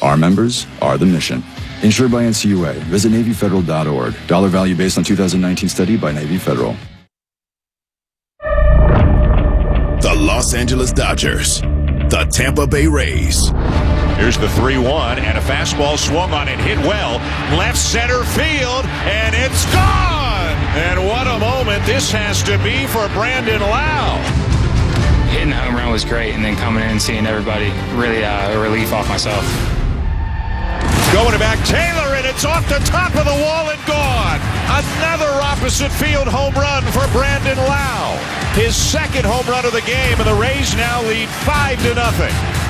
Our members are the mission. Insured by NCUA. Visit NavyFederal.org. Dollar value based on 2019 study by Navy Federal. The Los Angeles Dodgers. The Tampa Bay Rays. Here's the 3-1, and a fastball swung on it, hit well, left center field, and it's gone! And what a moment this has to be for Brandon Lau. Hitting the home run was great, and then coming in and seeing everybody, really a relief off myself. Going back, Taylor, and it's off the top of the wall and gone. Another opposite field home run for Brandon Lau. His second home run of the game, and the Rays now lead 5-0.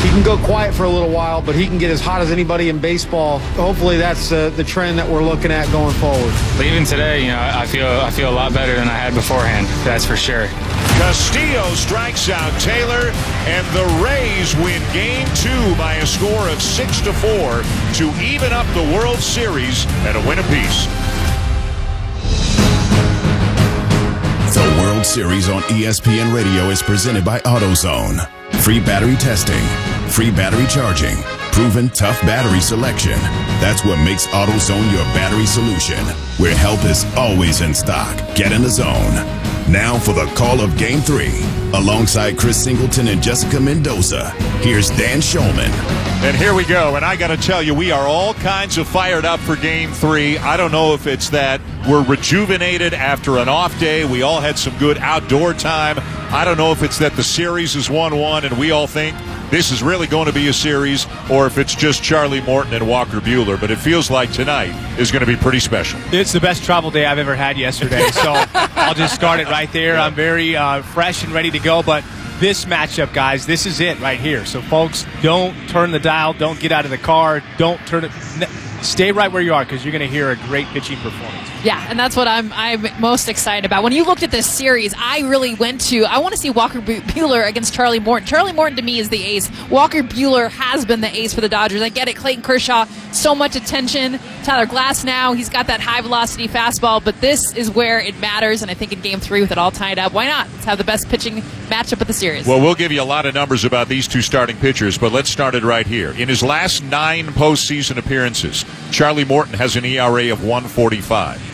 He can go quiet for a little while, but he can get as hot as anybody in baseball. Hopefully that's the trend that we're looking at going forward. But even today, I feel a lot better than I had beforehand. That's for sure. Castillo strikes out Taylor, and the Rays win Game 2 by a score of 6-4 to even up the World Series at a win apiece. The World Series on ESPN Radio is presented by AutoZone. Free battery testing, free battery charging, proven tough battery selection. That's what makes AutoZone your battery solution, where help is always in stock. Get in the zone. Now for the call of Game 3. Alongside Chris Singleton and Jessica Mendoza, here's Dan Shulman. And here we go, and I got to tell you, we are all kinds of fired up for Game 3. I don't know if it's that we're rejuvenated after an off day. We all had some good outdoor time. I don't know if it's that the series is 1-1 and we all think this is really going to be a series, or if it's just Charlie Morton and Walker Buehler. But it feels like tonight is going to be pretty special. It's the best travel day I've ever had yesterday, so I'll just start it right there. I'm very fresh and ready to go, but this matchup, guys, this is it right here. So, folks, don't turn the dial. Don't get out of the car. Don't turn it. Stay right where you are, because you're going to hear a great pitching performance. Yeah, and that's what I'm most excited about. When you looked at this series, I really I want to see Walker Buehler against Charlie Morton. Charlie Morton, to me, is the ace. Walker Buehler has been the ace for the Dodgers. I get it. Clayton Kershaw, so much attention. Tyler Glass now, he's got that high-velocity fastball, but this is where it matters, and I think in Game 3 with it all tied up, why not? Let's have the best pitching matchup of the series. Well, we'll give you a lot of numbers about these two starting pitchers, but let's start it right here. In his last 9 postseason appearances, Charlie Morton has an ERA of 1.45.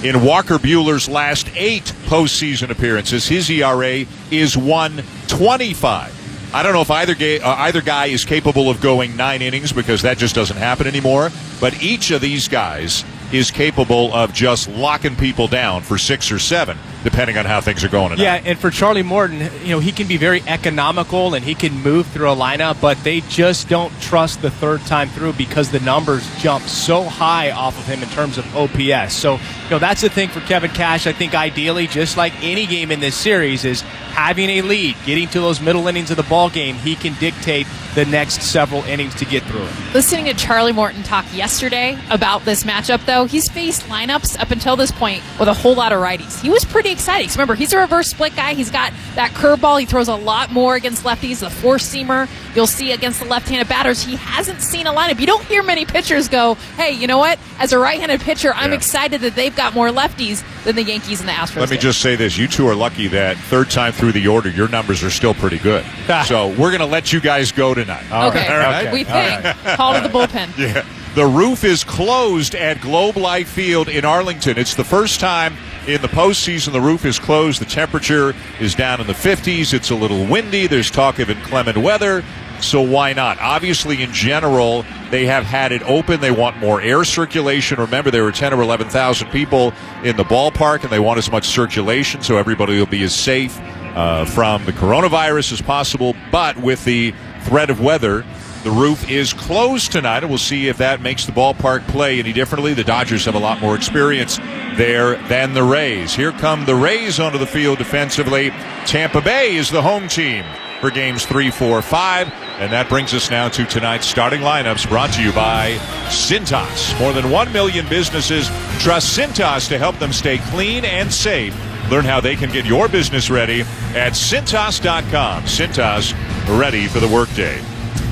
In Walker Buehler's last 8 postseason appearances, his ERA is 1.25. I don't know if either guy is capable of going 9 innings, because that just doesn't happen anymore. But each of these guys is capable of just locking people down for 6 or 7, depending on how things are going tonight. Yeah, and for Charlie Morton, he can be very economical and he can move through a lineup, but they just don't trust the third time through because the numbers jump so high off of him in terms of OPS. So, that's the thing for Kevin Cash. I think ideally, just like any game in this series, is having a lead, getting to those middle innings of the ball game. He can dictate the next several innings to get through it. Listening to Charlie Morton talk yesterday about this matchup, though, he's faced lineups up until this point with a whole lot of righties. He was pretty excited. Because remember, he's a reverse split guy. He's got that curveball. He throws a lot more against lefties. The four-seamer you'll see against the left-handed batters. He hasn't seen a lineup. You don't hear many pitchers go, hey, you know what? As a right-handed pitcher, I'm excited that they've got more lefties than the Yankees and the Astros. Let me just say this. You two are lucky that third time through the order, your numbers are still pretty good. So we're going to let you guys go tonight. Okay. All right? We think. Call to the bullpen. Yeah. The roof is closed at Globe Life Field in Arlington. It's the first time in the postseason the roof is closed. The temperature is down in the 50s. It's a little windy. There's talk of inclement weather. So why not? Obviously, in general, they have had it open. They want more air circulation. Remember, there were 10 or 11,000 people in the ballpark, and they want as much circulation so everybody will be as safe from the coronavirus as possible. But with the threat of weather, the roof is closed tonight, and we'll see if that makes the ballpark play any differently. The Dodgers have a lot more experience there than the Rays. Here come the Rays onto the field defensively. Tampa Bay is the home team for games 3, 4, 5. And that brings us now to tonight's starting lineups, brought to you by Cintas. More than 1 million businesses trust Cintas to help them stay clean and safe. Learn how they can get your business ready at Cintas.com. Cintas, ready for the workday.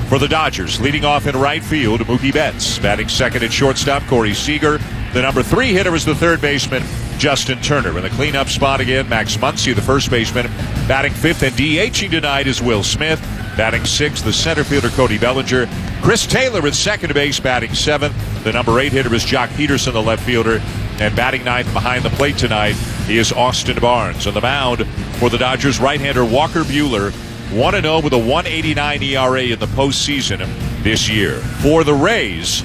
For the Dodgers, leading off in right field, Mookie Betts. Batting second at shortstop, Corey Seager. The number 3 hitter is the third baseman, Justin Turner. In the cleanup spot again, Max Muncy, the first baseman. Batting fifth and DHing tonight is Will Smith. Batting 6th, the center fielder Cody Bellinger. Chris Taylor at second base, batting 7th. The number 8 hitter is Jock Peterson, the left fielder. And batting 9th behind the plate tonight is Austin Barnes. On the mound for the Dodgers, right-hander Walker Buehler, 1-0 with a 1.89 ERA in the postseason this year. For the Rays,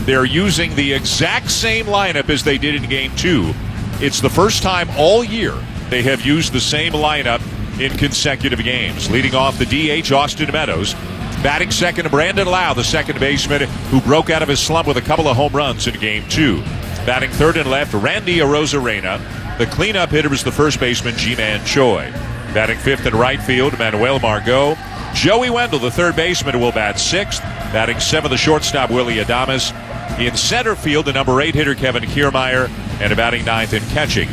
they're using the exact same lineup as they did in Game 2. It's the first time all year they have used the same lineup in consecutive games. Leading off the DH, Austin Meadows. Batting second, Brandon Lau, the second baseman, who broke out of his slump with a couple of home runs in Game 2. Batting third and left, Randy Arozarena. The cleanup hitter is the first baseman, Ji-Man Choi. Batting fifth in right field, Manuel Margot. Joey Wendell, the third baseman, will bat sixth. Batting seventh, the shortstop, Willie Adames. In center field, the number 8 hitter, Kevin Kiermaier. And batting ninth and catching,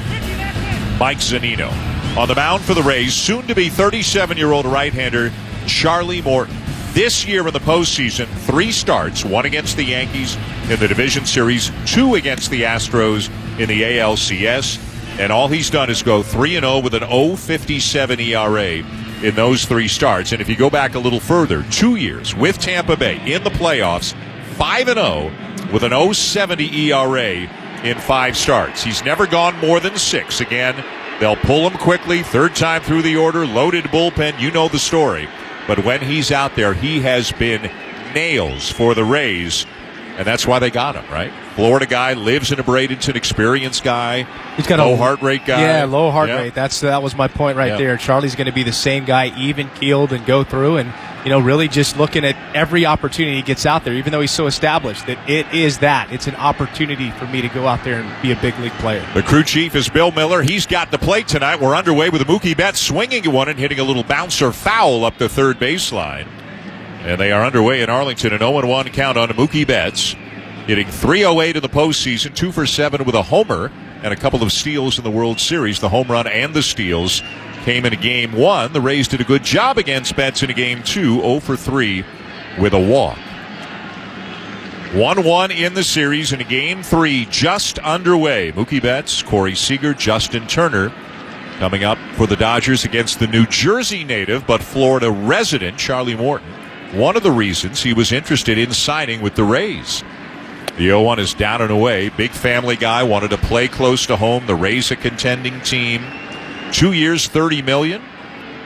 Mike Zunino. On the mound for the Rays, soon-to-be 37-year-old right-hander Charlie Morton. This year in the postseason, 3 starts, 1 against the Yankees in the division series, 2 against the Astros in the ALCS, and all he's done is go 3-0 with an 0.57 ERA in those 3 starts. And if you go back a little further, 2 years with Tampa Bay in the playoffs, 5-0 with an 0.70 ERA in 5 starts. He's never gone more than 6. Again, they'll pull him quickly, third time through the order, loaded bullpen, you know the story. But when he's out there, he has been nails for the Rays, and that's why they got him, right? Florida guy, lives in a Bradenton, experienced guy. He's got low heart rate guy. Yeah, low heart rate. That was my point right there. Charlie's going to be the same guy, even keeled and go through, and really just looking at every opportunity he gets out there, even though he's so established that it's an opportunity for me to go out there and be a big league player. The crew chief is Bill Miller. He's got the plate tonight. We're underway with Mookie Betts swinging at one and hitting a little bouncer foul up the third baseline. And they are underway in Arlington, an 0-1 count on Mookie Betts, hitting .308 in the postseason, 2 for 7 with a homer and a couple of steals in the World Series. The home run and the steals came in Game 1. The Rays did a good job against Betts in Game 2, 0 for 3 with a walk. 1-1 in the series, and Game 3 just underway. Mookie Betts, Corey Seager, Justin Turner coming up for the Dodgers against the New Jersey native but Florida resident Charlie Morton. One of the reasons he was interested in signing with the Rays. The 0-1 is down and away. Big family guy, wanted to play close to home. The Rays a contending team. 2 years, $30 million.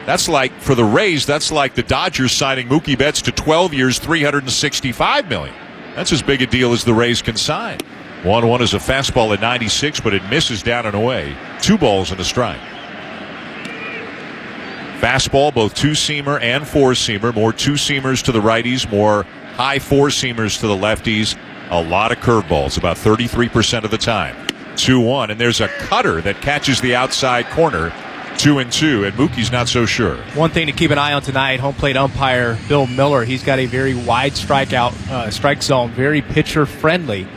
That's like, for the Rays, that's like the Dodgers signing Mookie Betts to 12 years, $365 million. That's as big a deal as the Rays can sign. 1-1 is a fastball at 96, but it misses down and away. 2 balls and a strike. Fastball, both 2-seamer and 4-seamer. More 2-seamers to the righties, more high 4-seamers to the lefties. A lot of curveballs, about 33% of the time. 2-1, and there's a cutter that catches the outside corner. 2-2, and Mookie's not so sure. One thing to keep an eye on tonight, home plate umpire Bill Miller. He's got a very wide strike zone, very pitcher friendly.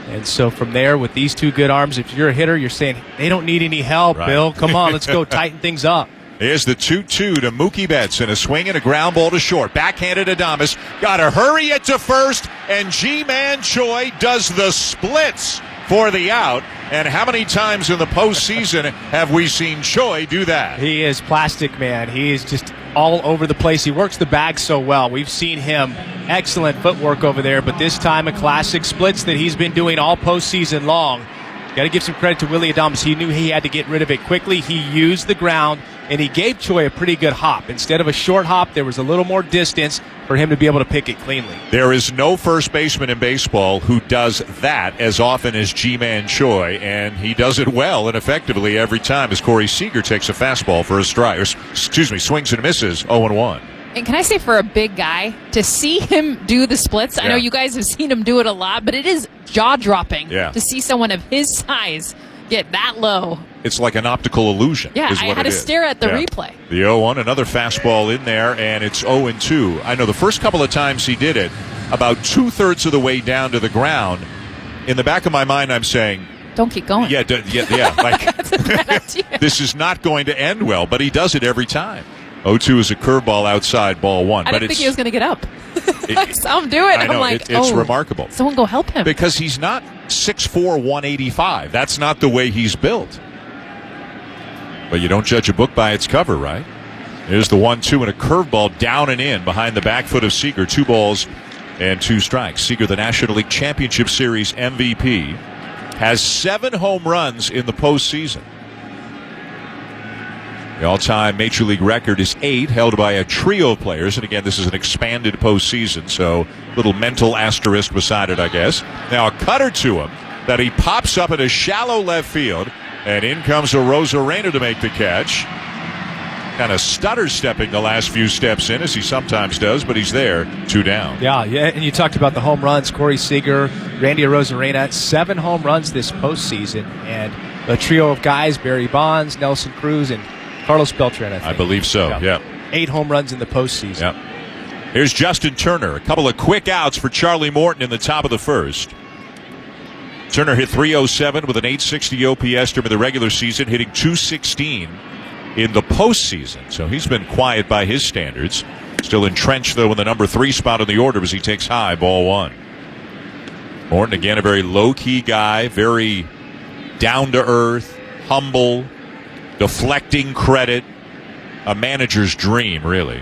And so from there, with these 2 good arms, if you're a hitter, you're saying, they don't need any help, right. Bill. Come on, let's go tighten things up. Here's the 2-2 to Mookie Betts, and a swing and a ground ball to short. Backhanded Adames. Got to hurry it to first, and Ji-Man Choi does the splits for the out. And how many times in the postseason have we seen Choi do that? He is plastic, man. He is just all over the place. He works the bag so well. We've seen him, excellent footwork over there, but this time a classic splits that he's been doing all postseason long. Got to give some credit to Willie Adames. He knew he had to get rid of it quickly. He used the ground, and he gave Choi a pretty good hop. Instead of a short hop, there was a little more distance for him to be able to pick it cleanly. There is no first baseman in baseball who does that as often as Ji-Man Choi, and he does it well and effectively every time as Corey Seager takes a fastball for a strike. Swings and misses, 0-1. And can I say, for a big guy, to see him do the splits, I know you guys have seen him do it a lot, but it is jaw-dropping to see someone of his size get that low. It's like an optical illusion. Yeah, I had to stare at the replay. The 0-1, another fastball in there, and it's 0-2. I know the first couple of times he did it, about 2/3 of the way down to the ground, in the back of my mind I'm saying, don't keep going. Yeah. Like, that's a bad idea. This is not going to end well, but he does it every time. 0-2 is a curveball outside, ball 1. I didn't think he was going to get up. I saw him do it. I know, I'm like, it's remarkable. Someone go help him. Because he's not 6'4", 185. That's not the way he's built. But you don't judge a book by its cover, right? There's the 1-2 and a curveball down and in behind the back foot of Seager. 2 balls and 2 strikes. Seager, the National League Championship Series MVP, has 7 home runs in the postseason. The all-time Major League record is 8, held by a trio of players. And again, this is an expanded postseason, so little mental asterisk beside it, I guess. Now a cutter to him that he pops up in a shallow left field, and in comes a Rosarena to make the catch. Kind of stutter-stepping the last few steps in, as he sometimes does, but he's there, 2 down. Yeah, and you talked about the home runs. Corey Seager, Randy Rosarena, 7 home runs this postseason, and a trio of guys, Barry Bonds, Nelson Cruz, and Carlos Beltran, I think. I believe so, yeah. 8 home runs in the postseason. Yeah. Here's Justin Turner. A couple of quick outs for Charlie Morton in the top of the first. Turner hit .307 with an .860 OPS during the regular season, hitting .216 in the postseason. So he's been quiet by his standards. Still entrenched, though, in the number 3 spot in the order as he takes high, ball 1. Morton, again, a very low-key guy, very down-to-earth, humble, deflecting credit, a manager's dream, really.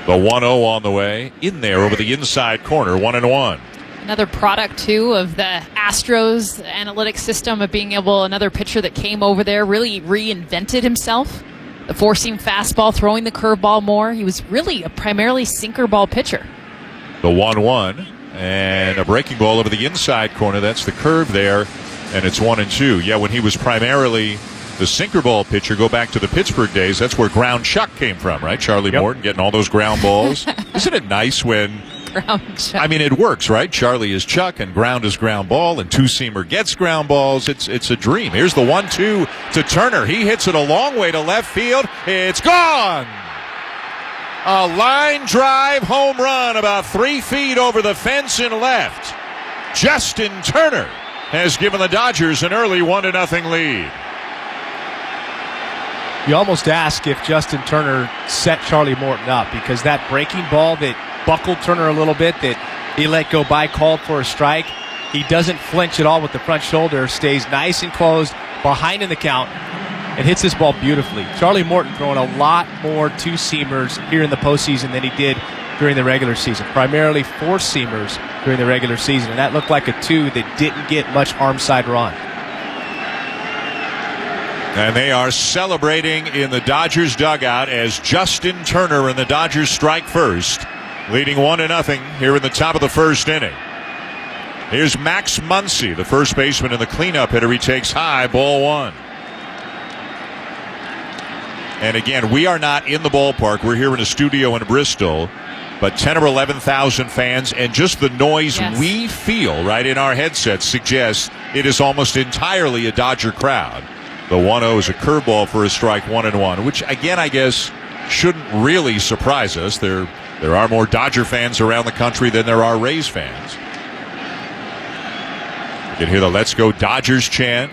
The 1-0 on the way, in there over the inside corner, 1-1. Another product, too, of the Astros analytics system of being able, another pitcher that came over there, really reinvented himself. The 4-seam fastball, throwing the curveball more. He was really a primarily sinker ball pitcher. The 1-1, and a breaking ball over the inside corner. That's the curve there, and it's 1-2. Yeah, when he was primarily the sinker ball pitcher, go back to the Pittsburgh days, that's where ground chuck came from, right? Charlie Morton getting all those ground balls. Isn't it nice when... Ground chuck. I mean, it works, right? Charlie is chuck and ground is ground ball, and two-seamer gets ground balls. It's a dream. Here's the 1-2 to Turner. He hits it a long way to left field. It's gone! A line drive home run about 3 feet over the fence and left. Justin Turner has given the Dodgers an early 1-0 lead. You almost ask if Justin Turner set Charlie Morton up, because that breaking ball that buckled Turner a little bit, that he let go by, called for a strike, he doesn't flinch at all with the front shoulder, stays nice and closed, behind in the count, and hits this ball beautifully. Charlie Morton throwing a lot more two-seamers here in the postseason than he did during the regular season, primarily four-seamers during the regular season, and that looked like a 2 that didn't get much arm side run. And they are celebrating in the Dodgers dugout as Justin Turner and the Dodgers strike first, leading 1-0 here in the top of the first inning. Here's Max Muncy, the first baseman and the cleanup hitter. He takes high, ball 1. And again, we are not in the ballpark. We're here in a studio in Bristol, but 10 or 11,000 fans, and just the noise we feel right in our headsets suggests it is almost entirely a Dodger crowd. The 1-0 is a curveball for a strike, 1-1, which again, I guess, shouldn't really surprise us. There are more Dodger fans around the country than there are Rays fans. You can hear the "Let's Go Dodgers" chant.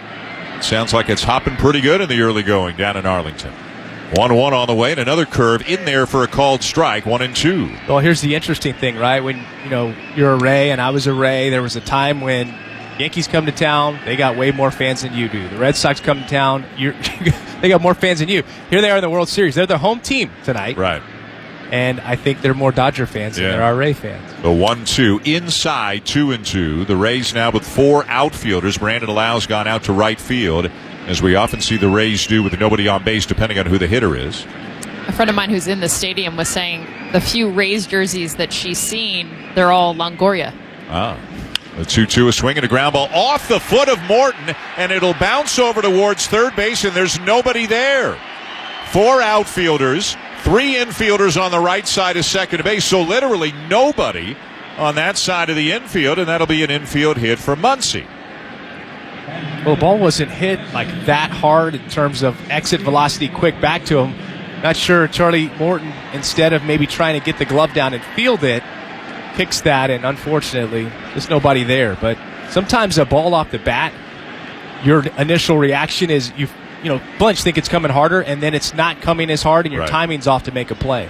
It sounds like it's hopping pretty good in the early going down in Arlington. 1-1 on the way, and another curve in there for a called strike, 1-2. Well, here's the interesting thing, right? When you're a Ray and I was a Ray, there was a time when Yankees come to town, they got way more fans than you do. The Red Sox come to town, they got more fans than you. Here they are in the World Series. They're the home team tonight. Right. And I think they're more Dodger fans than there are Ray fans. The 1-2 inside, 2-2. The Rays now with 4 outfielders. Brandon Lau's gone out to right field, as we often see the Rays do with nobody on base, depending on who the hitter is. A friend of mine who's in the stadium was saying the few Rays jerseys that she's seen, they're all Longoria. Ah. The 2-2, a swing and a ground ball off the foot of Morton, and it'll bounce over towards third base, and there's nobody there. 4 outfielders, 3 infielders on the right side of second base, so literally nobody on that side of the infield, and that'll be an infield hit for Muncy. Well, the ball wasn't hit like that hard in terms of exit velocity quick back to him. Not sure Charlie Morton, instead of maybe trying to get the glove down and field it, kicks that, and unfortunately, there's nobody there. But sometimes a ball off the bat, your initial reaction is you bunch, think it's coming harder, and then it's not coming as hard, and your timing's off to make a play.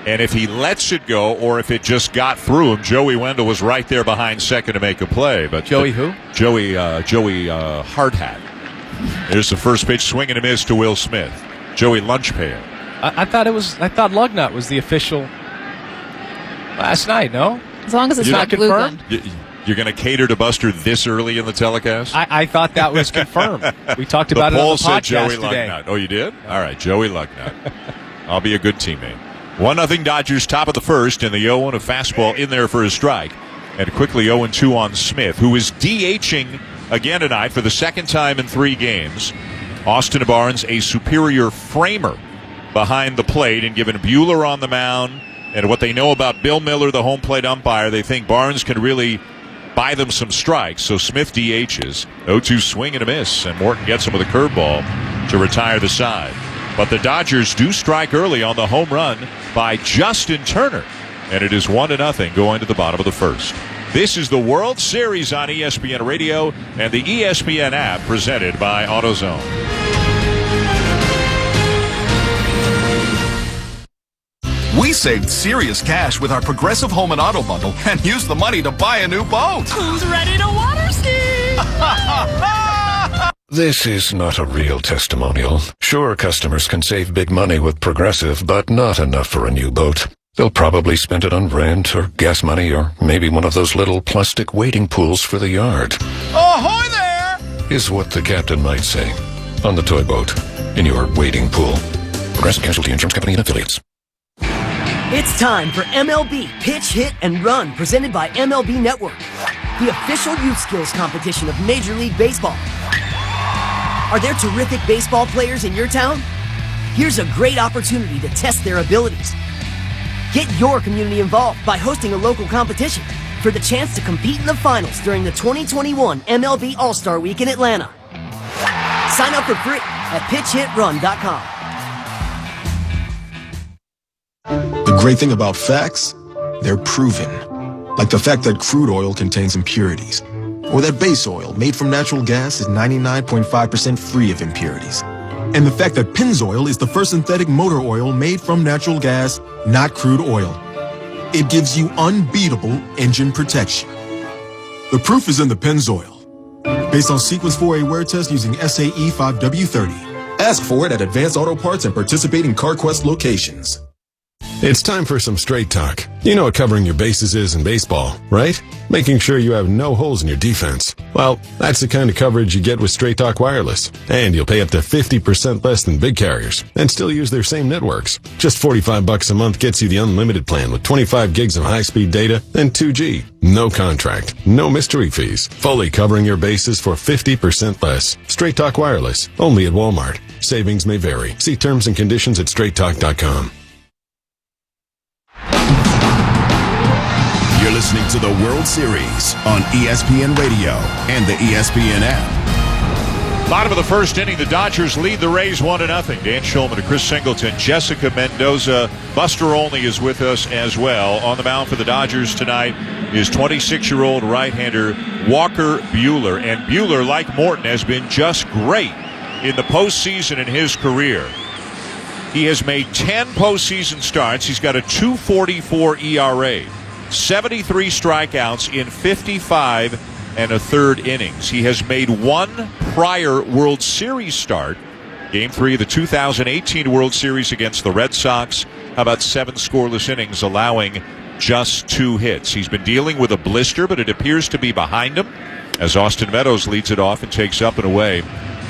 And if he lets it go, or if it just got through him, Joey Wendell was right there behind second to make a play. But Joey who? Joey Hardhat. There's the first pitch, swing and a miss to Will Smith. Joey Lunchpail. I thought Lugnut was the official last night. No, as long as it's not confirmed. You're going to cater to Buster this early in the telecast? I thought that was confirmed. We talked about it on the podcast Joey today. Lugnut. Oh, you did? All right, Joey Lugnut. I'll be a good teammate. 1-0 Dodgers, top of the first, and the 0-1 of fastball in there for a strike. And quickly 0-2 on Smith, who is DHing again tonight for the second time in 3 games. Austin Barnes, a superior framer behind the plate, and given Buehler on the mound and what they know about Bill Miller, the home plate umpire, they think Barnes can really buy them some strikes. So Smith DHs. 0-2 swing and a miss, and Morton gets him with a curveball to retire the side. But the Dodgers do strike early on the home run by Justin Turner, and it is 1-0 going to the bottom of the first. This is the World Series on ESPN Radio and the ESPN app, presented by AutoZone. We saved serious cash with our Progressive Home and Auto Bundle and used the money to buy a new boat. Who's ready to water ski? This is not a real testimonial. Sure, customers can save big money with Progressive, but not enough for a new boat. They'll probably spend it on rent or gas money or maybe one of those little plastic wading pools for the yard. Ahoy there! Is what the captain might say. On the toy boat. In your wading pool. Progressive Casualty Insurance Company and Affiliates. It's time for MLB Pitch, Hit, and Run, presented by MLB Network, the official youth skills competition of Major League Baseball. Are there terrific baseball players in your town? Here's a great opportunity to test their abilities. Get your community involved by hosting a local competition for the chance to compete in the finals during the 2021 MLB All-Star Week in Atlanta. Sign up for free at pitchhitrun.com. The great thing about facts, they're proven. Like the fact that crude oil contains impurities, or that base oil made from natural gas is 99.5% free of impurities. And the fact that Pennzoil is the first synthetic motor oil made from natural gas, not crude oil. It gives you unbeatable engine protection. The proof is in the Pennzoil. Based on Sequence 4A wear test using SAE 5W30. Ask for it at Advanced Auto Parts and participating CarQuest locations. It's time for some straight talk. You know what covering your bases is in baseball, right? Making sure you have no holes in your defense. Well, that's the kind of coverage you get with Straight Talk Wireless. And you'll pay up to 50% less than big carriers and still use their same networks. Just $45 a month gets you the unlimited plan with 25 gigs of high-speed data and 2G. No contract, no mystery fees. Fully covering your bases for 50% less. Straight Talk Wireless, only at Walmart. Savings may vary. See terms and conditions at straighttalk.com. You're listening to the World Series on ESPN Radio and the ESPN app. Bottom of the first inning, the Dodgers lead the Rays 1-0. Dan Shulman and Chris Singleton, Jessica Mendoza, Buster Olney is with us as well. On the mound for the Dodgers tonight is 26-year-old right-hander Walker Buehler. And Buehler, like Morton, has been just great in the postseason in his career. He has made 10 postseason starts. He's got a 2.44 ERA. 73 strikeouts in 55 1/3 innings. He has made one prior World Series start. Game 3 of the 2018 World Series against the Red Sox. How about 7 scoreless innings, allowing just 2 hits. He's been dealing with a blister, but it appears to be behind him as Austin Meadows leads it off and takes up and away.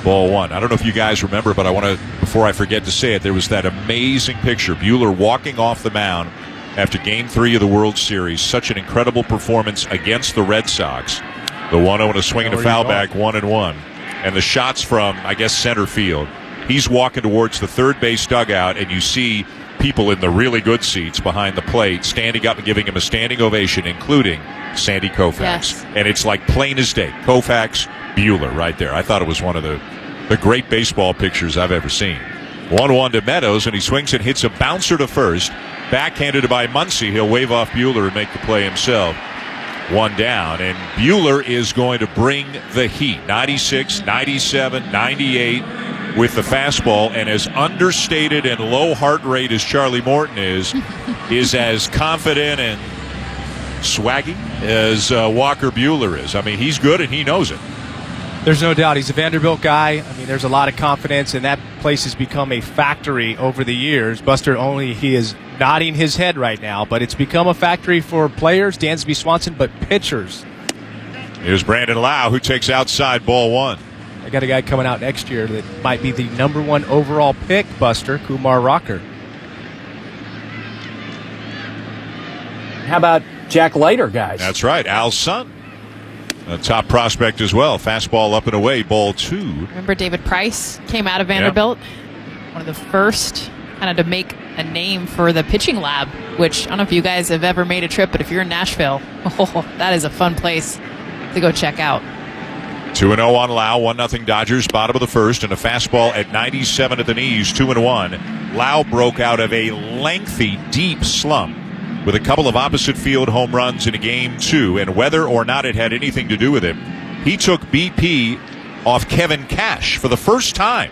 Ball 1. I don't know if you guys remember, but I want to, before I forget to say it, there was that amazing picture. Buehler walking off the mound after Game 3 of the World Series. Such an incredible performance against the Red Sox. The 1-0 and a swing and a foul back, 1-1. And the shots from, I guess, center field. He's walking towards the third base dugout, and you see people in the really good seats behind the plate standing up and giving him a standing ovation, including Sandy Koufax. Yes. And it's like plain as day. Koufax, Buehler right there. I thought it was one of the great baseball pictures I've ever seen. 1-1 to Meadows, and he swings and hits a bouncer to first. Backhanded by Muncy. He'll wave off Buehler and make the play himself. 1 down, and Buehler is going to bring the heat. 96, 97, 98 with the fastball, and as understated and low heart rate as Charlie Morton is as confident and swaggy as Walker Buehler is. I mean, he's good and he knows it. There's no doubt he's a Vanderbilt guy. I mean, there's a lot of confidence, and that place has become a factory over the years. Buster, only he is nodding his head right now, but it's become a factory for players, Dansby Swanson, but pitchers. Here's Brandon Lau, who takes outside ball 1. I got a guy coming out next year that might be the number 1 overall pick, Buster, Kumar Rocker. How about Jack Leiter, guys? That's right, Al's son. A top prospect as well. Fastball up and away, ball 2. Remember David Price came out of Vanderbilt? Yep. One of the first kind of to make a name for the pitching lab, which I don't know if you guys have ever made a trip, but if you're in Nashville, that is a fun place to go check out. 2-0 on Lau, 1-0 Dodgers, bottom of the first, and a fastball at 97 at the knees, 2-1. Lau broke out of a lengthy, deep slump with a couple of opposite field home runs in game 2, and whether or not it had anything to do with it, he took BP off Kevin Cash for the first time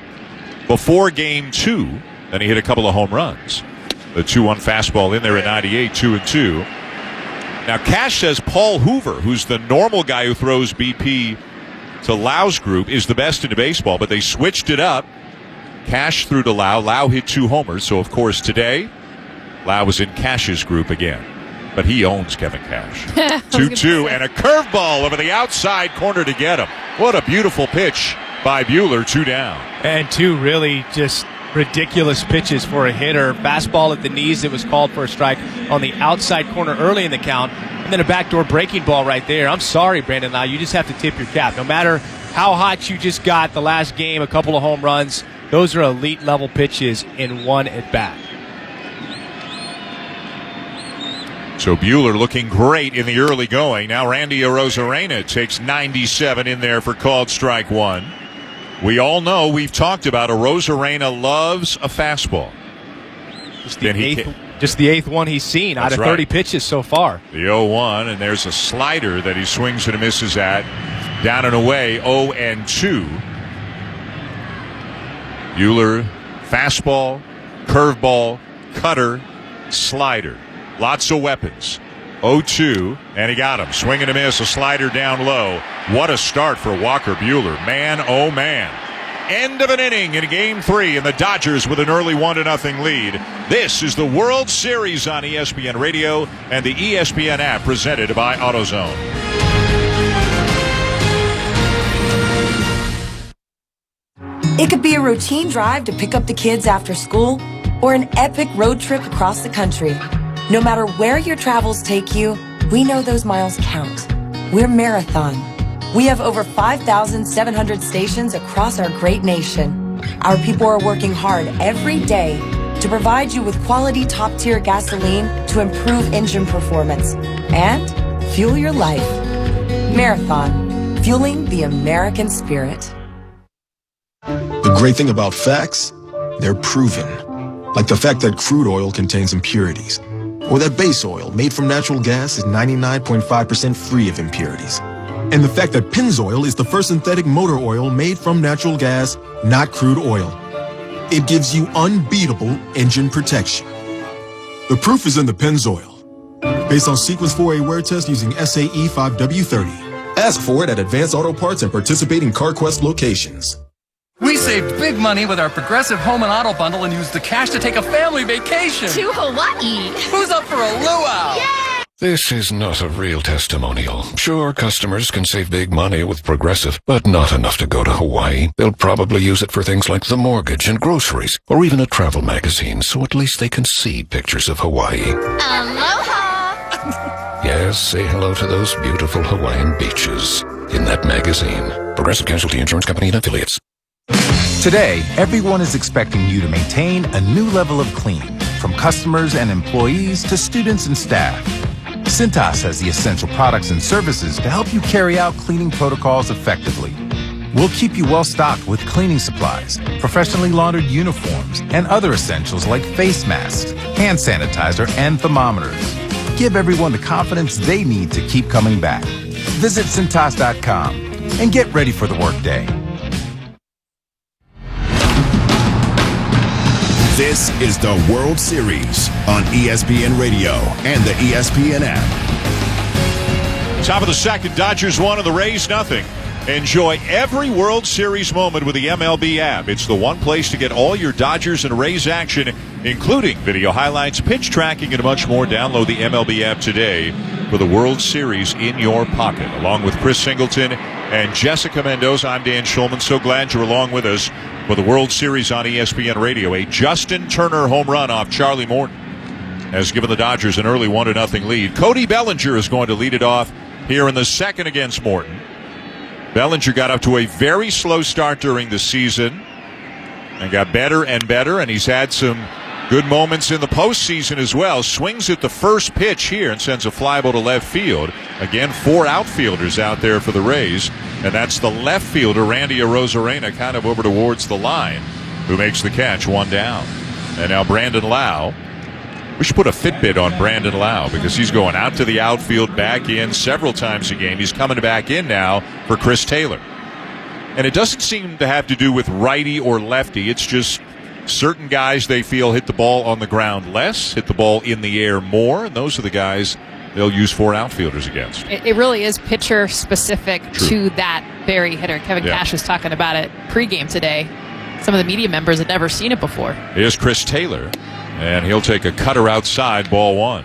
before game 2, and he hit a couple of home runs. The 2-1 fastball in there at 98, 2-2. Now Cash says Paul Hoover, who's the normal guy who throws BP to Lau's group, is the best in the baseball, but they switched it up. Cash threw to Lau. Lau hit 2 homers, so of course today Lau was in Cash's group again, but he owns Kevin Cash. 2-2 and a curveball over the outside corner to get him. What a beautiful pitch by Buehler, 2 down. And 2 really just ridiculous pitches for a hitter. Fastball at the knees that was called for a strike on the outside corner early in the count, and then a backdoor breaking ball right there. I'm sorry, Brandon Lau, you just have to tip your cap. No matter how hot you just got the last game, a couple of home runs, those are elite level pitches in one at bat. So Buehler looking great in the early going. Now Randy Arozarena takes 97 in there for called strike 1. We all know, we've talked about, Arozarena loves a fastball. Just the eighth one he's seen out of 30 pitches so far. The 0-1, and there's a slider that he swings and misses at. Down and away, 0-2. Buehler, fastball, curveball, cutter, slider. Lots of weapons. 0-2, and he got him. Swing and a miss, a slider down low. What a start for Walker Buehler. Man, oh man. End of an inning in game 3, and the Dodgers with an early 1-0 lead. This is the World Series on ESPN Radio and the ESPN app, presented by AutoZone. It could be a routine drive to pick up the kids after school, or an epic road trip across the country. No matter where your travels take you, we know those miles count. We're Marathon. We have over 5,700 stations across our great nation. Our people are working hard every day to provide you with quality top-tier gasoline to improve engine performance and fuel your life. Marathon, fueling the American spirit. The great thing about facts, they're proven. Like the fact that crude oil contains impurities, or that base oil made from natural gas is 99.5% free of impurities. And the fact that Pennzoil is the first synthetic motor oil made from natural gas, not crude oil. It gives you unbeatable engine protection. The proof is in the Pennzoil. Based on Sequence 4A wear test using SAE 5W30. Ask for it at Advanced Auto Parts and participating CarQuest locations. We saved big money with our Progressive Home and Auto Bundle and used the cash to take a family vacation. To Hawaii. Who's up for a luau? Yeah! This is not a real testimonial. Sure, customers can save big money with Progressive, but not enough to go to Hawaii. They'll probably use it for things like the mortgage and groceries, or even a travel magazine, so at least they can see pictures of Hawaii. Aloha! Yes, say hello to those beautiful Hawaiian beaches in that magazine. Progressive Casualty Insurance Company and Affiliates. Today, everyone is expecting you to maintain a new level of clean, from customers and employees to students and staff. Cintas has the essential products and services to help you carry out cleaning protocols effectively. We'll keep you well stocked with cleaning supplies, professionally laundered uniforms, and other essentials like face masks, hand sanitizer, and thermometers. Give everyone the confidence they need to keep coming back. Visit Cintas.com and get ready for the workday. This is the World Series on ESPN Radio and the ESPN app. Top of the second, Dodgers 1 and the Rays nothing. Enjoy every World Series moment with the MLB app. It's the one place to get all your Dodgers and Rays action, including video highlights, pitch tracking, and much more. Download the MLB app today for the World Series in your pocket. Along with Chris Singleton and Jessica Mendoza, I'm Dan Schulman. So glad you're along with us for the World Series on ESPN Radio. A Justin Turner home run off Charlie Morton has given the Dodgers an early 1-0 lead. Cody Bellinger is going to lead it off here in the second against Morton. Bellinger got up to a very slow start during the season and got better and better, and he's had some good moments in the postseason as well. Swings at the first pitch here and sends a fly ball to left field. Again, 4 outfielders out there for the Rays, and that's the left fielder, Randy Arozarena, kind of over towards the line, who makes the catch, 1 down. And now Brandon Lau. We should put a Fitbit on Brandon Lau because he's going out to the outfield, back in several times a game. He's coming back in now for Chris Taylor. And it doesn't seem to have to do with righty or lefty. It's just certain guys they feel hit the ball on the ground less, hit the ball in the air more, and those are the guys they'll use 4 outfielders against. It really is pitcher specific to that very hitter. Kevin Cash was talking about it pregame today. Some of the media members had never seen it before. Here's Chris Taylor. And he'll take a cutter outside, ball 1.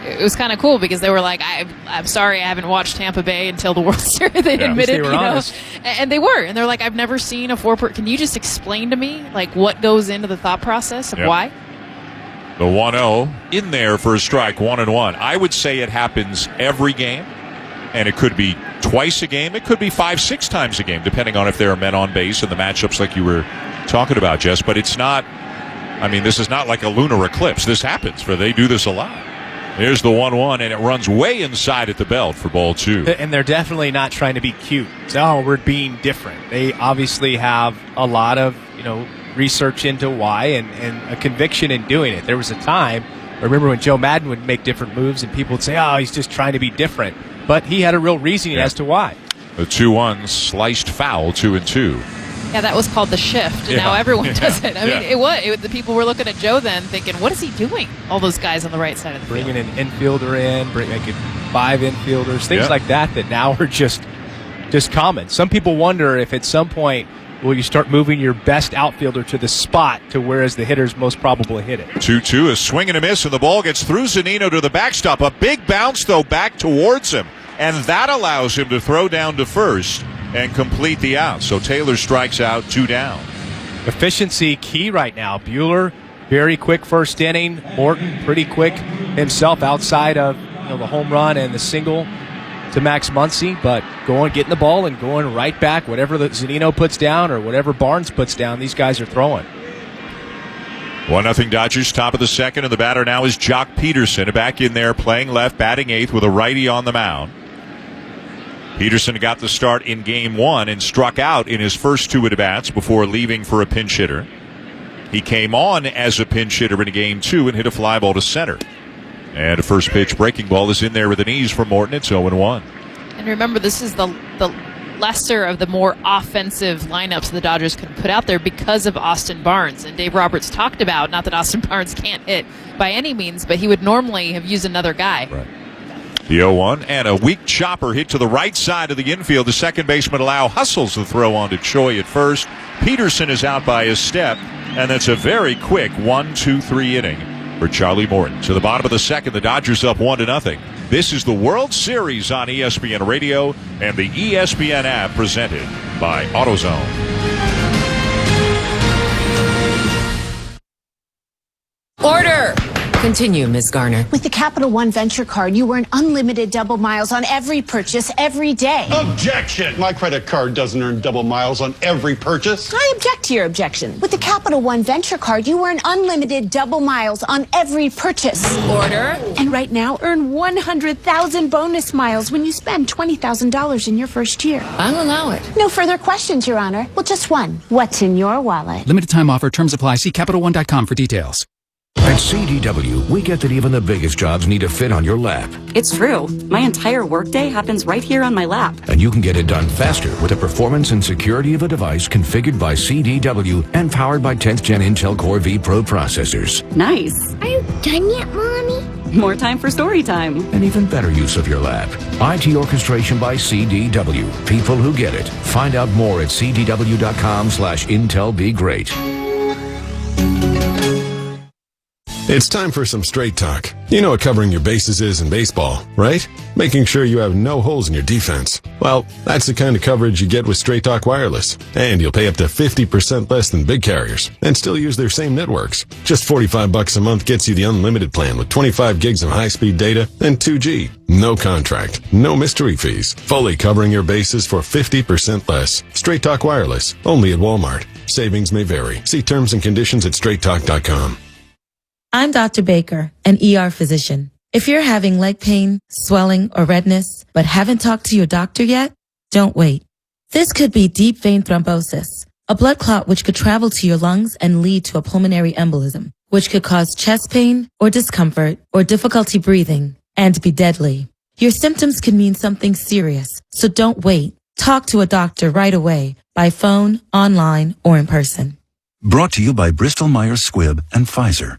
It was kind of cool because they were like, I'm sorry, I haven't watched Tampa Bay until the World Series. They admitted, they were honest. And they were. And they're like, I've never seen a 4. Can you just explain to me like what goes into the thought process of why? The 1-0 in there for a strike, 1-1. I would say it happens every game, and it could be twice a game. It could be 5-6 times a game, depending on if there are men on base and the matchups like you were talking about, Jess. But it's not. I mean, this is not like a lunar eclipse. This happens, for they do this a lot. Here's the 1-1, and it runs way inside at the belt for ball 2. And they're definitely not trying to be cute. So, we're being different. They obviously have a lot of, research into why and a conviction in doing it. There was a time, I remember when Joe Madden would make different moves, and people would say, oh, he's just trying to be different. But he had a real reasoning as to why. The 2-1 sliced foul, 2-2. Yeah, that was called the shift, and now everyone does it. I mean, the people were looking at Joe then thinking, what is he doing? All those guys on the right side of the field. Bringing an infielder in, making 5 infielders, things like that now are just common. Some people wonder if at some point will you start moving your best outfielder to the spot to whereas the hitters most probably hit it. 2-2, a swing and a miss, and the ball gets through Zunino to the backstop. A big bounce, though, back towards him, and that allows him to throw down to first and complete the out. So Taylor strikes out, 2 down. Efficiency key right now. Buehler, very quick first inning. Morton, pretty quick himself outside of the home run and the single to Max Muncy, but getting the ball and going right back. Whatever the Zunino puts down or whatever Barnes puts down, these guys are throwing. 1-0 Dodgers, top of the second, and the batter now is Jock Peterson, back in there playing left, batting 8th with a righty on the mound. Peterson got the start in Game 1 and struck out in his first 2 at-bats before leaving for a pinch hitter. He came on as a pinch hitter in Game 2 and hit a fly ball to center. And a first pitch breaking ball is in there with an ease for Morton. It's 0-1. And remember, this is the lesser of the more offensive lineups the Dodgers could put out there because of Austin Barnes. And Dave Roberts talked about, not that Austin Barnes can't hit by any means, but he would normally have used another guy. Right. The 0-1, and a weak chopper hit to the right side of the infield. The second baseman Lau hustles the throw on to Choi at first. Peterson is out by a step, and that's a very quick 1-2-3 inning for Charlie Morton. To the bottom of the second, the Dodgers up 1-0. This is the World Series on ESPN Radio and the ESPN app presented by AutoZone. Order! Continue, Ms. Garner. With the Capital One Venture Card, you earn unlimited double miles on every purchase every day. Objection! My credit card doesn't earn double miles on every purchase. I object to your objection. With the Capital One Venture Card, you earn unlimited double miles on every purchase. Order. And right now, earn 100,000 bonus miles when you spend $20,000 in your first year. I'll allow it. No further questions, Your Honor. Well, just one. What's in your wallet? Limited time offer. Terms apply. See CapitalOne.com for details. At CDW, we get that even the biggest jobs need to fit on your lap. It's true. My entire workday happens right here on my lap. And you can get it done faster with the performance and security of a device configured by CDW and powered by 10th Gen Intel Core V Pro processors. Nice. Are you done yet, Mommy? more time for story time. An even better use of your lap. IT orchestration by CDW. People who get it. Find out more at cdw.com/IntelBeGreat. It's time for some straight talk. You know what covering your bases is in baseball, right? Making sure you have no holes in your defense. Well, that's the kind of coverage you get with Straight Talk Wireless. And you'll pay up to 50% less than big carriers and still use their same networks. Just $45 a month gets you the unlimited plan with 25 gigs of high-speed data and 2G. No contract, no mystery fees. Fully covering your bases for 50% less. Straight Talk Wireless, only at Walmart. Savings may vary. See terms and conditions at straighttalk.com. I'm Dr. Baker, an ER physician. If you're having leg pain, swelling, or redness, but haven't talked to your doctor yet, don't wait. This could be deep vein thrombosis, a blood clot which could travel to your lungs and lead to a pulmonary embolism, which could cause chest pain or discomfort or difficulty breathing and be deadly. Your symptoms could mean something serious, so don't wait. Talk to a doctor right away, by phone, online, or in person. Brought to you by Bristol-Myers Squibb and Pfizer.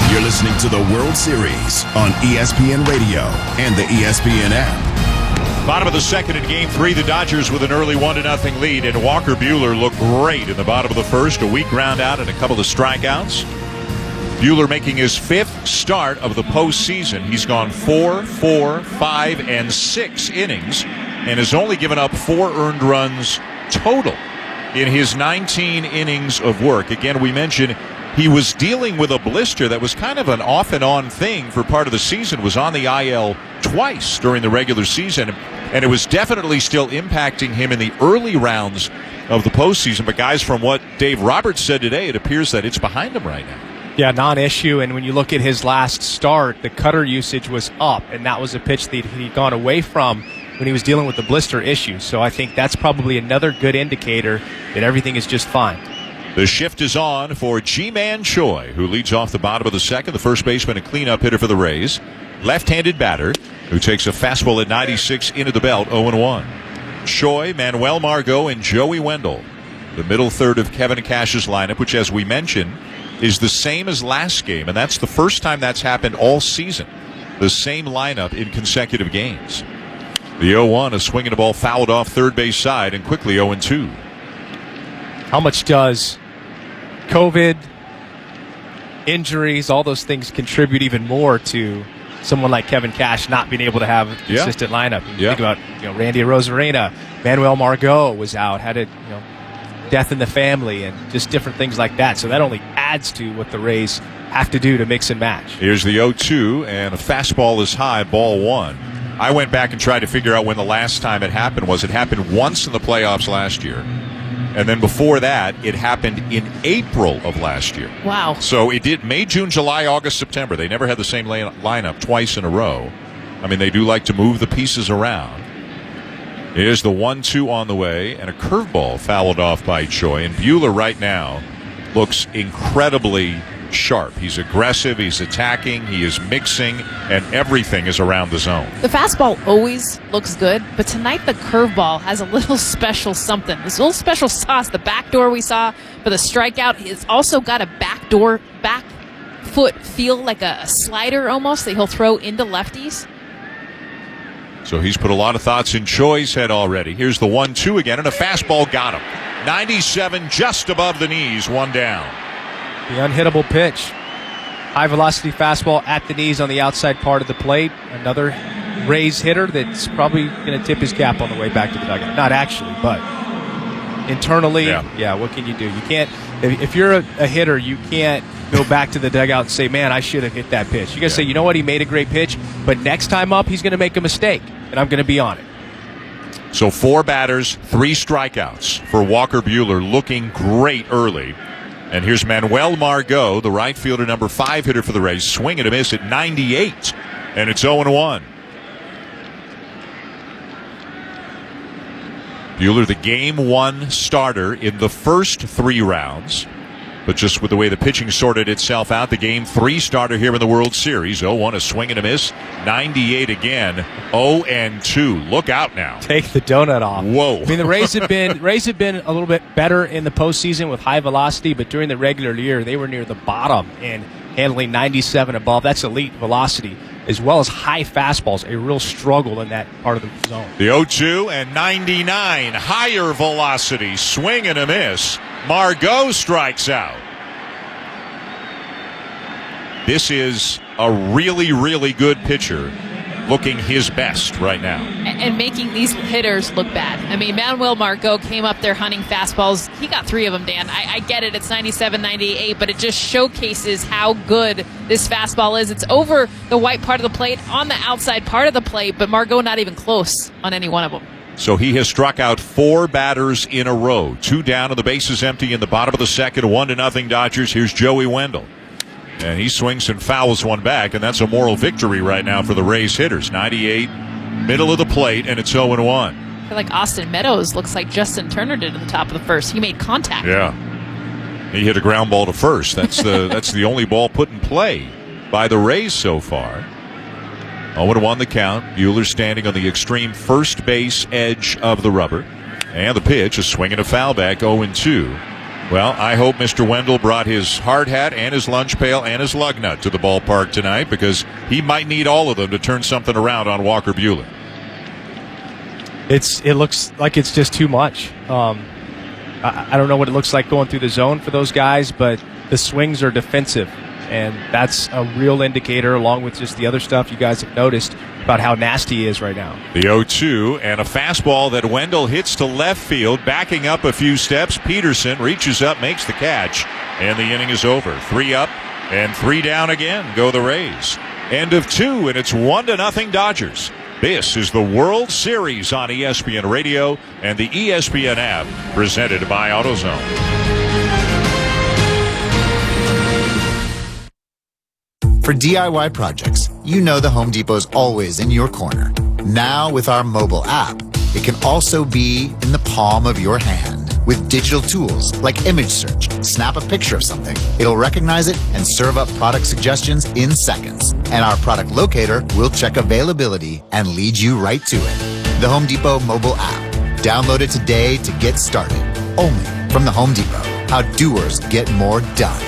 You're listening to the World Series on ESPN Radio and the ESPN app. Bottom of the second in Game 3, the Dodgers with an early 1-0 lead, and Walker Buehler looked great in the bottom of the first. A weak ground out and a couple of strikeouts. Buehler making his 5th start of the postseason. He's gone 4, 5, and 6 innings and has only given up 4 earned runs total in his 19 innings of work. Again, we mentioned he was dealing with a blister that was kind of an off and on thing for part of the season, was on the IL twice during the regular season, and it was definitely still impacting him in the early rounds of the postseason. But guys, from what Dave Roberts said today, it appears that it's behind him right now. Yeah, non-issue, and when you look at his last start, the cutter usage was up, and that was a pitch that he'd gone away from when he was dealing with the blister issue. So I think that's probably another good indicator that everything is just fine. The shift is on for Ji-Man Choi, who leads off the bottom of the second, the first baseman and cleanup hitter for the Rays. Left-handed batter who takes a fastball at 96 into the belt, 0-1. Choi, Manuel Margot, and Joey Wendell. The middle third of Kevin Cash's lineup, which, as we mentioned, is the same as last game, and that's the first time that's happened all season. The same lineup in consecutive games. The 0-1, a swing and a ball fouled off third base side, and quickly 0-2. How much does COVID, injuries, all those things contribute even more to someone like Kevin Cash not being able to have a consistent lineup? You think about Randy Arozarena, Manuel Margot was out, had a death in the family, and just different things like that. So that only adds to what the Rays have to do to mix and match. Here's the 0-2, and a fastball is high, ball 1. I went back and tried to figure out when the last time it happened was. It happened once in the playoffs last year. And then before that, it happened in April of last year. Wow. So it did May, June, July, August, September. They never had the same lineup twice in a row. I mean, they do like to move the pieces around. Here's the 1-2 on the way, and a curveball fouled off by Choi. And Buehler right now looks incredibly sharp. He's aggressive, he's attacking, he is mixing, and everything is around the zone. The fastball always looks good, but tonight the curveball has a little special something. This little special sauce, the backdoor we saw for the strikeout, it's also got a back foot feel, like a slider almost, that he'll throw into lefties. So he's put a lot of thoughts in Choi's head already. Here's the 1-2 again, and a fastball got him. 97 just above the knees, one down. The unhittable pitch. High velocity fastball at the knees on the outside part of the plate. Another Rays hitter that's probably going to tip his cap on the way back to the dugout. Not actually, but internally, what can you do? You can't, if you're a hitter, you can't go back to the dugout and say, man, I should have hit that pitch. You got to say, you know what, he made a great pitch, but next time up, he's going to make a mistake, and I'm going to be on it. So 4 batters, 3 strikeouts for Walker Buehler, looking great early. And here's Manuel Margot, the right fielder, number 5 hitter for the Rays. Swing and a miss at 98, and it's 0-1. Buehler, the Game 1 starter in the first 3 rounds. But just with the way the pitching sorted itself out, the Game 3 starter here in the World Series. 0-1, a swing and a miss. 98 again. 0-2. Look out now. Take the donut off. Whoa. I mean, the Rays have been a little bit better in the postseason with high velocity, but during the regular year, they were near the bottom. And handling 97 above. That's elite velocity, as well as high fastballs, a real struggle in that part of the zone. The 0-2 and 99, higher velocity, swing and a miss. Margot strikes out. This is a really, really good pitcher, looking his best right now. And making these hitters look bad. I mean, Manuel Margot came up there hunting fastballs. He got 3 of them, Dan. I get it. It's 97, 98, but it just showcases how good this fastball is. It's over the white part of the plate, on the outside part of the plate, but Margot not even close on any one of them. So he has struck out 4 batters in a row. 2 down and the bases empty in the bottom of the second. 1-0 Dodgers. Here's Joey Wendell. And he swings and fouls one back, and that's a moral victory right now for the Rays hitters. 98, middle of the plate, and it's 0-1. I feel like Austin Meadows looks like Justin Turner did in the top of the first. He made contact. Yeah. He hit a ground ball to first. That's the only ball put in play by the Rays so far. 0-1 the count. Buehler standing on the extreme first base edge of the rubber. And the pitch, a swing and a foul back, 0-2. Well, I hope Mr. Wendell brought his hard hat and his lunch pail and his lug nut to the ballpark tonight, because he might need all of them to turn something around on Walker Buehler. It looks like it's just too much. I don't know what it looks like going through the zone for those guys, but the swings are defensive, and that's a real indicator, along with just the other stuff you guys have noticed about how nasty he is right now. The 0-2 and a fastball that Wendell hits to left field, backing up a few steps. Peterson reaches up, makes the catch, and the inning is over. 3 up and 3 down again go the Rays. End of 2, and it's 1-0 Dodgers. This is the World Series on ESPN Radio and the ESPN app, presented by AutoZone. For DIY projects, you know the Home Depot's always in your corner. Now with our mobile app, it can also be in the palm of your hand. With digital tools like image search, snap a picture of something. It'll recognize it and serve up product suggestions in seconds. And our product locator will check availability and lead you right to it. The Home Depot mobile app. Download it today to get started. Only from the Home Depot. How doers get more done.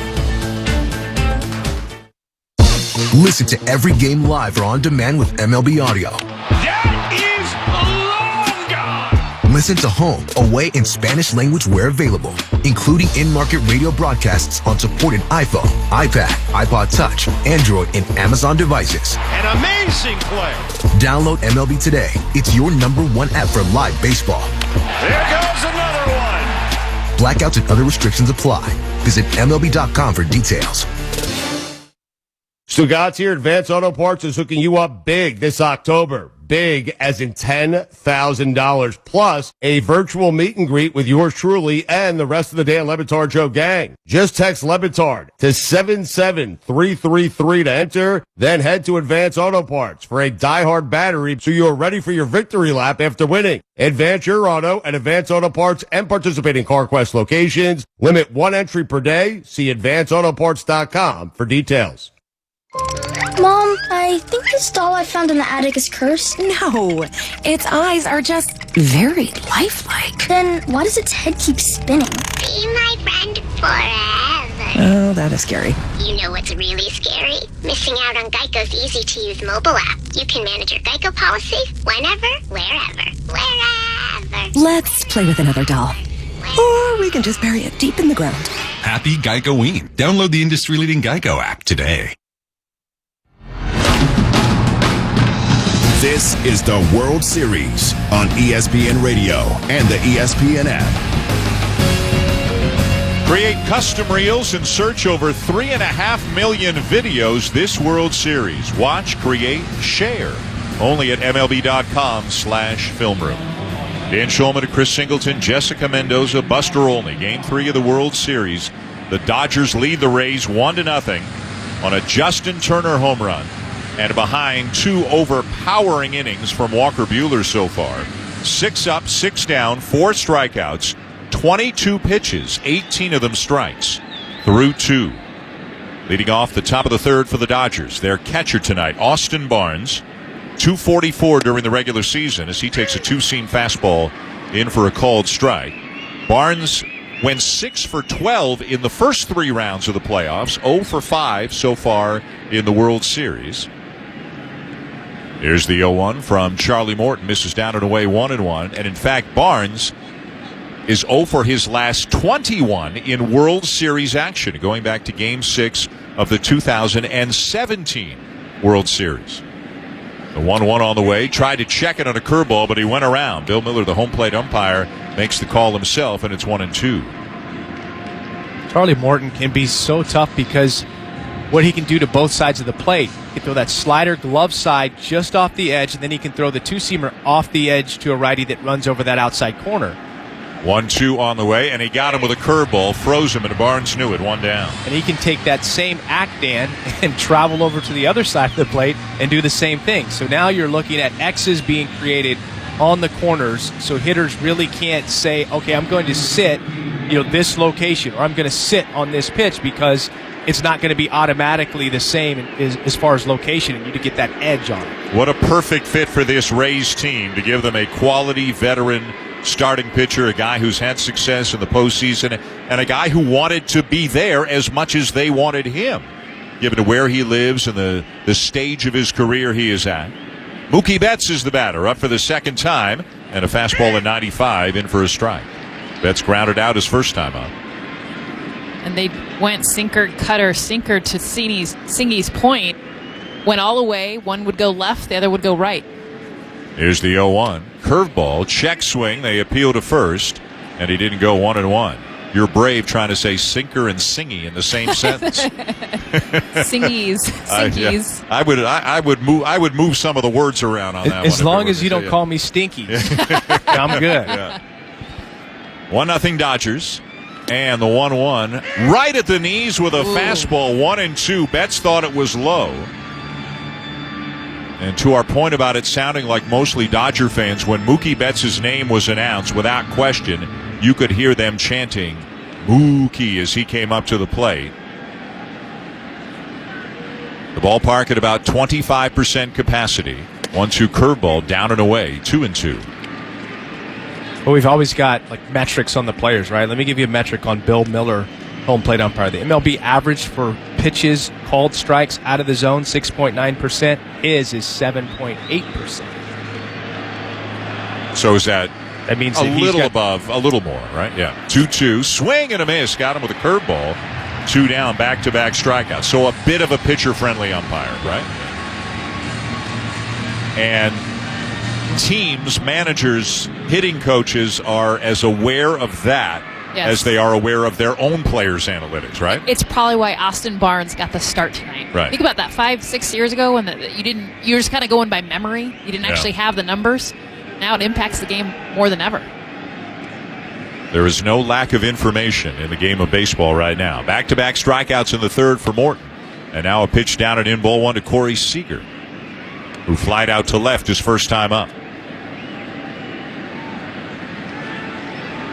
Listen to every game live or on demand with MLB Audio. That is long gone! Listen to home, away, and Spanish language where available, including in-market radio broadcasts on supported iPhone, iPad, iPod Touch, Android, and Amazon devices. An amazing play! Download MLB today. It's your #1 app for live baseball. There goes another one! Blackouts and other restrictions apply. Visit MLB.com for details. Stugatz here. Advance Auto Parts is hooking you up big this October. Big as in $10,000 plus a virtual meet and greet with yours truly and the rest of the Dan Le Batard Show gang. Just text Le Batard to 77333 to enter. Then head to Advance Auto Parts for a diehard battery so you're ready for your victory lap after winning. Advance your auto at Advance Auto Parts and participating CarQuest locations. Limit 1 entry per day. See advanceautoparts.com for details. Mom, I think this doll I found in the attic is cursed. No, its eyes are just very lifelike. Then why does its head keep spinning? Be my friend forever. Oh, that is scary. You know what's really scary? Missing out on Geico's easy-to-use mobile app. You can manage your Geico policy whenever, wherever. Let's play with another doll. Or we can just bury it deep in the ground. Happy Geico-ween. Download the industry-leading Geico app today. This is the World Series on ESPN Radio and the ESPN app. Create custom reels and search over 3.5 million videos this World Series. Watch, create, share. Only at MLB.com/filmroom. Dan Shulman and Chris Singleton, Jessica Mendoza, Buster Olney. Game 3 of the World Series. The Dodgers lead the Rays 1-0 on a Justin Turner home run. And behind 2 overpowering innings from Walker Buehler so far. 6 up, 6 down, 4 strikeouts, 22 pitches, 18 of them strikes, through 2. Leading off the top of the third for the Dodgers, their catcher tonight, Austin Barnes, 244 during the regular season as he takes a 2-seam fastball in for a called strike. Barnes went 6 for 12 in the first 3 rounds of the playoffs, 0 for 5 so far in the World Series. Here's the 0-1 from Charlie Morton, misses down and away 1-1, and in fact Barnes is 0 for his last 21 in World Series action, going back to Game 6 of the 2017 World Series. The 1-1 on the way, tried to check it on a curveball, but he went around. Bill Miller, the home plate umpire, makes the call himself, and it's 1-2. Charlie Morton can be so tough because what he can do to both sides of the plate. He can throw that slider glove side just off the edge, and then he can throw the two-seamer off the edge to a righty that runs over that outside corner. 1-2 on the way, and he got him with a curveball, froze him, and Barnes knew it, 1 down. And he can take that same act, Dan, and travel over to the other side of the plate and do the same thing. So now you're looking at X's being created on the corners, so hitters really can't say, okay, I'm going to sit, this location, or I'm going to sit on this pitch, because it's not going to be automatically the same as far as location, and you to get that edge on it. What a perfect fit for this Rays team to give them a quality veteran starting pitcher, a guy who's had success in the postseason, and a guy who wanted to be there as much as they wanted him, given to where he lives and the stage of his career he is at. Mookie Betts is the batter, up for the second time, and a fastball at 95 in for a strike. Betts grounded out his first time up. And they went sinker, cutter, sinker to Singy's point. Went all the way. One would go left, the other would go right. Here's the 0-1. Curveball, check swing. They appeal to first, and he didn't go 1-1. You're brave trying to say sinker and singy in the same sentence. Singies. Yeah. I would move some of the words around on that one. As long as you don't call me Stinky. I'm good. Yeah. 1-0 Dodgers. And the 1-1 right at the knees with a fastball, 1-2. Betts thought it was low. And to our point about it sounding like mostly Dodger fans, when Mookie Betts' name was announced, without question, you could hear them chanting Mookie as he came up to the plate. The ballpark at about 25% capacity. 1-2 curveball down and away, 2-2. Well, we've always got metrics on the players, right? Let me give you a metric on Bill Miller, home plate umpire. The MLB average for pitches, called strikes out of the zone, 6.9%. His is 7.8%. So is that means a little above, a little more, right? Yeah. 2-2, swing and a miss. Got him with a curveball. 2 down, back-to-back strikeouts. So a bit of a pitcher-friendly umpire, right? And teams, managers, hitting coaches are as aware of that as they are aware of their own players' analytics, right? It's probably why Austin Barnes got the start tonight. Right. Think about that 5-6 years ago when you were just kind of going by memory. You didn't actually have the numbers. Now it impacts the game more than ever. There is no lack of information in the game of baseball right now. Back-to-back strikeouts in the third for Morton. And now a pitch down and in ball 1 to Corey Seager, who flied out to left his first time up.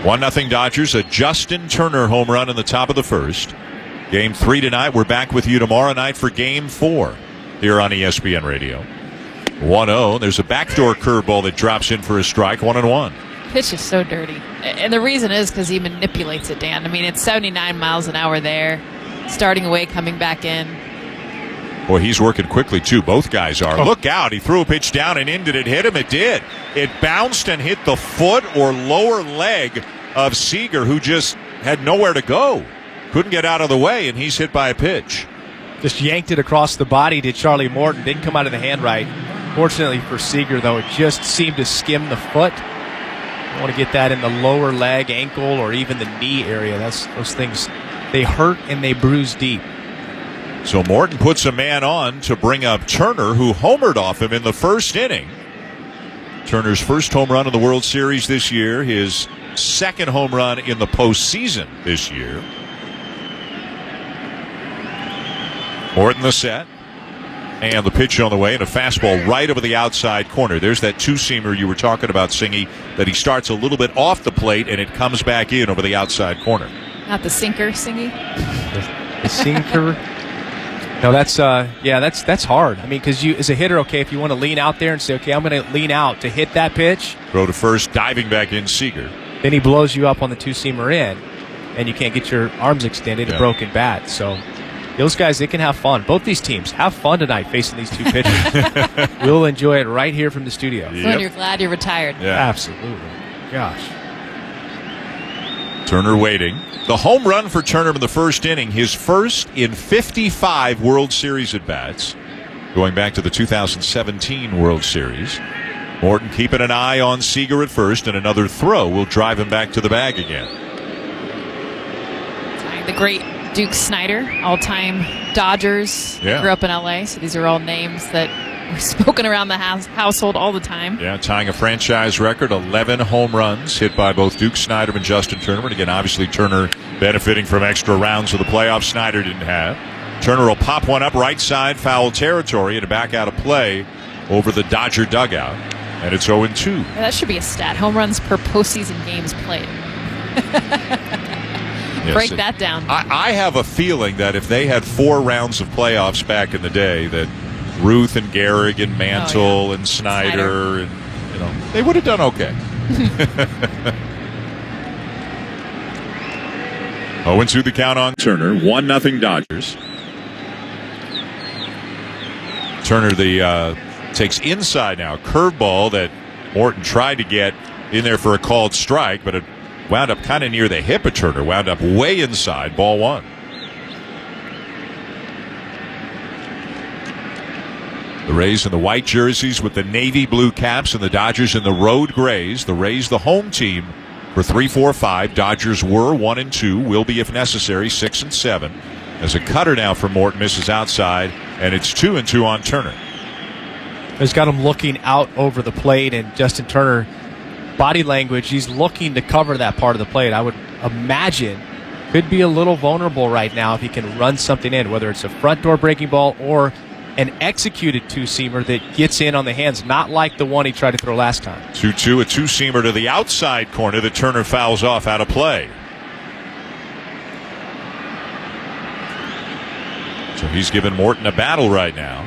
1-0 Dodgers, a Justin Turner home run in the top of the first. Game 3 tonight. We're back with you tomorrow night for Game 4 here on ESPN Radio. 1-0. There's a backdoor curveball that drops in for a strike. 1-1. Pitch is so dirty. And the reason is because he manipulates it, Dan. I mean, it's 79 miles an hour there. Starting away, coming back in. Boy, he's working quickly, too. Both guys are. Look out. He threw a pitch down and in. Did it hit him? It did. It bounced and hit the foot or lower leg of Seager, who just had nowhere to go. Couldn't get out of the way, and he's hit by a pitch. Just yanked it across the body to Charlie Morton. Didn't come out of the hand right. Fortunately for Seager, though, it just seemed to skim the foot. You want to get that in the lower leg, ankle, or even the knee area. Those things, they hurt and they bruise deep. So Morton puts a man on to bring up Turner, who homered off him in the first inning. Turner's first home run in the World Series this year, his second home run in the postseason this year. Morton the set. And the pitch on the way, and a fastball right over the outside corner. There's that two-seamer you were talking about, Singy, that he starts a little bit off the plate, and it comes back in over the outside corner. Not the sinker, Singy? The sinker. No, that's hard. I mean, because you, as a hitter, okay, if you want to lean out there and say, okay, I'm going to lean out to hit that pitch. Throw to first, diving back in Seager. Then he blows you up on the two-seamer in. and you can't get your arms extended, a broken bat. So those guys, they can have fun. Both these teams have fun tonight facing these two pitchers. We'll enjoy it right here from the studio. When you're glad you're retired. Yeah. Absolutely. Gosh. Turner waiting. The home run for Turner in the first inning, his first in 55 World Series at-bats, going back to the 2017 World Series. Morton keeping an eye on Seager at first, and another throw will drive him back to the bag again. The great Duke Snider, all-time Dodgers. Yeah. Grew up in L.A., so these are all names that were spoken around the household all the time. Yeah, tying a franchise record, 11 home runs hit by both Duke Snider and Justin Turner. And again, obviously Turner benefiting from extra rounds of the playoffs Snider didn't have. Turner will pop one up right side, foul territory, and back out of play over the Dodger dugout. And it's 0-2. Yeah, that should be a stat. Home runs per postseason games played. Yes, Break that down. I have a feeling that if they had 4 rounds of playoffs back in the day, that Ruth and Gehrig and Mantle and Snyder, and they would have done okay. 0-2 the count on Turner. 1-0 Dodgers. Turner takes inside now. Curveball that Morton tried to get in there for a called strike, but it wound up kind of near the hip of Turner. Wound up way inside. Ball 1. The Rays in the white jerseys with the navy blue caps, and the Dodgers in the road grays. The Rays the home team for 3-4-5. Dodgers were 1-2. Will be, if necessary, 6-7. As a cutter now for Morton misses outside, and it's 2-2 on Turner. It's got him looking out over the plate, and Justin Turner, body language, he's looking to cover that part of the plate. I would imagine could be a little vulnerable right now if he can run something in, whether it's a front door breaking ball or an executed two-seamer that gets in on the hands, not like the one he tried to throw last time. 2-2, a two-seamer to the outside corner that Turner fouls off out of play. So he's giving Morton a battle right now.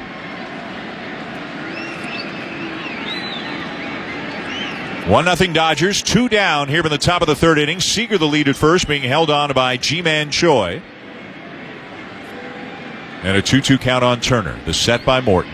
1-0 Dodgers, 2 down here in the top of the third inning. Seager the lead at first, being held on by G-Man Choi. And a 2-2 count on Turner. The set by Morton.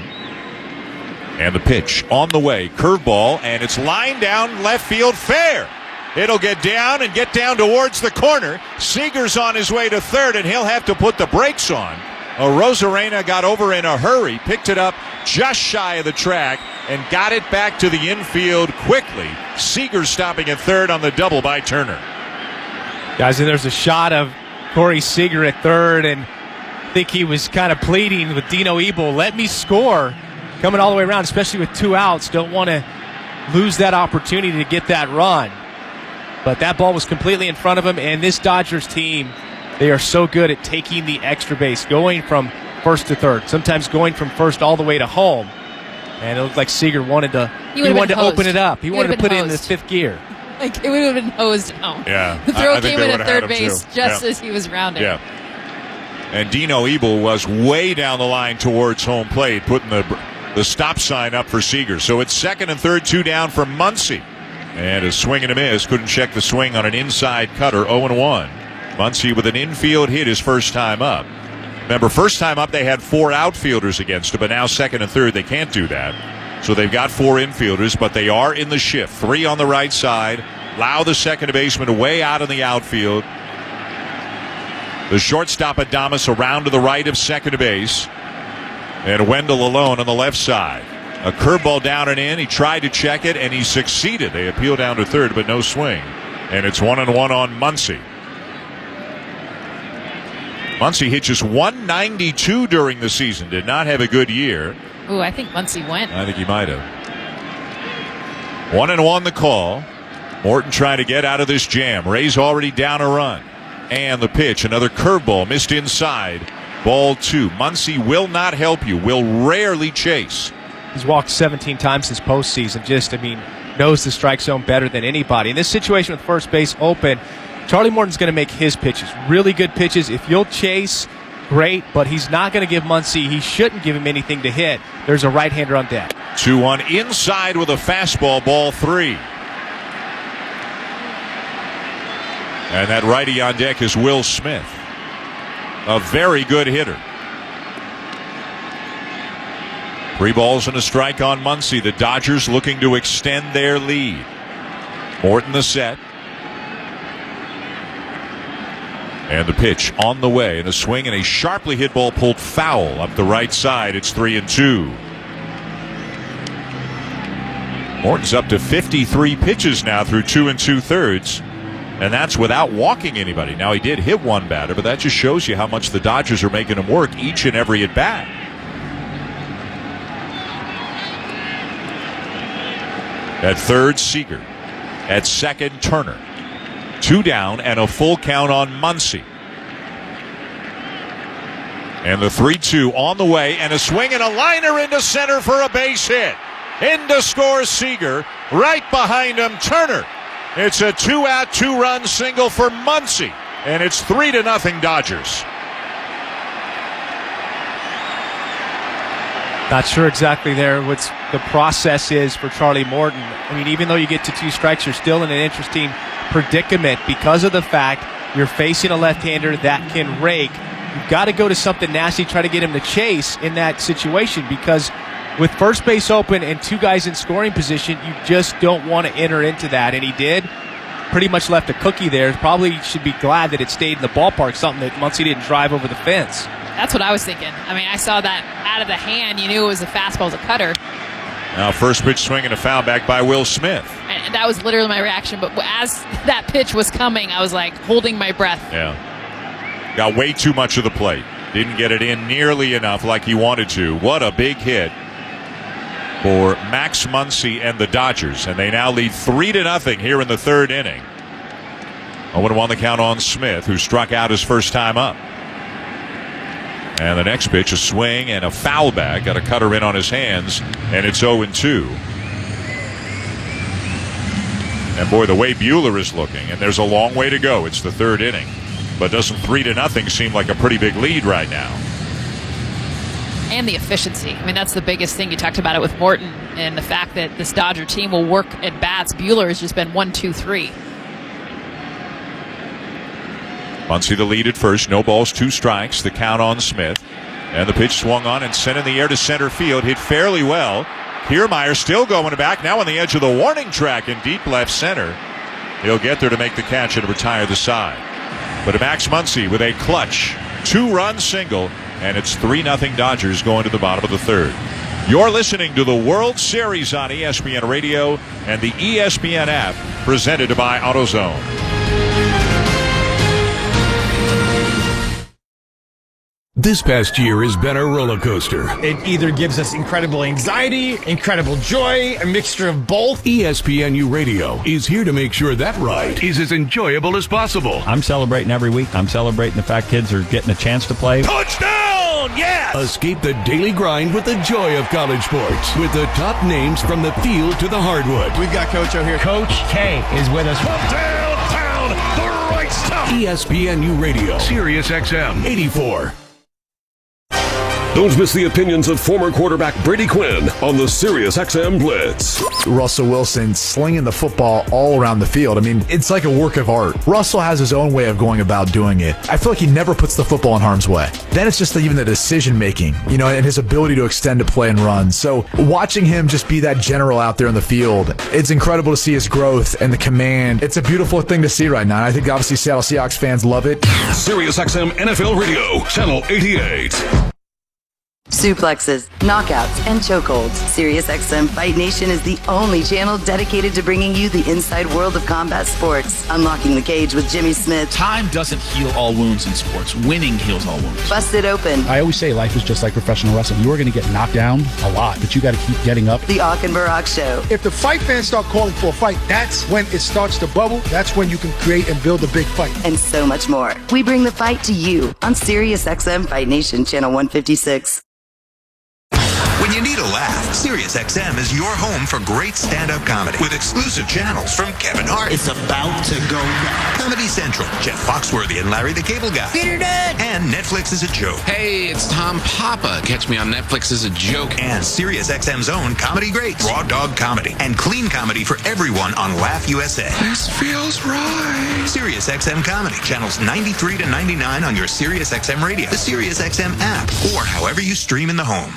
And the pitch on the way. Curveball, and it's lined down left field fair. It'll get down and get down towards the corner. Seager's on his way to third, and he'll have to put the brakes on. Rosarena got over in a hurry, picked it up just shy of the track, and got it back to the infield quickly. Seager stopping at third on the double by Turner. Guys, and there's a shot of Corey Seager at third, and I think he was kind of pleading with Dino Ebel, let me score. Coming all the way around, especially with 2 outs, don't want to lose that opportunity to get that run. But that ball was completely in front of him, and this Dodgers team, they are so good at taking the extra base, going from first to third, sometimes going from first all the way to home. And it looked like Seager wanted to open it up. He wanted to put it in the 5th gear. Like, it would have been hosed home. Yeah. The throw came in at third base just as he was rounding. Yeah. And Dino Ebel was way down the line towards home plate, putting the stop sign up for Seager. So it's second and third, 2 down for Muncy. And a swing and a miss. Couldn't check the swing on an inside cutter, 0-1. Muncy with an infield hit his first time up. Remember, first time up they had 4 outfielders against him, but now second and third they can't do that. So they've got 4 infielders, but they are in the shift. 3 on the right side. Lau, the second baseman, way out in the outfield. The shortstop Adames around to the right of second base. And Wendell alone on the left side. A curveball down and in. He tried to check it, and he succeeded. They appeal down to third, but no swing. And it's 1-1 on Muncy. Muncy hit just 192 during the season. Did not have a good year. Ooh, I think Muncy went. I think he might have. 1-1 the call. Morton trying to get out of this jam. Ray's already down a run. And the pitch, another curveball missed inside. Ball 2. Muncy will not help you. Will rarely chase. He's walked 17 times this postseason. Knows the strike zone better than anybody. In this situation with first base open, Charlie Morton's going to make his pitches. Really good pitches. If you'll chase, great, but he's not going to give Muncy. He shouldn't give him anything to hit. There's a right-hander on deck. 2-1 inside with a fastball, ball 3. And that righty on deck is Will Smith, a very good hitter. 3 balls and a strike on Muncy. The Dodgers looking to extend their lead. Morton the set. And the pitch on the way, and a swing and a sharply hit ball pulled foul up the right side. It's 3-2. Morton's up to 53 pitches now through 2 2/3, and that's without walking anybody. Now, he did hit one batter, but that just shows you how much the Dodgers are making him work each and every at bat. At third, Seager. At second, Turner. 2 down and a full count on Muncy. And the 3-2 on the way, and a swing and a liner into center for a base hit. In to score Seager. Right behind him, Turner. It's a 2-out, 2-run single for Muncy. And it's 3-0 Dodgers. Not sure exactly there what the process is for Charlie Morton. I mean, even though you get to 2 strikes, you're still in an interesting predicament because of the fact you're facing a left-hander that can rake. You've got to go to something nasty, try to get him to chase in that situation, because with first base open and 2 guys in scoring position, you just don't want to enter into that. And he did. Pretty much left a cookie there. Probably should be glad that it stayed in the ballpark, something that Muncy didn't drive over the fence. That's what I was thinking. I mean, I saw that out of the hand. You knew it was a fastball, it was a cutter. Now first pitch swing and a foul back by Will Smith. And that was literally my reaction. But as that pitch was coming, I was like holding my breath. Yeah. Got way too much of the plate. Didn't get it in nearly enough like he wanted to. What a big hit for Max Muncy and the Dodgers. And they now lead 3-0 here in the 3rd inning. 0-1 the count on Smith, who struck out his first time up. And the next pitch, a swing and a foul back. Got a cutter in on his hands, and it's 0-2. And boy, the way Buehler is looking, and there's a long way to go. It's the 3rd inning. But doesn't 3-0 seem like a pretty big lead right now? And the efficiency. I mean, that's the biggest thing. You talked about it with Morton and the fact that this Dodger team will work at bats. Buehler has just been 1, 2, 3. Muncy the lead at first. No balls, 2 strikes. The count on Smith. And the pitch swung on and sent in the air to center field. Hit fairly well. Kiermaier still going back. Now on the edge of the warning track in deep left center. He'll get there to make the catch and retire the side. But Max Muncy with a clutch 2-run single. And it's 3-0 Dodgers going to the bottom of the 3rd. You're listening to the World Series on ESPN Radio and the ESPN app, presented by AutoZone. This past year has been a roller coaster. It either gives us incredible anxiety, incredible joy, a mixture of both. ESPNU Radio is here to make sure that ride is as enjoyable as possible. I'm celebrating every week. I'm celebrating the fact kids are getting a chance to play. Touchdown! Yes! Escape the daily grind with the joy of college sports with the top names from the field to the hardwood. We've got Coach O here. Coach K is with us. From downtown, the right stuff. ESPNU Radio, Sirius XM 84. Don't miss the opinions of former quarterback Brady Quinn on the SiriusXM Blitz. Russell Wilson slinging the football all around the field. I mean, it's like a work of art. Russell has his own way of going about doing it. I feel like he never puts the football in harm's way. Then it's just even the decision making, and his ability to extend a play and run. So watching him just be that general out there in the field, it's incredible to see his growth and the command. It's a beautiful thing to see right now. And I think obviously Seattle Seahawks fans love it. SiriusXM NFL Radio, Channel 88. Suplexes, knockouts, and chokeholds. SiriusXM Fight Nation is the only channel dedicated to bringing you the inside world of combat sports. Unlocking the Cage with Jimmy Smith. Time doesn't heal all wounds in sports. Winning heals all wounds. Busted Open. I always say life is just like professional wrestling. You are going to get knocked down a lot, but you got to keep getting up. The Ak and Barak Show. If the fight fans start calling for a fight, that's when it starts to bubble. That's when you can create and build a big fight. And so much more. We bring the fight to you on SiriusXM Fight Nation, Channel 156. When you need a laugh, SiriusXM is your home for great stand-up comedy with exclusive channels from Kevin Hart. It's about to go down. Comedy Central, Jeff Foxworthy and Larry the Cable Guy. Peter Dad. And Netflix is a joke. Hey, it's Tom Papa. Catch me on Netflix as a joke. And SiriusXM's own comedy greats, Raw Dog Comedy, and clean comedy for everyone on Laugh USA. This feels right. Sirius XM Comedy, channels 93 to 99 on your Sirius XM radio, the Sirius XM app, or however you stream in the home.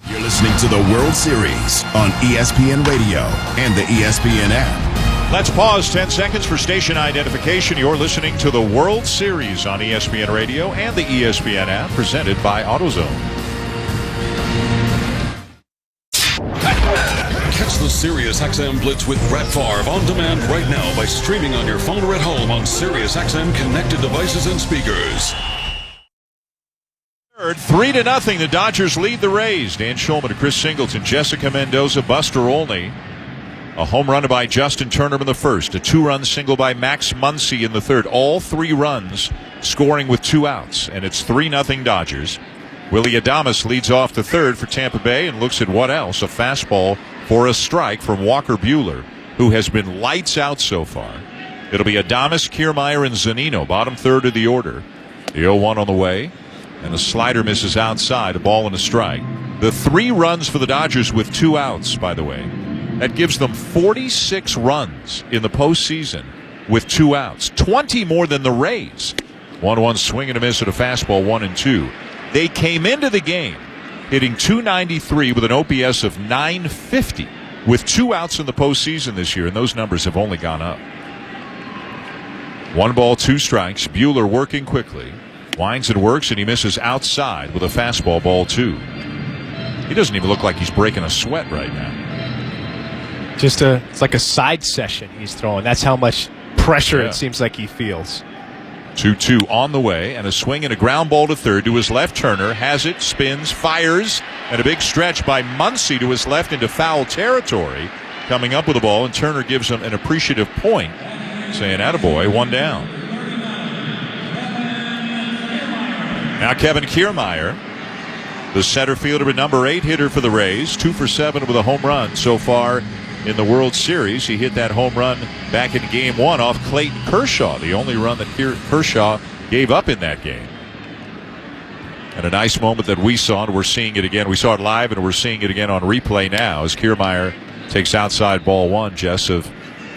You're listening to the World Series on ESPN Radio and the ESPN app. Let's pause 10 seconds for station identification. You're listening to the World Series on ESPN Radio and the ESPN app, presented by AutoZone. Catch the Sirius XM Blitz with Brett Favre on demand right now by streaming on your phone or at home on Sirius XM connected devices and speakers. 3-0, the Dodgers lead the Rays. Dan Shulman, Chris Singleton, Jessica Mendoza, Buster Olney. A home run by Justin Turner in the first. A 2-run single by Max Muncy in the third. All 3 runs scoring with 2 outs. And it's 3-0 Dodgers. Willie Adames leads off the third for Tampa Bay and looks at what else? A fastball for a strike from Walker Buehler, who has been lights out so far. It'll be Adames, Kiermaier, and Zunino, bottom third of the order. The 0-1 on the way, and a slider misses outside, a ball and a strike. The 3 runs for the Dodgers with 2 outs, by the way. That gives them 46 runs in the postseason with 2 outs. 20 more than the Rays. 1-1 swing and a miss at a fastball, 1-2. They came into the game hitting .293 with an OPS of .950 with 2 outs in the postseason this year, and those numbers have only gone up. 1 ball, 2 strikes. Buehler working quickly. Winds and works, and he misses outside with a fastball, ball 2. He doesn't even look like he's breaking a sweat right now. It's like a side session he's throwing. That's how much pressure it seems like he feels. 2-2 on the way, and a swing and a ground ball to third to his left. Turner has it, spins, fires, and a big stretch by Muncy to his left into foul territory. Coming up with the ball, and Turner gives him an appreciative point, saying, "Attaboy, 1 down." Now Kevin Kiermaier, the center fielder and number 8 hitter for the Rays, 2 for 7 with a home run so far in the World Series. He hit that home run back in Game 1 off Clayton Kershaw, the only run that Kershaw gave up in that game. And a nice moment that we saw, and we're seeing it again. We saw it live, and we're seeing it again on replay now as Kiermaier takes outside ball 1, Jess, of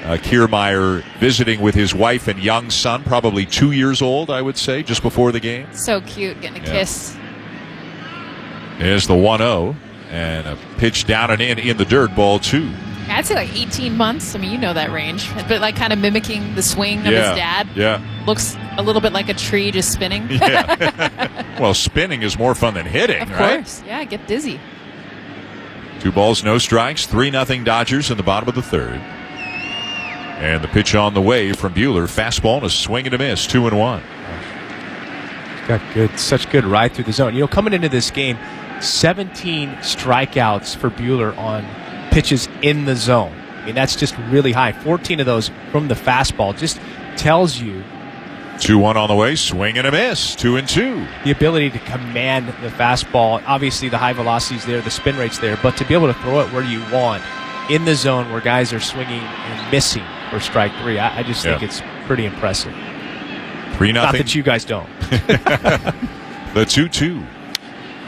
Kiermaier visiting with his wife and young son, probably 2 years old, I would say, just before the game. So cute, getting a kiss. There's the 1-0, and a pitch down and in the dirt, ball 2. I'd say like 18 months. I mean, you know that range. But like kind of mimicking the swing of his dad. Yeah. Looks a little bit like a tree just spinning. Yeah. Well, spinning is more fun than hitting, of right? Of course. Yeah, get dizzy. 2 balls, no strikes. 3-0 Dodgers in the bottom of the third. And the pitch on the way from Buehler. Fastball and a swing and a miss. 2-1. Got such good ride through the zone. You know, coming into this game, 17 strikeouts for Buehler on pitches in the zone. I mean, that's just really high. 14 of those from the fastball. Just tells you 2-1 on the way, swing and a miss, 2-2. The ability to command the fastball. Obviously, the high velocity's there, the spin rate's there, but to be able to throw it where you want in the zone where guys are swinging and missing for strike 3, I just think it's pretty impressive. 3-0. Not that you guys don't. The 2-2.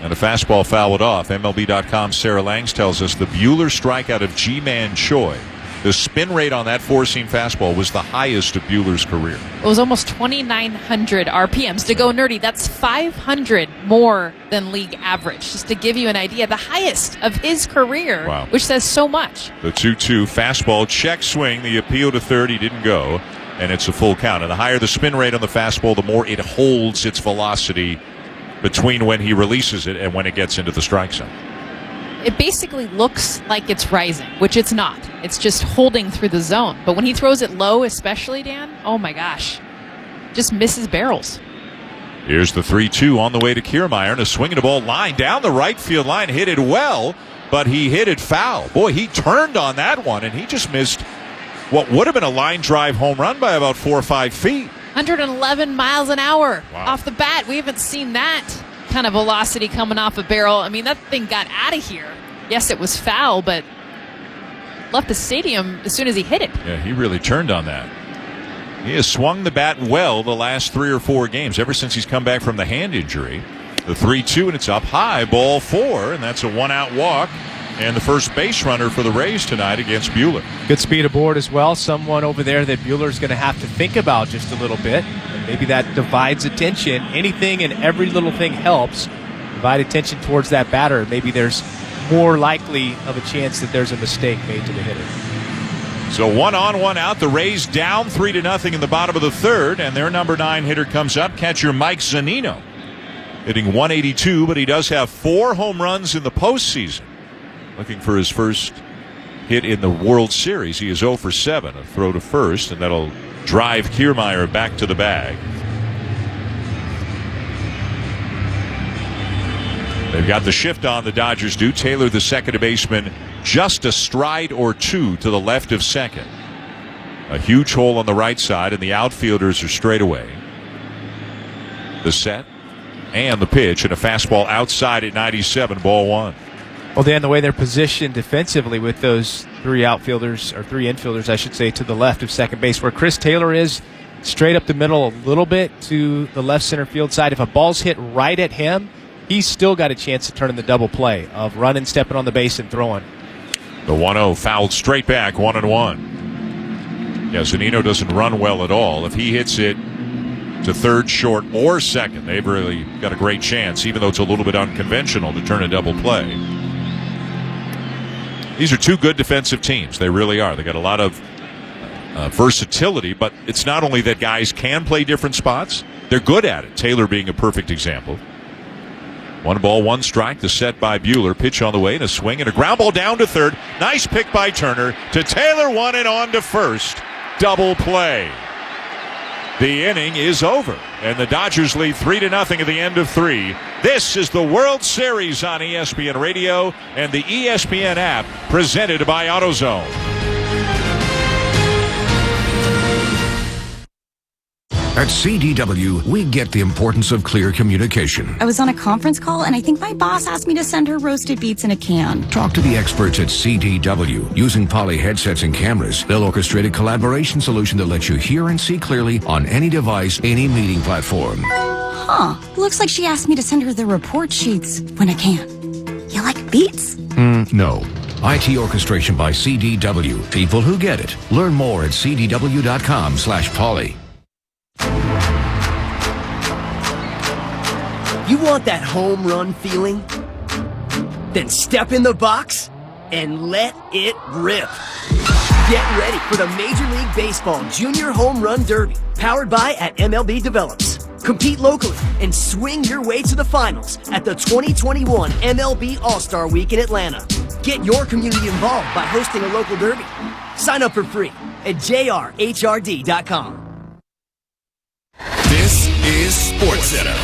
And a fastball fouled off. MLB.com Sarah Langs tells us the Buehler strikeout of G-Man Choi. The spin rate on that 4-seam fastball was the highest of Buehler's career. It was almost 2,900 RPMs. To go nerdy, that's 500 more than league average. Just to give you an idea, the highest of his career, which says so much. The 2-2 fastball check swing. The appeal to third, he didn't go, and it's a full count. And the higher the spin rate on the fastball, the more it holds its velocity between when he releases it and when it gets into the strike zone. It basically looks like it's rising, which it's not. It's just holding through the zone. But when he throws it low, especially, Dan, oh my gosh, just misses barrels. Here's the 3-2 on the way to Kiermaier, and a swinging a ball line down the right field line, hit it well, but he hit it foul. Boy, he turned on that one, and he just missed what would have been a line drive home run by about 4 or 5 feet. 111 miles an hour off the bat. We haven't seen that kind of velocity coming off a barrel. I mean, that thing got out of here. Yes, it was foul, but left the stadium as soon as he hit it. Yeah, he really turned on that. He has swung the bat well the last 3 or 4 games, ever since he's come back from the hand injury. The 3-2, and it's up high, ball 4, and that's a 1-out walk and the first base runner for the Rays tonight against Buehler. Good speed aboard as well. Someone over there that Buehler's going to have to think about just a little bit. And maybe that divides attention. Anything and every little thing helps. Divide attention towards that batter. Maybe there's more likely of a chance that there's a mistake made to the hitter. So 1 on, 1 out. The Rays down 3-0 in the bottom of the third, and their number 9 hitter comes up, catcher Mike Zunino, hitting 182, but he does have 4 home runs in the postseason. Looking for his first hit in the World Series. He is 0 for 7, a throw to first, and that'll drive Kiermaier back to the bag. They've got the shift on, the Dodgers do. Taylor, the second baseman, just a stride or two to the left of second. A huge hole on the right side, and the outfielders are straight away. The set and the pitch, and a fastball outside at 97, ball 1. Well, Dan, the way they're positioned defensively with those 3 outfielders, or 3 infielders, I should say, to the left of second base, where Chris Taylor is straight up the middle a little bit to the left center field side. If a ball's hit right at him, he's still got a chance to turn in the double play of running, stepping on the base, and throwing. The 1-0 fouled straight back, 1-1. Yeah, Zunino doesn't run well at all. If he hits it to third, short, or second, they've really got a great chance, even though it's a little bit unconventional to turn a double play. These are 2 good defensive teams. They really are. They got a lot of versatility, but it's not only that guys can play different spots, they're good at it. Taylor being a perfect example. 1 ball, 1 strike. The set by Buehler. Pitch on the way, and a swing, and a ground ball down to third. Nice pick by Turner to Taylor, 1 and on to first. Double play. The inning is over, and the Dodgers lead 3-0 at the end of 3. This is the World Series on ESPN Radio and the ESPN app, presented by AutoZone. At CDW, we get the importance of clear communication. I was on a conference call, and I think my boss asked me to send her roasted beets in a can. Talk to the experts at CDW. Using Poly headsets and cameras, they'll orchestrate a collaboration solution that lets you hear and see clearly on any device, any meeting platform. Huh. Looks like she asked me to send her the report sheets when I can. You like beets? No. IT orchestration by CDW. People who get it. Learn more at cdw.com/poly. You want that home run feeling? Then step in the box and let it rip. Get ready for the Major League Baseball Junior Home Run Derby, powered by at MLB Develops. Compete locally and swing your way to the finals at the 2021 MLB All-Star Week in Atlanta. Get your community involved by hosting a local derby. Sign up for free at jrhrd.com. This is SportsCenter.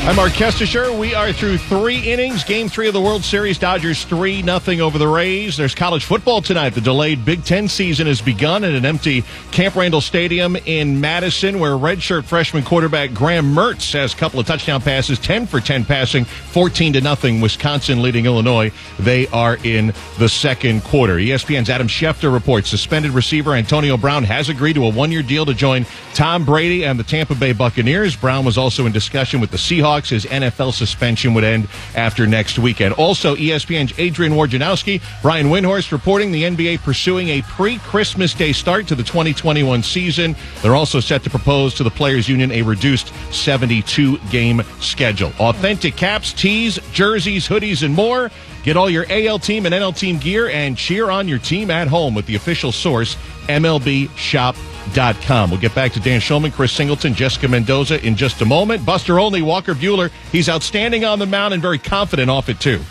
I'm Mark Kestisher. We are through 3 innings. Game 3 of the World Series. Dodgers 3-0 over the Rays. There's college football tonight. The delayed Big Ten season has begun at an empty Camp Randall Stadium in Madison, where redshirt freshman quarterback Graham Mertz has a couple of touchdown passes, 10 for 10 passing, 14-0. Wisconsin leading Illinois. They are in the second quarter. ESPN's Adam Schefter reports suspended receiver Antonio Brown has agreed to a 1-year deal to join Tom Brady and the Tampa Bay Buccaneers. Brown was also in discussion with the Seahawks. His NFL suspension would end after next weekend. Also, ESPN's Adrian Wojnarowski, Brian Windhorst reporting the NBA pursuing a pre-Christmas Day start to the 2021 season. They're also set to propose to the Players Union a reduced 72-game schedule. Authentic caps, tees, jerseys, hoodies, and more. Get all your AL team and NL team gear and cheer on your team at home with the official source, MLBShop.com. We'll get back to Dan Schulman, Chris Singleton, Jessica Mendoza in just a moment. Buster Olney, Walker Buehler. He's outstanding on the mound and very confident off it, too.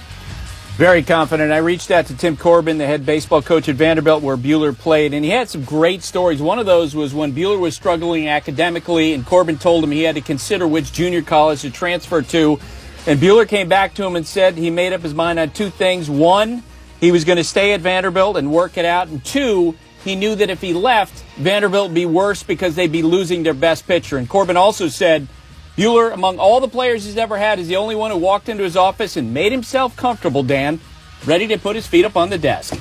Very confident. I reached out to Tim Corbin, the head baseball coach at Vanderbilt, where Buehler played, and he had some great stories. One of those was when Buehler was struggling academically, and Corbin told him he had to consider which junior college to transfer to. And Buehler came back to him and said he made up his mind on 2 things. 1, he was going to stay at Vanderbilt and work it out. And 2, he knew that if he left, Vanderbilt would be worse because they'd be losing their best pitcher. And Corbin also said Buehler, among all the players he's ever had, is the only one who walked into his office and made himself comfortable, Dan, ready to put his feet up on the desk.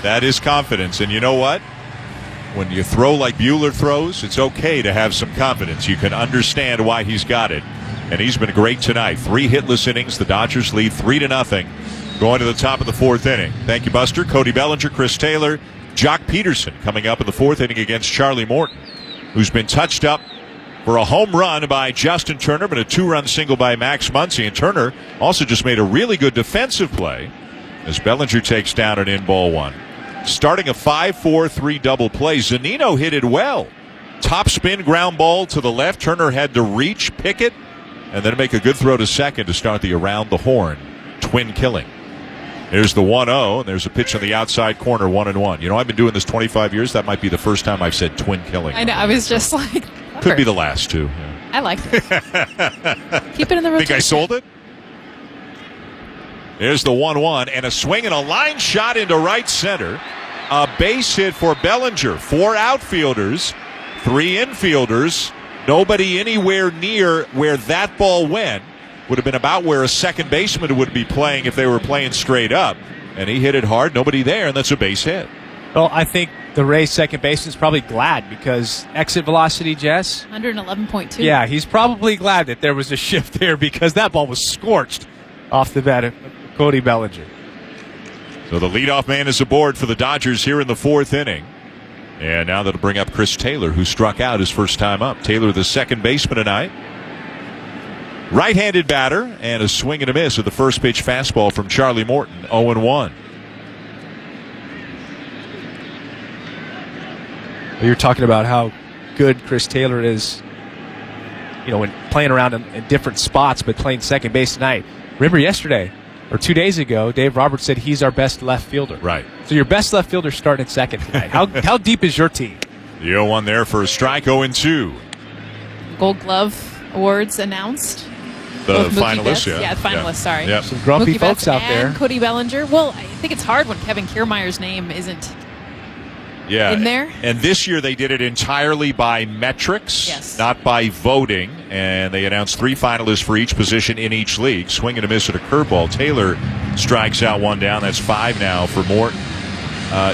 That is confidence. And you know what? When you throw like Buehler throws, it's okay to have some confidence. You can understand why he's got it. And he's been great tonight. 3 hitless innings. The Dodgers lead 3-0 Going to the top of the fourth inning. Thank you, Buster. Cody Bellinger, Chris Taylor, Jock Peterson coming up in the fourth inning against Charlie Morton, who's been touched up for a home run by Justin Turner, but a 2-run single by Max Muncy. And Turner also just made a really good defensive play as Bellinger takes down an in-ball one. Starting a 5-4-3 double play. Zunino hit it well. Top spin ground ball to the left. Turner had to reach, pick it, and then make a good throw to second to start the around the horn twin killing. There's the 1-0, and there's a pitch on the outside corner, 1-1. You know, I've been doing this 25 years. That might be the first time I've said twin killing. I know. I was just like... Could be the last two. Yeah. I like it. Keep it in the rotation. Think I sold it? There's the 1-1, and a swing and a line shot into right center. A base hit for Bellinger. 4 outfielders, 3 infielders. Nobody anywhere near where that ball went. Would have been about where a second baseman would be playing if they were playing straight up. And he hit it hard. Nobody there, and that's a base hit. Well, I think the Rays' second baseman's probably glad because exit velocity, Jess? 111.2. Yeah, he's probably glad that there was a shift there because that ball was scorched off the bat of Cody Bellinger. So the leadoff man is aboard for the Dodgers here in the fourth inning. And now that'll bring up Chris Taylor, who struck out his first time up. Taylor, the second baseman tonight. Right-handed batter, and a swing and a miss with the first pitch fastball from Charlie Morton, 0-1. You're talking about how good Chris Taylor is, you know, when playing around in different spots, but playing second base tonight. Remember yesterday, or 2 days ago, Dave Roberts said he's our best left fielder. Right. So your best left fielder starting at second tonight. How deep is your team? The 0-1 there for a strike, 0-2. Gold Glove Awards announced. The Mookie finalists, Betts. yeah. The finalists, sorry. Yep. Some grumpy Mookie folks Betts out there. and Cody Bellinger. Well, I think it's hard when Kevin Kiermaier's name isn't in there. And this year they did it entirely by metrics, not by voting. And they announced 3 finalists for each position in each league. Swing and a miss at a curveball. Taylor strikes out 1 down. That's 5 now for Morton.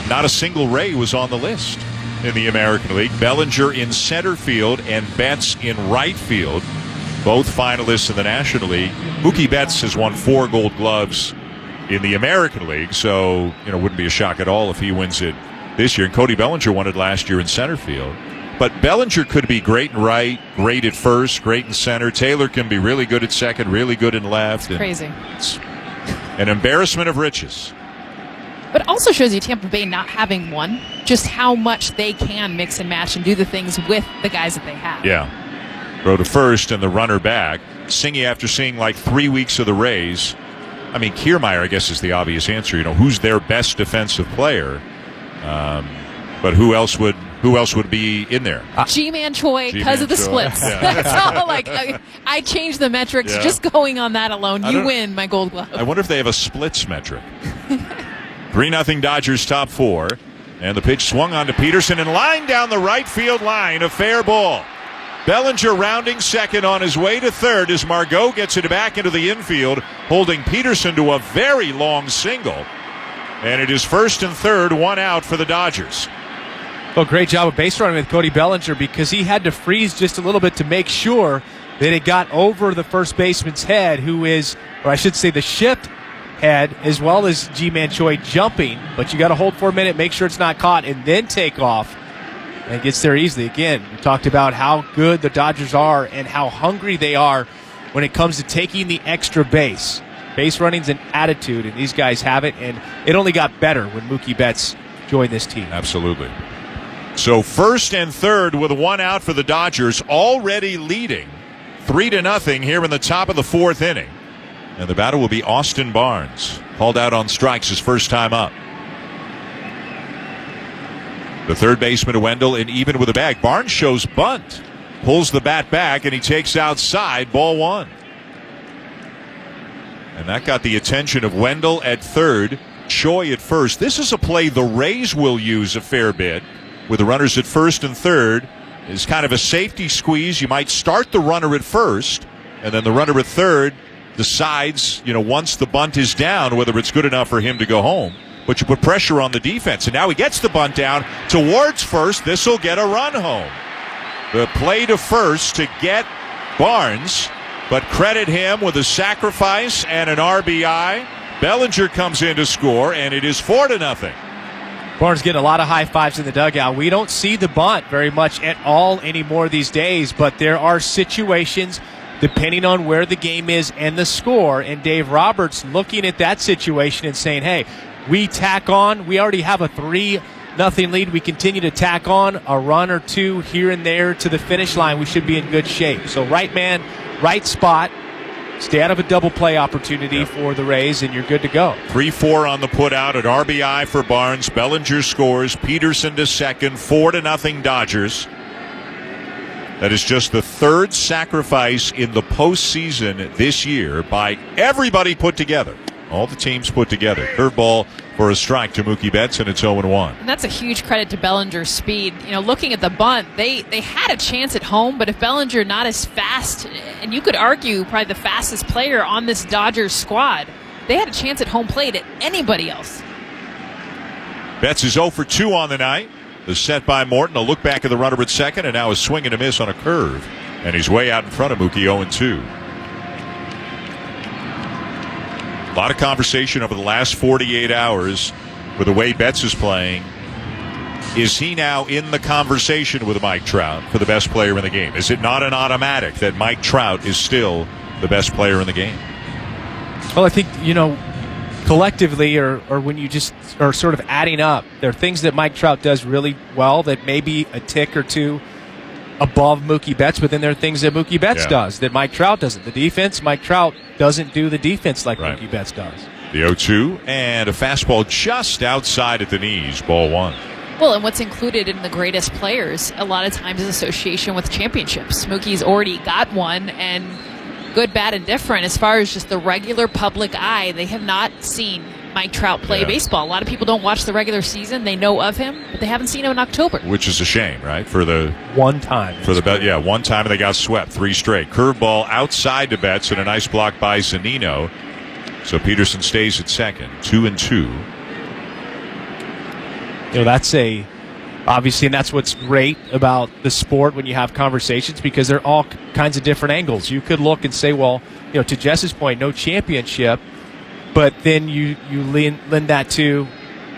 Not a single Ray was on the list in the American League. Bellinger in center field and Betts in right field. Both finalists in the National League. Mookie Betts has won 4 Gold Gloves in the American League, so wouldn't be a shock at all if he wins it this year. And Cody Bellinger won it last year in center field. But Bellinger could be great in right, great at first, great in center. Taylor can be really good at second, really good in left. Crazy. It's an embarrassment of riches. But it also shows you Tampa Bay not having one, just how much they can mix and match and do the things with the guys that they have. Yeah. Throw to first and the runner back. Singy, after seeing like 3 weeks of the Rays, I mean, Kiermaier, I guess, is the obvious answer. Who's their best defensive player? But who else would be in there? G-Man Choi, because of the splits. Yeah. That's all. I changed the metrics just going on that alone. You win my Gold Glove. I wonder if they have a splits metric. 3-0 Dodgers top 4. And the pitch swung on to Peterson and lined down the right field line. A fair ball. Bellinger rounding second on his way to third as Margot gets it back into the infield, holding Peterson to a very long single. And it is first and third, 1 out for the Dodgers. Well, great job of base running with Cody Bellinger because he had to freeze just a little bit to make sure that it got over the first baseman's head, who is, or I should say the shift head, as well as G-Man Choi jumping. But you got to hold for a minute, make sure it's not caught, and then take off. And gets there easily. Again, we talked about how good the Dodgers are and how hungry they are when it comes to taking the extra base. Base running's an attitude, and these guys have it, and it only got better when Mookie Betts joined this team. Absolutely. So first and third with 1 out for the Dodgers, already leading 3-0 here in the top of the fourth inning. And the batter will be Austin Barnes, hauled out on strikes his first time up. The third baseman, Wendell, and even with a bag. Barnes shows bunt. Pulls the bat back, and he takes outside. Ball 1. And that got the attention of Wendell at third, Choi at first. This is a play the Rays will use a fair bit with the runners at first and third. It's kind of a safety squeeze. You might start the runner at first, and then the runner at third decides, once the bunt is down, whether it's good enough for him to go home. But you put pressure on the defense. And now he gets the bunt down towards first. This will get a run home. The play to first to get Barnes, but credit him with a sacrifice and an RBI. Bellinger comes in to score, and it is 4-0. Barnes getting a lot of high fives in the dugout. We don't see the bunt very much at all anymore these days, but there are situations depending on where the game is and the score. And Dave Roberts looking at that situation and saying, hey, we tack on. We already have a 3-0 lead. We continue to tack on a run or two here and there to the finish line. We should be in good shape. So right man, right spot. Stay out of a double play opportunity for the Rays, and you're good to go. 3-4 on the putout at RBI for Barnes. Bellinger scores. Peterson to second. 4-0 Dodgers. That is just the third sacrifice in the postseason this year by everybody put together. All the teams put together. Curveball for a strike to Mookie Betts, and it's 0-1. And that's a huge credit to Bellinger's speed. You know, looking at the bunt, they had a chance at home, but if Bellinger not as fast, and you could argue probably the fastest player on this Dodgers squad, they had a chance at home plate at anybody else. Betts is 0 for 2 on the night. The set by Morton, a look back at the runner at second, and now a swing and a miss on a curve. And he's way out in front of Mookie, 0-2. A lot of conversation over the last 48 hours with the way Betts is playing. Is he now in the conversation with Mike Trout for the best player in the game? Is it not an automatic that Mike Trout is still the best player in the game? Well, I think, collectively or when you just are sort of adding up, there are things that Mike Trout does really well that may be a tick or two above Mookie Betts, but then there are things that Mookie Betts does that Mike Trout doesn't. The defense, Mike Trout doesn't do the defense like Mookie Betts does. The 0-2 and a fastball just outside at the knees, ball 1. Well, and what's included in the greatest players a lot of times is association with championships. Mookie's already got one, and good, bad, and different. As far as just the regular public eye, they have not seen Mike Trout play baseball. A lot of people don't watch the regular season. They know of him, but they haven't seen him in October. Which is a shame, right? For the one time. One time, and they got swept 3 straight. Curveball outside to Betts and a nice block by Zunino. So Peterson stays at second, 2-2. That's obviously, and that's what's great about the sport when you have conversations, because there are all kinds of different angles. You could look and say, well, to Jess's point, no championship. But then you lend that to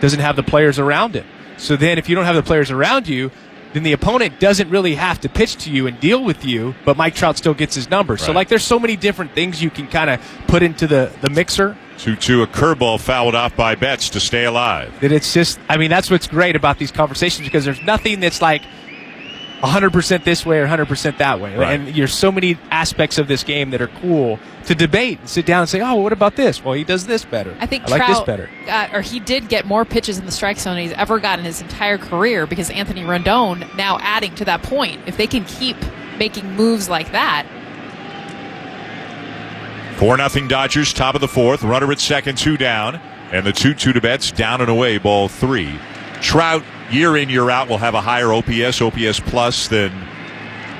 doesn't have the players around him. So then if you don't have the players around you, then the opponent doesn't really have to pitch to you and deal with you, but Mike Trout still gets his number. So, there's so many different things you can kind of put into the mixer. 2-2, a curveball fouled off by Betts to stay alive. That it's just, that's what's great about these conversations, because there's nothing that's like 100% this way or 100% that way. Right. And there's so many aspects of this game that are cool to debate and sit down and say, oh, what about this? Well, he does this better. I think Trout, like this better. He did get more pitches in the strike zone than he's ever gotten in his entire career, because Anthony Rendon now adding to that point. If they can keep making moves like that. 4-0 Dodgers, top of the fourth. Runner at second, 2 down. And the 2-2 to Betts, down and away, ball 3. Trout, year in, year out, will have a higher OPS plus than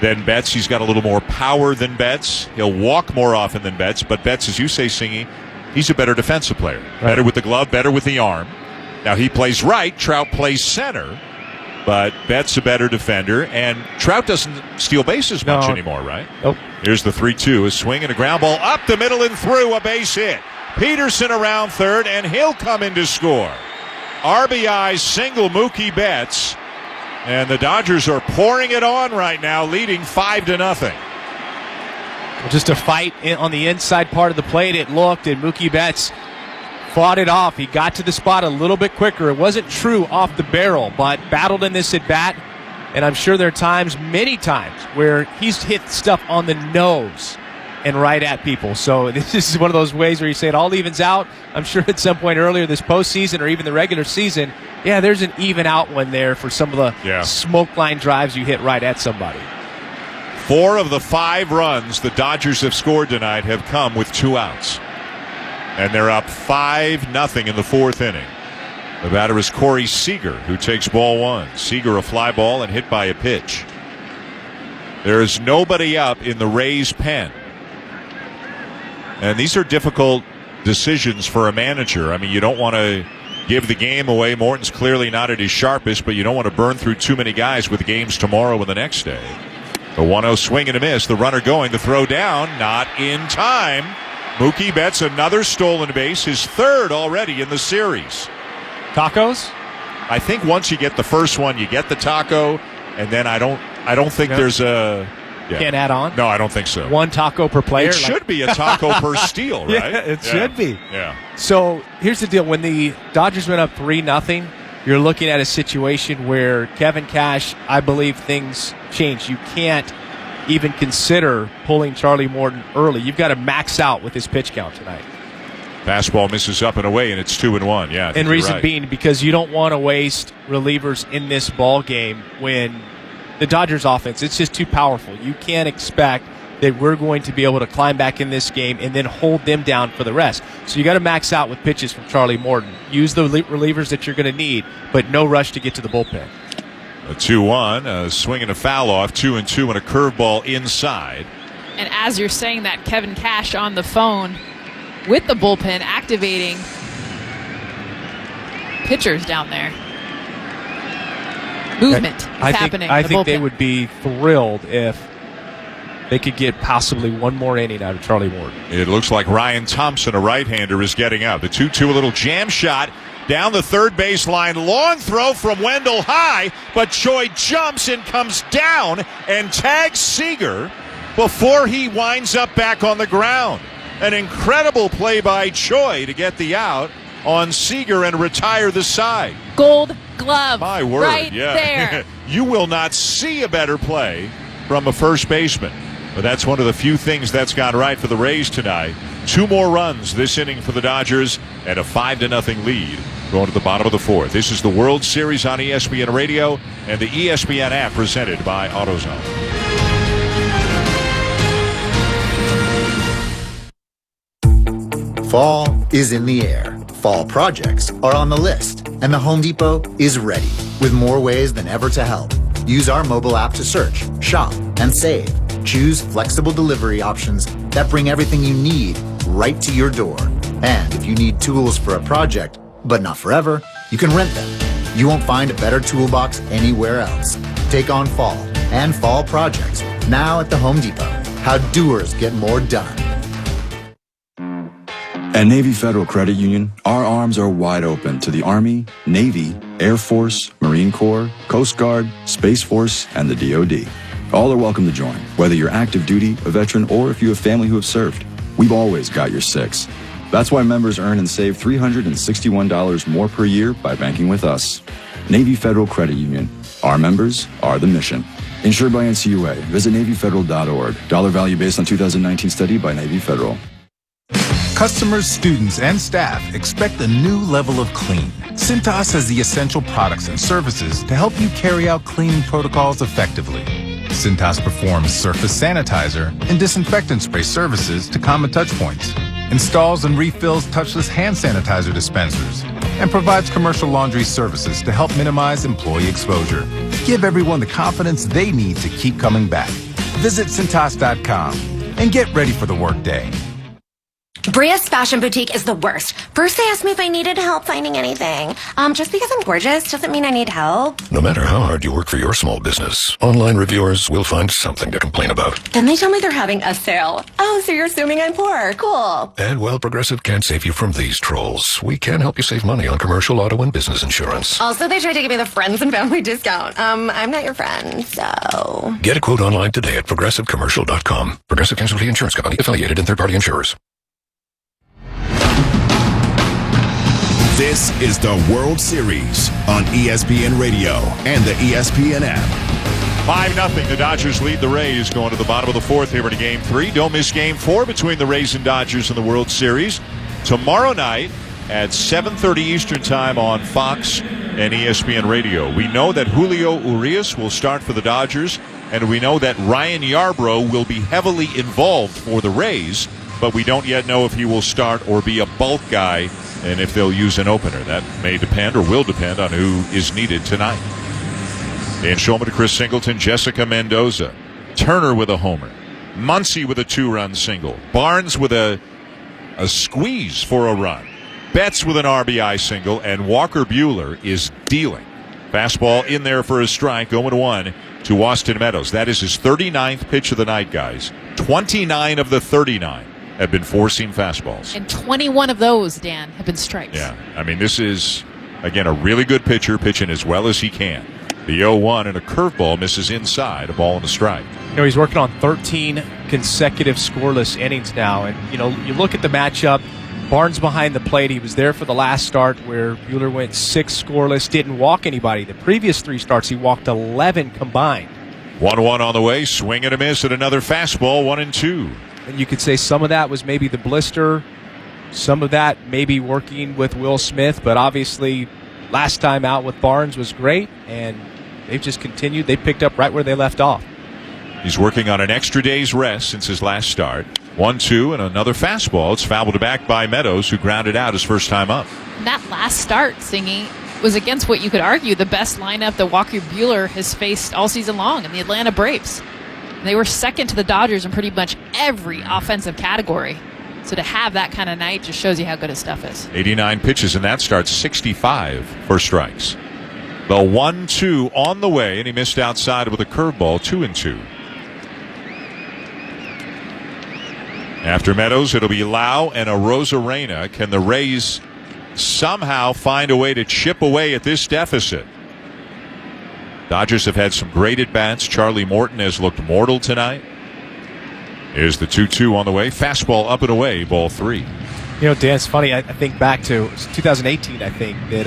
Betts. He's got a little more power than Betts. He'll walk more often than Betts. But Betts, as you say, Singy, he's a better defensive player. Right. Better with the glove, better with the arm. Now, he plays right. Trout plays center. But Betts a better defender. And Trout doesn't steal bases much anymore, right? Nope. Here's the 3-2. A swing and a ground ball up the middle and through, a base hit. Peterson around third, and he'll come in to score. RBI single Mookie Betts, and the Dodgers are pouring it on right now, leading 5-0. Well, just a fight on the inside part of the plate. It looked, and Mookie Betts fought it off. He got to the spot a little bit quicker. It wasn't true off the barrel, but battled in this at bat. And I'm sure there are times, many times, where he's hit stuff on the nose and right at people. So this is one of those ways where you say it all evens out. I'm sure at some point earlier this postseason or even the regular season, there's an even out one there for some of the smoke line drives you hit right at somebody. 4 of the 5 runs the Dodgers have scored tonight have come with 2 outs. And they're up 5-0 in the 4th inning. The batter is Corey Seager, who takes ball 1. Seager a fly ball and hit by a pitch. There is nobody up in the Rays' pen. And these are difficult decisions for a manager. I mean, you don't want to give the game away. Morton's clearly not at his sharpest, but you don't want to burn through too many guys with games tomorrow and the next day. The 1-0 swing and a miss. The runner going, the throw down, not in time. Mookie Betts, another stolen base, his third already in the series. Tacos? I think once you get the first one, you get the taco, and then I don't think there's a... Yeah. Can't add on? No, I don't think so. One taco per player? It should be a taco per steal, right? Yeah, it should be. Yeah. So here's the deal. When the Dodgers went up 3-0, you're looking at a situation where Kevin Cash, I believe things change. You can't even consider pulling Charlie Morton early. You've got to max out with his pitch count tonight. Fastball misses up and away, and it's 2-1. Yeah, and reason being because you don't want to waste relievers in this ball game when the Dodgers offense, it's just too powerful. You can't expect that we're going to be able to climb back in this game and then hold them down for the rest. So you got to max out with pitches from Charlie Morton. Use the relievers that you're going to need, but no rush to get to the bullpen. A 2-1, a swing and a foul off, 2-2, and a curveball inside. And as you're saying that, Kevin Cash on the phone with the bullpen, activating pitchers down there. Movement is happening. I think they would be thrilled if they could get possibly one more inning out of Charlie Morton. It looks like Ryan Thompson, a right-hander, is getting out. The 2-2, a little jam shot down the third baseline. Long throw from Wendell high, but Choi jumps and comes down and tags Seager before he winds up back on the ground. An incredible play by Choi to get the out on Seager and retire the side. Gold glove. My word, right yeah. there. You will not see a better play from a first baseman. But that's one of the few things that's gone right for the Rays tonight. 2 more runs this inning for the Dodgers and a 5-0 lead going to the bottom of the fourth. This is the World Series on ESPN Radio and the ESPN app presented by AutoZone. Fall is in the air. Fall projects are on the list, and the Home Depot is ready with more ways than ever to help. Use our mobile app to search, shop, and save. Choose flexible delivery options that bring everything you need right to your door. And if you need tools for a project, but not forever, you can rent them. You won't find a better toolbox anywhere else. Take on fall and fall projects now at the Home Depot. How doers get more done. At Navy Federal Credit Union, our arms are wide open to the Army, Navy, Air Force, Marine Corps, Coast Guard, Space Force, and the DoD. All are welcome to join, whether you're active duty, a veteran, or if you have family who have served. We've always got your six. That's why members earn and save $361 more per year by banking with us. Navy Federal Credit Union. Our members are the mission. Insured by NCUA. Visit NavyFederal.org. Dollar value based on 2019 study by Navy Federal. Customers, students, and staff expect a new level of clean. Cintas has the essential products and services to help you carry out cleaning protocols effectively. Cintas performs surface sanitizer and disinfectant spray services to common touchpoints, installs and refills touchless hand sanitizer dispensers, and provides commercial laundry services to help minimize employee exposure. Give everyone the confidence they need to keep coming back. Visit Cintas.com and get ready for the workday. Bria's Fashion Boutique is the worst. First, they asked me if I needed help finding anything. Just because I'm gorgeous doesn't mean I need help. No matter how hard you work for your small business, online reviewers will find something to complain about. Then they tell me they're having a sale. Oh, so you're assuming I'm poor. Cool. And while Progressive can't save you from these trolls, we can help you save money on commercial, auto, and business insurance. Also, they tried to give me the friends and family discount. I'm not your friend, so... Get a quote online today at ProgressiveCommercial.com. Progressive Casualty Insurance Company, affiliated and third-party insurers. This is the World Series on ESPN Radio and the ESPN app. 5-0. The Dodgers lead the Rays going to the bottom of the fourth here in Game 3. Don't miss Game 4 between the Rays and Dodgers in the World Series. Tomorrow night at 7:30 Eastern Time on Fox and ESPN Radio. We know that Julio Urias will start for the Dodgers, and we know that Ryan Yarbrough will be heavily involved for the Rays, but we don't yet know if he will start or be a bulk guy, and if they'll use an opener. That may depend or will depend on who is needed tonight. Dan Shulman to Chris Singleton, Jessica Mendoza, Turner with a homer, Muncy with a 2-run single, Barnes with a squeeze for a run, Betts with an RBI single, and Walker Buehler is dealing. Fastball in there for a strike, 0-1 to Austin Meadows. That is his 39th pitch of the night, guys. 29 of the 39 have been four-seam fastballs. And 21 of those, Dan, have been strikes. Yeah, I mean, this is, again, a really good pitcher pitching as well as he can. The 0-1 and a curveball misses inside, a ball and a strike. You know, he's working on 13 consecutive scoreless innings now. And, you know, you look at the matchup, Barnes behind the plate. He was there for the last start where Buehler went 6 scoreless, didn't walk anybody. The previous 3 starts, he walked 11 combined. 1-1 on the way, swing and a miss at another fastball, 1-2. And you could say some of that was maybe the blister, some of that maybe working with Will Smith, but obviously last time out with Barnes was great, and they've just continued. They picked up right where they left off. He's working on an extra day's rest since his last start. 1-2 and another fastball. It's fouled back by Meadows, who grounded out his first time up. And that last start, Singy, was against what you could argue the best lineup that Walker Buehler has faced all season long in the Atlanta Braves. They were second to the Dodgers in pretty much every offensive category. So to have that kind of night just shows you how good his stuff is. 89 pitches in that start, 65 for strikes. The 1-2 on the way, and he missed outside with a curveball, 2-2. After Meadows, it'll be Lau and Arozarena. Can the Rays somehow find a way to chip away at this deficit? Dodgers have had some great at-bats. Charlie Morton has looked mortal tonight. Here's the 2-2 on the way. Fastball up and away, ball 3. You know, Dan, it's funny. I think back to 2018, I think, that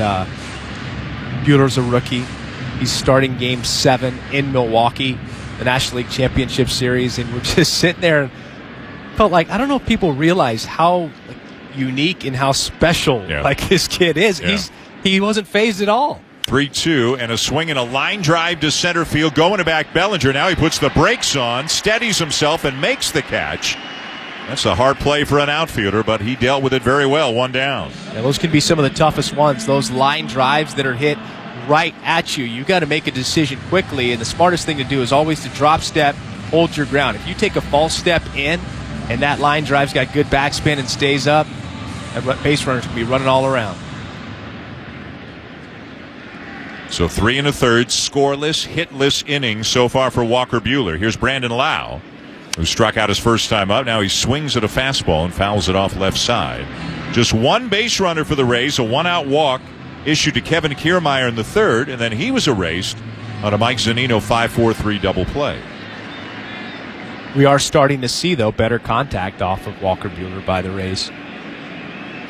Buehler's a rookie. He's starting Game 7 in Milwaukee, the National League Championship Series, and we're just sitting there and felt like, I don't know if people realize how unique and how special this kid is. Yeah. He wasn't phased at all. 3-2 and a swing and a line drive to center field. Going to back Bellinger. Now he puts the brakes on, steadies himself, and makes the catch. That's a hard play for an outfielder, but he dealt with it very well. 1 down. Yeah, those can be some of the toughest ones. Those line drives that are hit right at you. You got to make a decision quickly, and the smartest thing to do is always to drop step, hold your ground. If you take a false step in, and that line drive's got good backspin and stays up, that base runner's going to be running all around. So 3 1/3 scoreless, hitless innings so far for Walker Buehler. Here's Brandon Lau, who struck out his first time up. Now he swings at a fastball and fouls it off left side. Just one base runner for the Rays, a 1-out walk issued to Kevin Kiermaier in the third, and then he was erased on a Mike Zunino 5-4-3 double play. We are starting to see, though, better contact off of Walker Buehler by the Rays.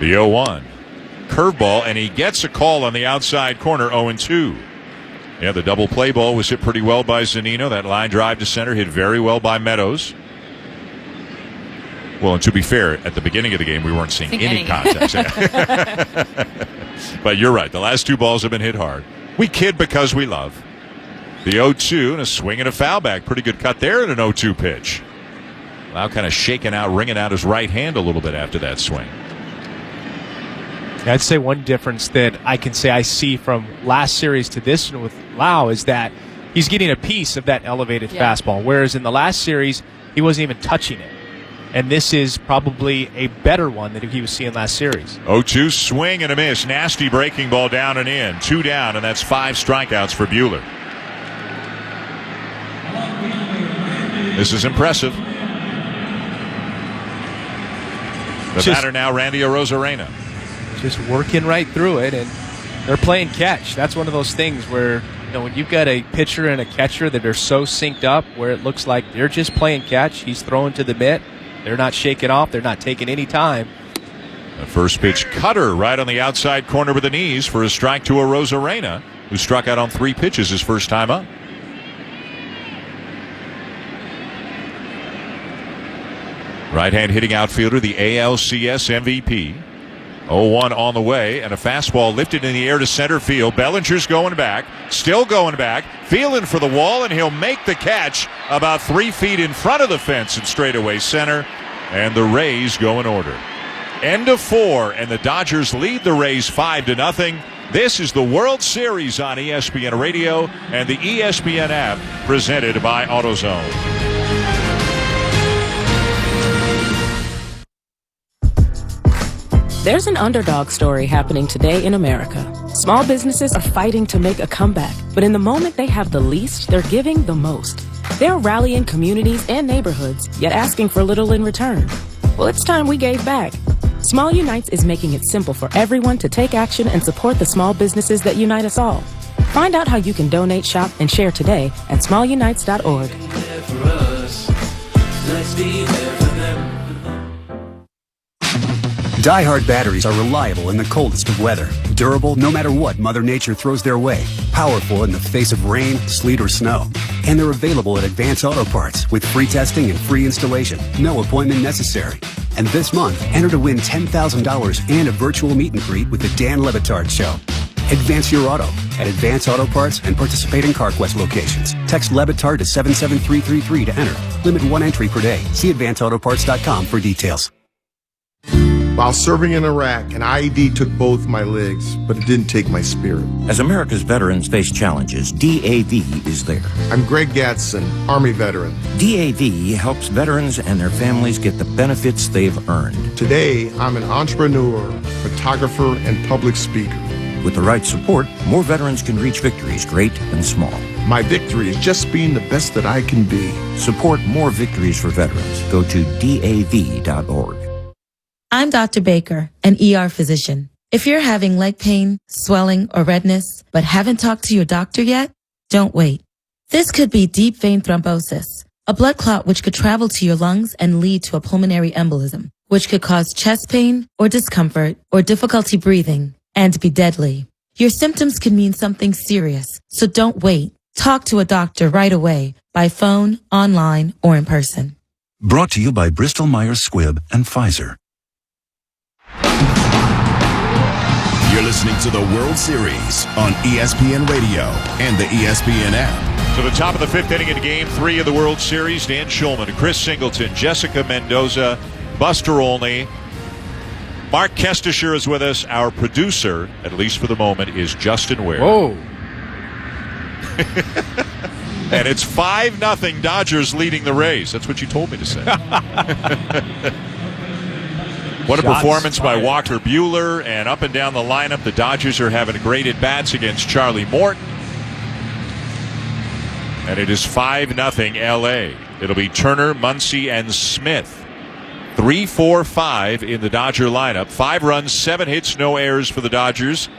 The 0-1. Curveball, and he gets a call on the outside corner, 0-2. Yeah, the double play ball was hit pretty well by Zunino. That line drive to center hit very well by Meadows. Well, and to be fair, at the beginning of the game, we weren't seeing any contact. But you're right. The last 2 balls have been hit hard. We kid because we love. The 0-2 and a swing and a foul back. Pretty good cut there and an 0-2 pitch. Lau kind of shaking out, wringing out his right hand a little bit after that swing. I'd say one difference that I can say I see from last series to this one with Lau is that he's getting a piece of that elevated fastball, whereas in the last series, he wasn't even touching it. And this is probably a better one than he was seeing last series. 0-2 swing and a miss. Nasty breaking ball down and in. 2 down, and that's 5 strikeouts for Buehler. This is impressive. The batter now, Randy Arozarena. Just working right through it, and they're playing catch. That's one of those things where, you know, when you've got a pitcher and a catcher that are so synced up where it looks like they're just playing catch. He's throwing to the mitt. They're not shaking off. They're not taking any time. The first pitch cutter right on the outside corner with the knees for a strike to Arozarena, who struck out on 3 pitches his first time up. Right-hand hitting outfielder, the ALCS MVP. 0-1 on the way, and a fastball lifted in the air to center field. Bellinger's going back, still going back, feeling for the wall, and he'll make the catch about 3 feet in front of the fence in straightaway center, and the Rays go in order. End of 4, and the Dodgers lead the Rays 5-0. This is the World Series on ESPN Radio and the ESPN app, presented by AutoZone. There's an underdog story happening today in America. Small businesses are fighting to make a comeback, but in the moment they have the least, they're giving the most. They're rallying communities and neighborhoods, yet asking for little in return. Well, it's time we gave back. Small Unites is making it simple for everyone to take action and support the small businesses that unite us all. Find out how you can donate, shop, and share today at smallunites.org. Die-Hard batteries are reliable in the coldest of weather, durable no matter what Mother Nature throws their way, powerful in the face of rain, sleet, or snow. And they're available at Advance Auto Parts with free testing and free installation, no appointment necessary. And this month, enter to win $10,000 and a virtual meet and greet with the Dan Le Batard Show. Advance your auto at Advance Auto Parts and participating CarQuest locations. Text Le Batard to 77333 to enter. Limit 1 entry per day. See advanceautoparts.com for details. While serving in Iraq, an IED took both my legs, but it didn't take my spirit. As America's veterans face challenges, DAV is there. I'm Greg Gatson, Army veteran. DAV helps veterans and their families get the benefits they've earned. Today, I'm an entrepreneur, photographer, and public speaker. With the right support, more veterans can reach victories, great and small. My victory is just being the best that I can be. Support more victories for veterans. Go to DAV.org. I'm Dr. Baker, an ER physician. If you're having leg pain, swelling, or redness, but haven't talked to your doctor yet, don't wait. This could be deep vein thrombosis, a blood clot which could travel to your lungs and lead to a pulmonary embolism, which could cause chest pain or discomfort or difficulty breathing and be deadly. Your symptoms could mean something serious, so don't wait. Talk to a doctor right away, by phone, online, or in person. Brought to you by Bristol Myers Squibb and Pfizer. You're listening to the World Series on ESPN Radio and the ESPN app. To the top of the fifth inning in Game 3 of the World Series, Dan Schulman, Chris Singleton, Jessica Mendoza, Buster Olney. Mark Kestisher is with us. Our producer, at least for the moment, is Justin Ware. Whoa. And it's 5-0 Dodgers leading the Rays. That's what you told me to say. What a performance by Walker Buehler, and up and down the lineup, the Dodgers are having great at-bats against Charlie Morton. And it is 5-0 L.A. It'll be Turner, Muncy, and Smith. 3-4-5 in the Dodger lineup. 5 runs, 7 hits, no errors for the Dodgers.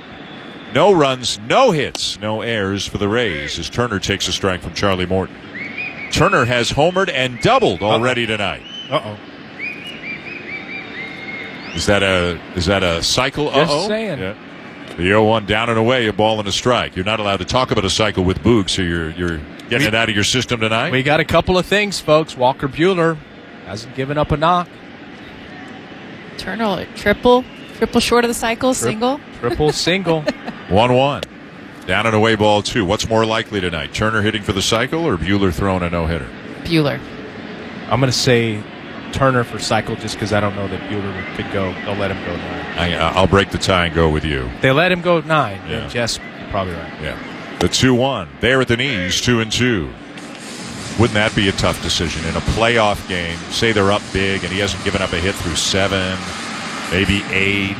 No runs, no hits, no errors for the Rays as Turner takes a strike from Charlie Morton. Turner has homered and doubled already tonight. Uh-oh. Is that a cycle? Just saying. Yeah. The 0-1 down and away, a ball and a strike. You're not allowed to talk about a cycle with Boog, so you're getting it out of your system tonight? We got a couple of things, folks. Walker Buehler hasn't given up a knock. Turner, triple short of the cycle, single. Triple, single. 1-1. Down and away, ball 2. What's more likely tonight? Turner hitting for the cycle or Buehler throwing a no-hitter? Buehler. I'm going to say Turner for cycle just because I don't know that Buehler could go. They'll let him go 9. I'll break the tie and go with you. They let him go 9. Yeah. Jess, probably right. Yeah. The 2-1. There at the knees, 2-2. Wouldn't that be a tough decision in a playoff game? Say they're up big and he hasn't given up a hit through 7, maybe 8,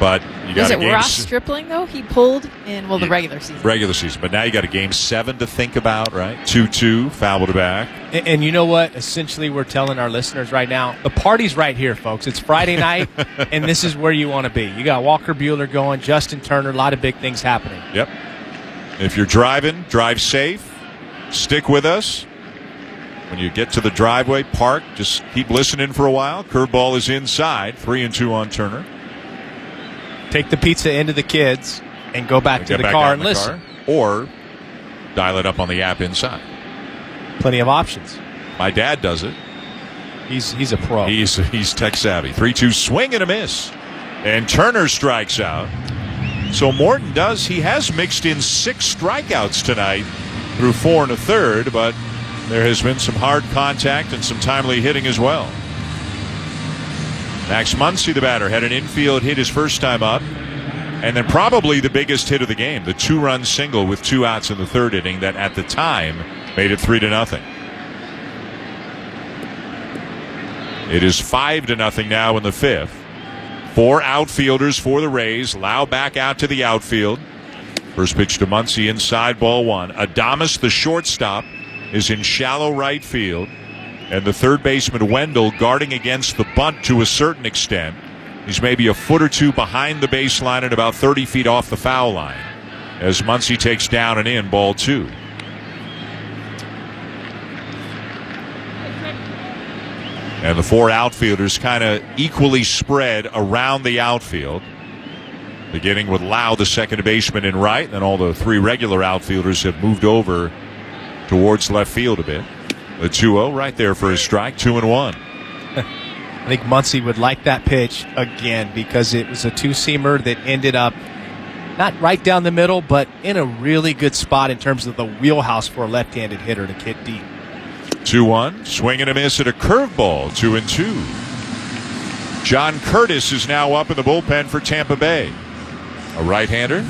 but you got Was a it game. Ross Stripling though? He pulled in the regular season. Regular season, but now you got a game 7 to think about, right? 2-2, fouled it back. And you know what? Essentially, we're telling our listeners right now, the party's right here, folks. It's Friday night, and this is where you want to be. You got Walker Buehler going, Justin Turner, a lot of big things happening. Yep. If you're driving, drive safe. Stick with us. When you get to the driveway, park. Just keep listening for a while. Curveball is inside. 3-2 on Turner. Take the pizza into the kids and go back to the car and listen. Or dial it up on the app inside. Plenty of options. My dad does it. He's a pro. He's tech savvy. 3-2 swing and a miss. And Turner strikes out. So Morton he has mixed in 6 strikeouts tonight through 4 1/3, but there has been some hard contact and some timely hitting as well. Max Muncy, the batter, had an infield hit his first time up. And then probably the biggest hit of the game, the 2-run single with 2 outs in the 3rd inning that at the time made it 3-0. It is 5-0 now in the 5th. 4 outfielders for the Rays. Lau back out to the outfield. First pitch to Muncy, inside, ball 1. Adames, the shortstop, is in shallow right field. And the third baseman, Wendell, guarding against the bunt to a certain extent. He's maybe a foot or two behind the baseline and about 30 feet off the foul line as Muncy takes down and in, ball 2. And the 4 outfielders kind of equally spread around the outfield. Beginning with Lau, the second baseman, in right. And then all the 3 regular outfielders have moved over towards left field a bit. The 2-0 right there for his strike, 2-1. I think Muncy would like that pitch again because it was a two-seamer that ended up not right down the middle, but in a really good spot in terms of the wheelhouse for a left-handed hitter to hit deep. 2-1, swing and a miss at a curveball, 2-2. John Curtis is now up in the bullpen for Tampa Bay. A right-hander.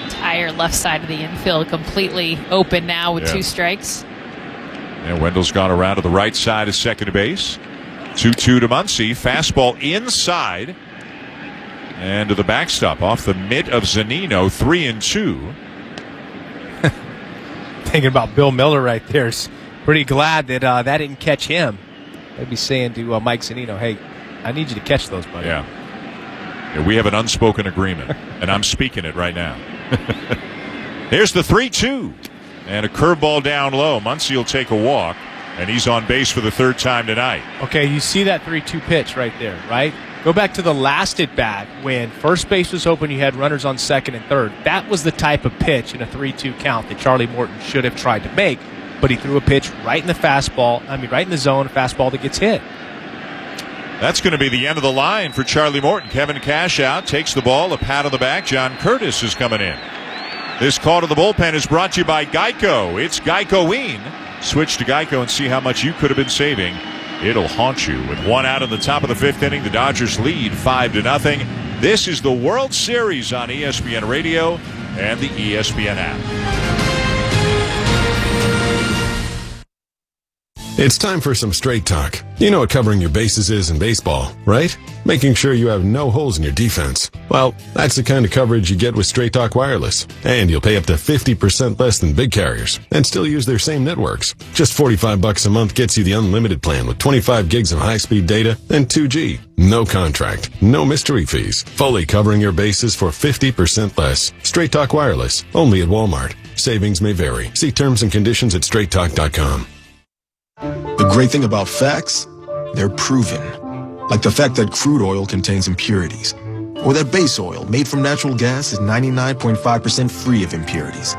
Entire left side of the infield completely open now with 2 strikes. And Wendell's gone around to the right side of second base. 2-2 to Muncy. Fastball inside. And to the backstop off the mitt of Zunino, 3-2. Thinking about Bill Miller right there. Pretty glad that that didn't catch him. I'd be saying to Mike Zunino, hey, I need you to catch those, buddy. Yeah, we have an unspoken agreement, and I'm speaking it right now. Here's the 3-2. And a curveball down low. Muncy will take a walk, and he's on base for the 3rd time tonight. Okay, you see that 3-2 pitch right there, right? Go back to the last at-bat when first base was open, you had runners on second and third. That was the type of pitch in a 3-2 count that Charlie Morton should have tried to make, but he threw a pitch right in the right in the zone, a fastball that gets hit. That's going to be the end of the line for Charlie Morton. Kevin Cash out, takes the ball, a pat on the back. John Curtis is coming in. This call to the bullpen is brought to you by Geico. It's Geico-ween. Switch to Geico and see how much you could have been saving. It'll haunt you. With 1 out in the top of the 5th inning, the Dodgers lead 5-0. This is the World Series on ESPN Radio and the ESPN app. It's time for some straight talk. You know what covering your bases is in baseball, right? Making sure you have no holes in your defense. Well, that's the kind of coverage you get with Straight Talk Wireless. And you'll pay up to 50% less than big carriers and still use their same networks. Just $45 a month gets you the unlimited plan with 25 gigs of high-speed data and 2G. No contract, no mystery fees. Fully covering your bases for 50% less. Straight Talk Wireless, only at Walmart. Savings may vary. See terms and conditions at straighttalk.com. The great thing about facts, they're proven. Like the fact that crude oil contains impurities. Or that base oil made from natural gas is 99.5% free of impurities.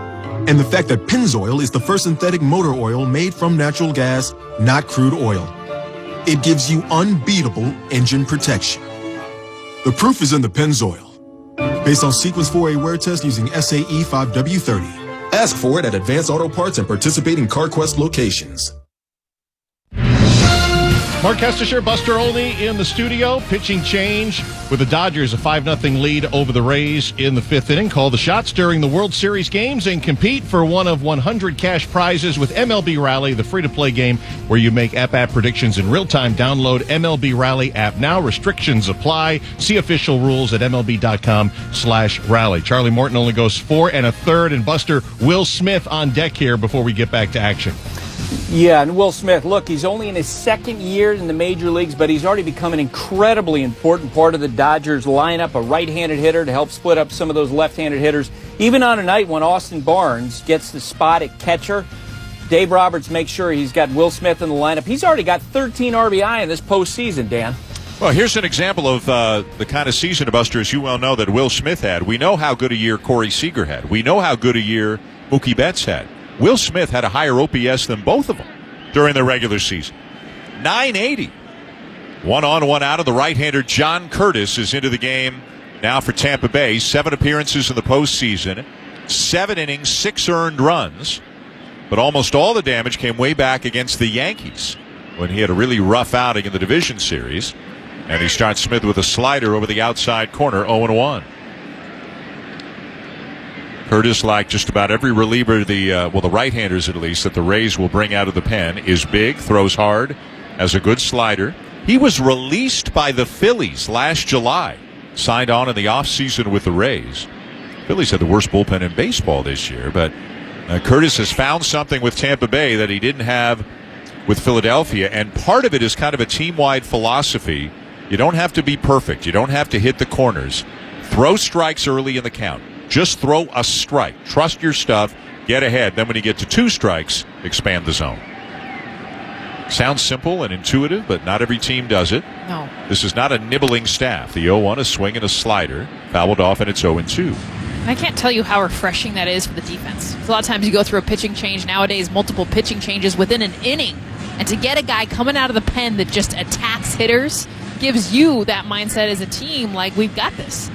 And the fact that Pennzoil is the first synthetic motor oil made from natural gas, not crude oil. It gives you unbeatable engine protection. The proof is in the Pennzoil. Based on Sequence 4A wear test using SAE 5W30. Ask for it at Advanced Auto Parts and participating CarQuest locations. Mark Kestisher, Buster Olney in the studio. Pitching change with the Dodgers, a 5-0 lead over the Rays in the 5th inning. Call the shots during the World Series games and compete for one of 100 cash prizes with MLB Rally, the free-to-play game where you make at-bat predictions in real time. Download MLB Rally app now. Restrictions apply. See official rules at MLB.com/rally. Charlie Morton only goes 4 1/3, and Buster, Will Smith on deck here before we get back to action. Yeah, and Will Smith, look, he's only in his 2nd year in the major leagues, but he's already become an incredibly important part of the Dodgers lineup, a right-handed hitter to help split up some of those left-handed hitters. Even on a night when Austin Barnes gets the spot at catcher, Dave Roberts makes sure he's got Will Smith in the lineup. He's already got 13 RBI in this postseason, Dan. Well, here's an example of the kind of season, Buster, as you well know, that Will Smith had. We know how good a year Corey Seager had. We know how good a year Mookie Betts had. Will Smith had a higher OPS than both of them during the regular season. 980. 1 on, 1 out of the right-hander. John Curtis is into the game now for Tampa Bay. 7 appearances in the postseason. 7 innings, 6 earned runs. But almost all the damage came way back against the Yankees when he had a really rough outing in the division series. And he starts Smith with a slider over the outside corner, 0-1. Curtis, like just about every reliever, the right-handers at least, that the Rays will bring out of the pen, is big, throws hard, has a good slider. He was released by the Phillies last July, signed on in the offseason with the Rays. Phillies had the worst bullpen in baseball this year, but Curtis has found something with Tampa Bay that he didn't have with Philadelphia, and part of it is kind of a team-wide philosophy. You don't have to be perfect. You don't have to hit the corners. Throw strikes early in the count. Just throw a strike. Trust your stuff. Get ahead. Then when you get to 2 strikes, expand the zone. Sounds simple and intuitive, but not every team does it. No. This is not a nibbling staff. The 0-1, a swing and a slider. Fouled off, and it's 0-2. I can't tell you how refreshing that is for the defense. A lot of times you go through a pitching change. Nowadays, multiple pitching changes within an inning. And to get a guy coming out of the pen that just attacks hitters gives you that mindset as a team, like, we've got this.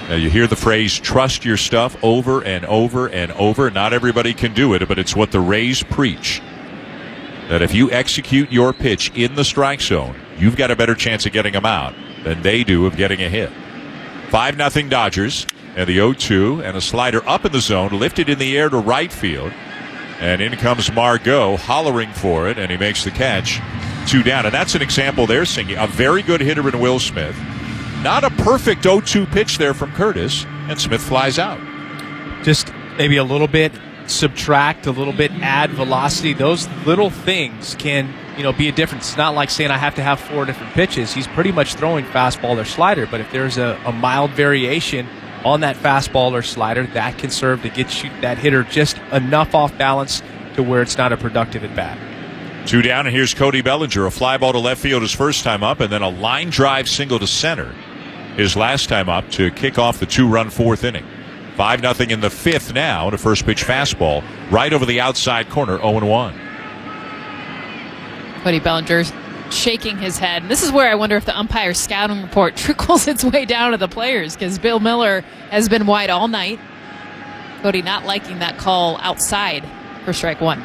Now you hear the phrase, trust your stuff, over and over and over. Not everybody can do it, but it's what the Rays preach. That if you execute your pitch in the strike zone, you've got a better chance of getting them out than they do of getting a hit. 5-0 Dodgers, and the 0-2, and a slider up in the zone, lifted in the air to right field. And in comes Margot, hollering for it, and he makes the catch. 2 down, and that's an example they're singing. A very good hitter in Will Smith. Not a perfect 0-2 pitch there from Curtis, and Smith flies out. Just maybe a little bit subtract, a little bit add velocity. Those little things can, be a difference. It's not like saying I have to have 4 different pitches. He's pretty much throwing fastball or slider, but if there's a mild variation on that fastball or slider, that can serve to get that hitter just enough off balance to where it's not a productive at bat. 2 down, and here's Cody Bellinger. A fly ball to left field his first time up, and then a line drive single to center his last time up to kick off the 2-run 4th inning. 5-0 in the 5th now. And a first pitch fastball right over the outside corner, 0-1. Cody Bellinger's shaking his head. This is where I wonder if the umpire scouting report trickles its way down to the players, because Bill Miller has been wide all night. Cody not liking that call outside for strike 1.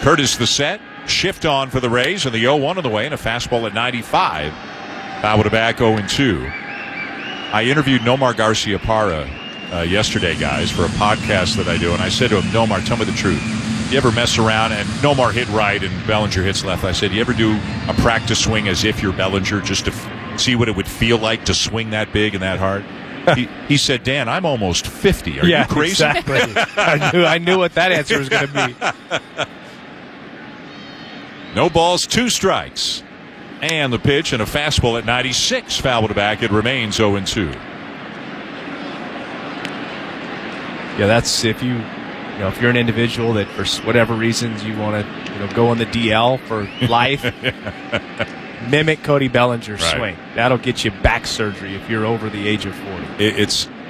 Curtis the set. Shift on for the Rays, and the 0-1 on the way, and a fastball at 95. Foul to back, 0-2. I interviewed Nomar Garcia-Parra yesterday, guys, for a podcast that I do, and I said to him, Nomar, tell me the truth. You ever mess around, and Nomar hit right and Bellinger hits left. I said, you ever do a practice swing as if you're Bellinger just to see what it would feel like to swing that big and that hard? He said, Dan, I'm almost 50. Are you crazy? Exactly. I knew what that answer was going to be. No balls, 2 strikes. And the pitch and a fastball at 96. Foul to back. It remains 0-2. Yeah, that's if you're an individual that for whatever reasons you want to go on the DL for life, mimic Cody Bellinger's swing. That'll get you back surgery if you're over the age of 40.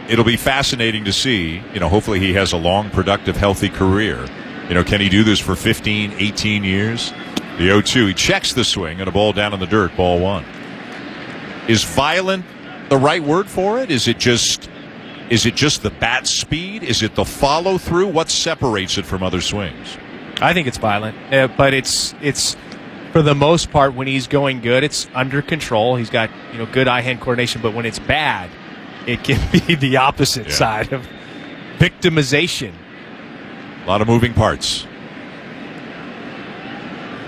It'll be fascinating to see. Hopefully he has a long, productive, healthy career. Can he do this for 15, 18 years? The 0-2, he checks the swing and a ball down in the dirt, ball 1. Is violent the right word for it? Is it just the bat speed? Is it the follow through? What separates it from other swings? I think it's violent, but it's for the most part when he's going good, it's under control. He's got good eye-hand coordination, but when it's bad, it can be the opposite side of victimization. A lot of moving parts.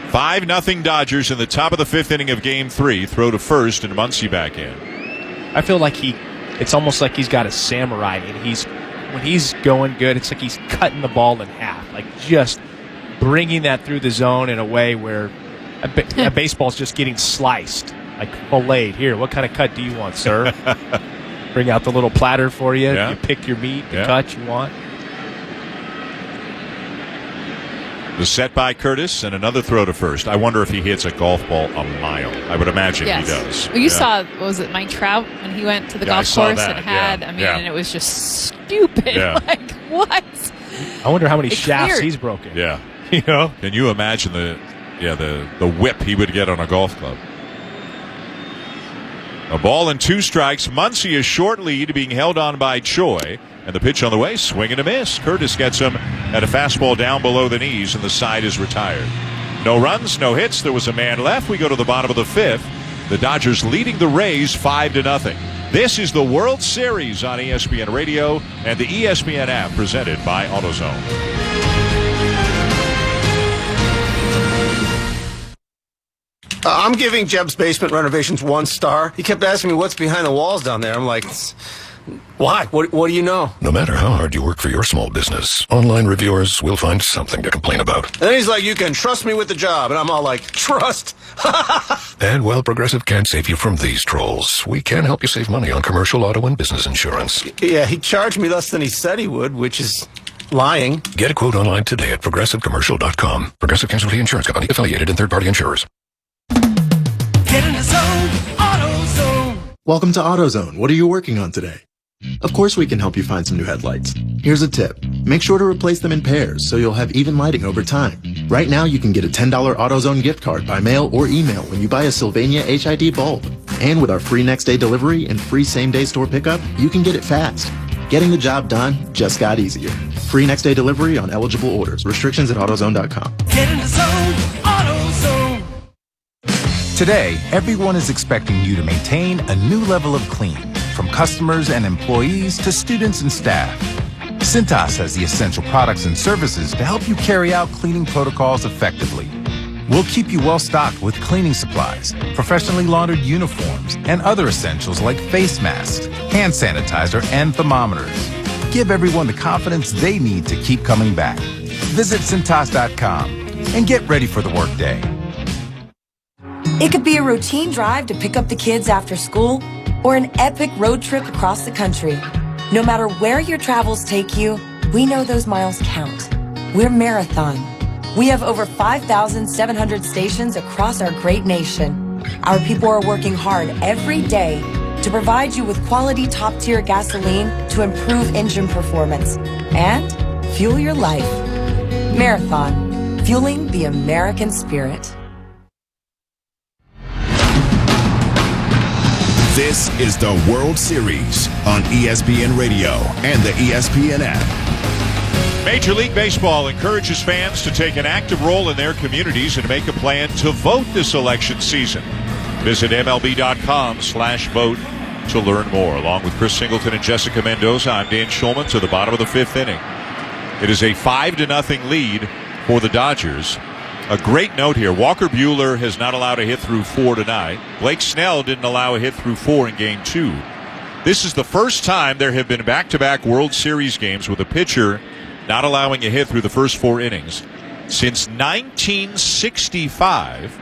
5-0 Dodgers in the top of the 5th inning of Game 3. Throw to first and Muncy back in. I feel like it's almost like he's got a samurai, and when he's going good, it's like he's cutting the ball in half, like just bringing that through the zone in a way where a baseball's just getting sliced, like filleted. Here, what kind of cut do you want, sir? Bring out the little platter for you. Yeah. You pick your meat, the cut you want. The set by Curtis and another throw to first. I wonder if he hits a golf ball a mile. I would imagine he does. Well, you saw, what was it, Mike Trout when he went to the golf course and had, and it was just stupid. Yeah. Like, what? I wonder how many shafts he's broken. Yeah. Can you imagine the whip he would get on a golf club? A ball and 2 strikes. Muncy, a short lead, being held on by Choi. And the pitch on the way, swing and a miss. Curtis gets him at a fastball down below the knees, and the side is retired. No runs, no hits. There was a man left. We go to the bottom of the 5th. The Dodgers leading the Rays 5-0. This is the World Series on ESPN Radio and the ESPN app, presented by AutoZone. I'm giving Jeb's basement renovations 1 star. He kept asking me what's behind the walls down there. I'm like, why? What do you know? No matter how hard you work for your small business, online reviewers will find something to complain about. And then he's like, you can trust me with the job. And I'm all like, trust? And while Progressive can't save you from these trolls, we can help you save money on commercial auto and business insurance. Yeah, he charged me less than he said he would, which is lying. Get a quote online today at progressivecommercial.com. Progressive Casualty Insurance Company, affiliated and third-party insurers. Get in the zone, AutoZone. Welcome to AutoZone. What are you working on today? Of course we can help you find some new headlights. Here's a tip. Make sure to replace them in pairs so you'll have even lighting over time. Right now you can get a $10 AutoZone gift card by mail or email when you buy a Sylvania HID bulb. And with our free next day delivery and free same day store pickup, you can get it fast. Getting the job done just got easier. Free next day delivery on eligible orders. Restrictions at AutoZone.com. Get in the zone, AutoZone. Today, everyone is expecting you to maintain a new level of clean, from customers and employees to students and staff. Cintas has the essential products and services to help you carry out cleaning protocols effectively. We'll keep you well stocked with cleaning supplies, professionally laundered uniforms, and other essentials like face masks, hand sanitizer, and thermometers. Give everyone the confidence they need to keep coming back. Visit Cintas.com and get ready for the workday. It could be a routine drive to pick up the kids after school or an epic road trip across the country. No matter where your travels take you, we know those miles count. We're Marathon. We have over 5,700 stations across our great nation. Our people are working hard every day to provide you with quality top-tier gasoline to improve engine performance and fuel your life. Marathon, fueling the American spirit. This is the World Series on ESPN Radio and the ESPN app. Major League Baseball encourages fans to take an active role in their communities and make a plan to vote this election season. Visit MLB.com/vote to learn more. Along with Chris Singleton and Jessica Mendoza, I'm Dan Schulman to the bottom of the 5th inning. It is a 5-0 lead for the Dodgers. A great note here. Walker Buehler has not allowed a hit through 4 tonight. Blake Snell didn't allow a hit through 4 in Game 2. This is the first time there have been back-to-back World Series games with a pitcher not allowing a hit through the first 4 innings since 1965.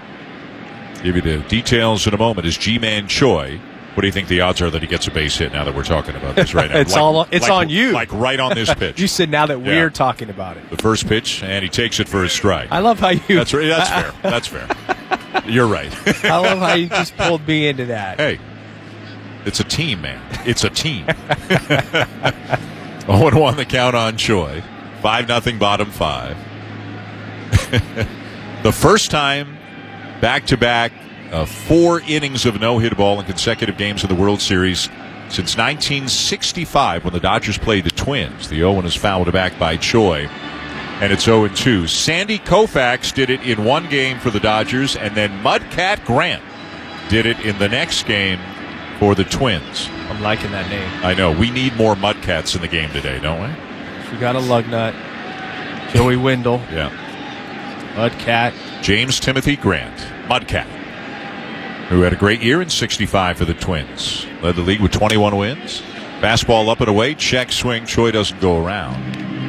Give you the details in a moment. Is G-Man Choi. What do you think the odds are that he gets a base hit now that we're talking about this right now? It's on you. Like right on this pitch. You said now that we're talking about it. The first pitch, and he takes it for a strike. I love how you... That's fair. That's fair. You're right. I love how you just pulled me into that. Hey, it's a team, man. It's a team. 0-1 the count on Choi. 5-0 bottom 5. The first time back-to-back 4 innings of no-hit ball in consecutive games of the World Series since 1965 when the Dodgers played the Twins. The 0-1 is fouled back by Choi, and it's 0-2. Sandy Koufax did it in one game for the Dodgers, and then Mudcat Grant did it in the next game for the Twins. I'm liking that name. I know. We need more Mudcats in the game today, don't we? We got a Lugnut. Joey Wendell. Yeah. Mudcat. James Timothy Grant. Mudcat, who had a great year in 65 for the Twins. Led the league with 21 wins. Fastball up and away, check swing. Choi doesn't go around.